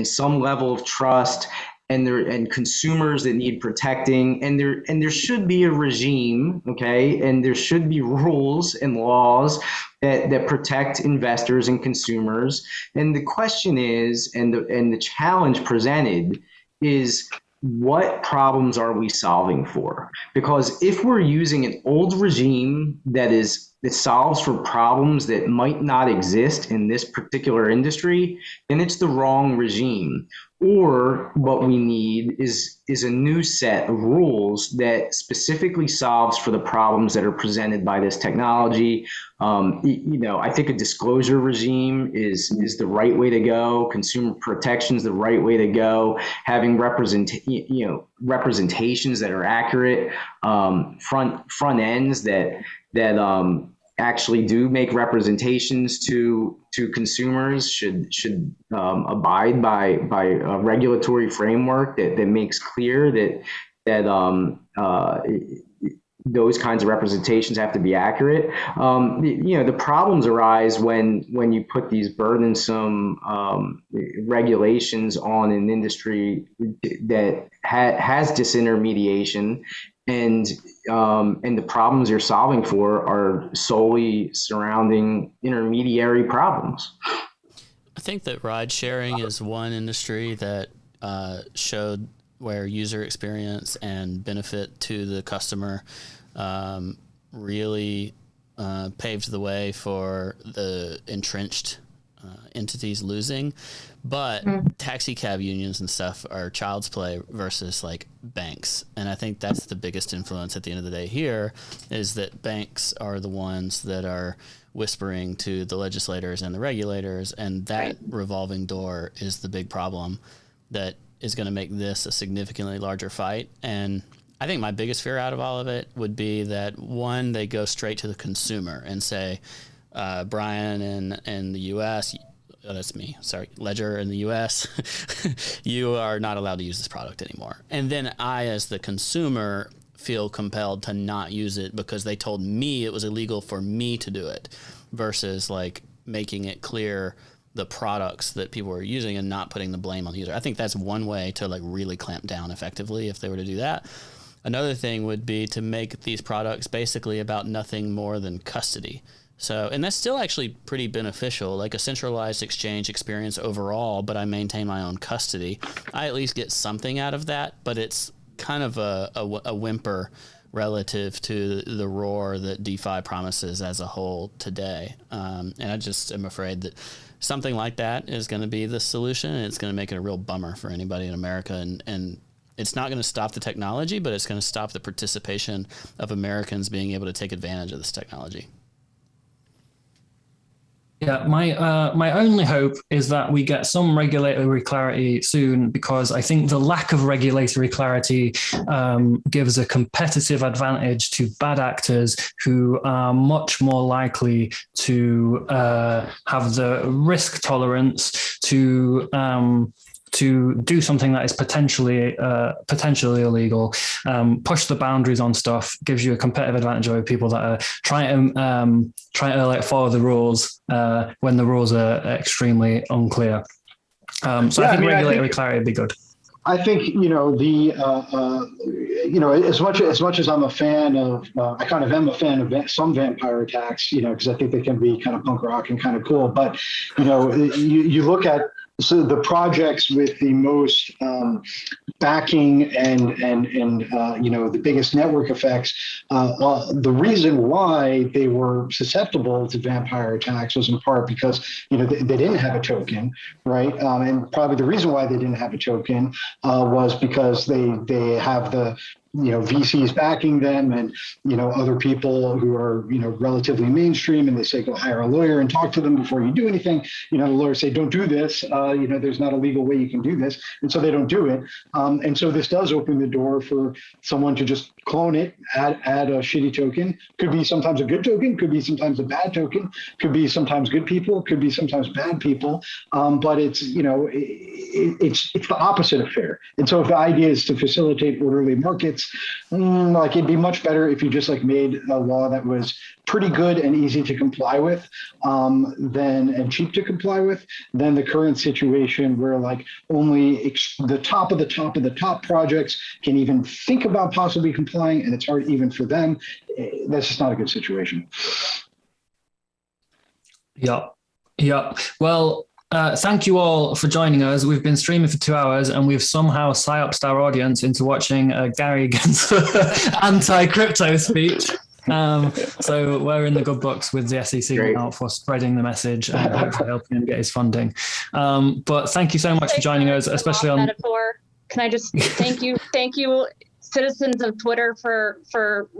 [SPEAKER 6] some level of trust, and consumers that need protecting, and there should be a regime, okay, and there should be rules and laws that protect investors and consumers. And the question is, and the challenge presented is, what problems are we solving for? Because if we're using an old regime that solves for problems that might not exist in this particular industry, then it's the wrong regime. Or what we need is a new set of rules that specifically solves for the problems that are presented by this technology. I think a disclosure regime is the right way to go. Consumer protection is the right way to go. Having representations that are accurate, front ends that actually do make representations to consumers should abide by a regulatory framework that makes clear that those kinds of representations have to be accurate. The problems arise when you put these burdensome regulations on an industry that has disintermediation, and the problems you're solving for are solely surrounding intermediary problems.
[SPEAKER 3] I think that ride sharing is one industry that showed where user experience and benefit to the customer really paved the way for the entrenched entities losing. But taxi cab unions and stuff are child's play versus like banks. And I think that's the biggest influence at the end of the day here, is that banks are the ones that are whispering to the legislators and the regulators. And that revolving door is the big problem that is going to make this a significantly larger fight. And I think my biggest fear out of all of it would be that, one, they go straight to the consumer and say, Brian in the U.S., that's me, sorry, Ledger in the U.S., you are not allowed to use this product anymore. And then I, as the consumer, feel compelled to not use it because they told me it was illegal for me to do it, versus like making it clear the products that people are using and not putting the blame on the user. I think that's one way to like really clamp down effectively if they were to do that. Another thing would be to make these products basically about nothing more than custody. So, and that's still actually pretty beneficial, like a centralized exchange experience overall, but I maintain my own custody. I at least get something out of that, but it's kind of a whimper relative to the roar that DeFi promises as a whole today. And I just am afraid that something like that is going to be the solution, and it's going to make it a real bummer for anybody in America. And it's not going to stop the technology, but it's going to stop the participation of Americans being able to take advantage of this technology.
[SPEAKER 4] Yeah, my only hope is that we get some regulatory clarity soon, because I think the lack of regulatory clarity gives a competitive advantage to bad actors who are much more likely to have the risk tolerance to do something that is potentially illegal, push the boundaries on stuff, gives you a competitive advantage over people that are trying to like follow the rules when the rules are extremely unclear. So I think regulatory clarity would be good.
[SPEAKER 5] I think, as much as I'm a fan of, I kind of am a fan of some vampire attacks, because I think they can be kind of punk rock and kind of cool. But, you look at the projects with the most backing and the biggest network effects. The reason why they were susceptible to vampire attacks was in part because they didn't have a token, right? And probably the reason why they didn't have a token was because they have the VCs backing them and, other people who are, relatively mainstream, and they say, go hire a lawyer and talk to them before you do anything. The lawyers say, don't do this. There's not a legal way you can do this. And so they don't do it. And so this does open the door for someone to just clone it, add a shitty token. Could be sometimes a good token, could be sometimes a bad token, could be sometimes good people, could be sometimes bad people. But it's, it's the opposite of fair. And so if the idea is to facilitate orderly markets, it'd be much better if you just made a law that was pretty good and easy to comply with, and cheap to comply with, than the current situation where only the top of the top of the top projects can even think about possibly complying, and it's hard even for them. That's just not a good situation.
[SPEAKER 4] Yeah. Well, thank you all for joining us. We've been streaming for 2 hours, and we've somehow psyoped our audience into watching Gary Gensler anti-crypto speech. So we're in the good books with the SEC now for spreading the message and hopefully helping him get his funding. But thank you so much for joining us, especially on
[SPEAKER 7] metaphor. Can I just thank you, citizens of Twitter, for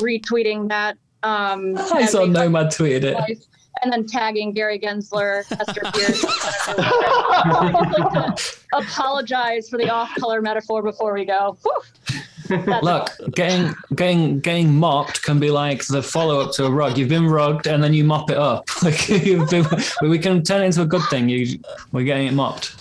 [SPEAKER 7] retweeting that.
[SPEAKER 4] I saw Nomad tweeted it.
[SPEAKER 7] And then tagging Gary Gensler, Hester Pierce. I'd like to apologize for the off-color metaphor before we go.
[SPEAKER 4] Look, getting mopped can be like the follow-up to a rug. You've been rugged, and then you mop it up. We can turn it into a good thing. We're getting it mopped.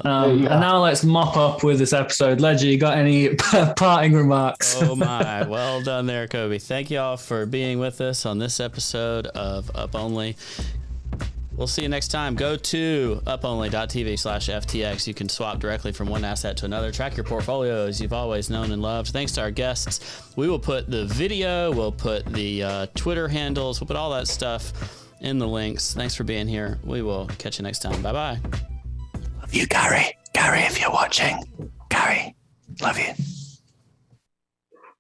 [SPEAKER 4] And now let's mop up with this episode. Ledger, you got any parting remarks?
[SPEAKER 3] Oh my, well done there, Cobie. Thank you all for being with us on this episode of Up Only. We'll see you next time. Go to uponly.tv/FTX. You can swap directly from one asset to another. Track your portfolio as you've always known and loved. Thanks to our guests. We will put the video, we'll put the Twitter handles, we'll put all that stuff in the links. Thanks for being here. We will catch you next time. Bye-bye.
[SPEAKER 4] Love you, Gary. Gary, if you're watching. Gary, love you.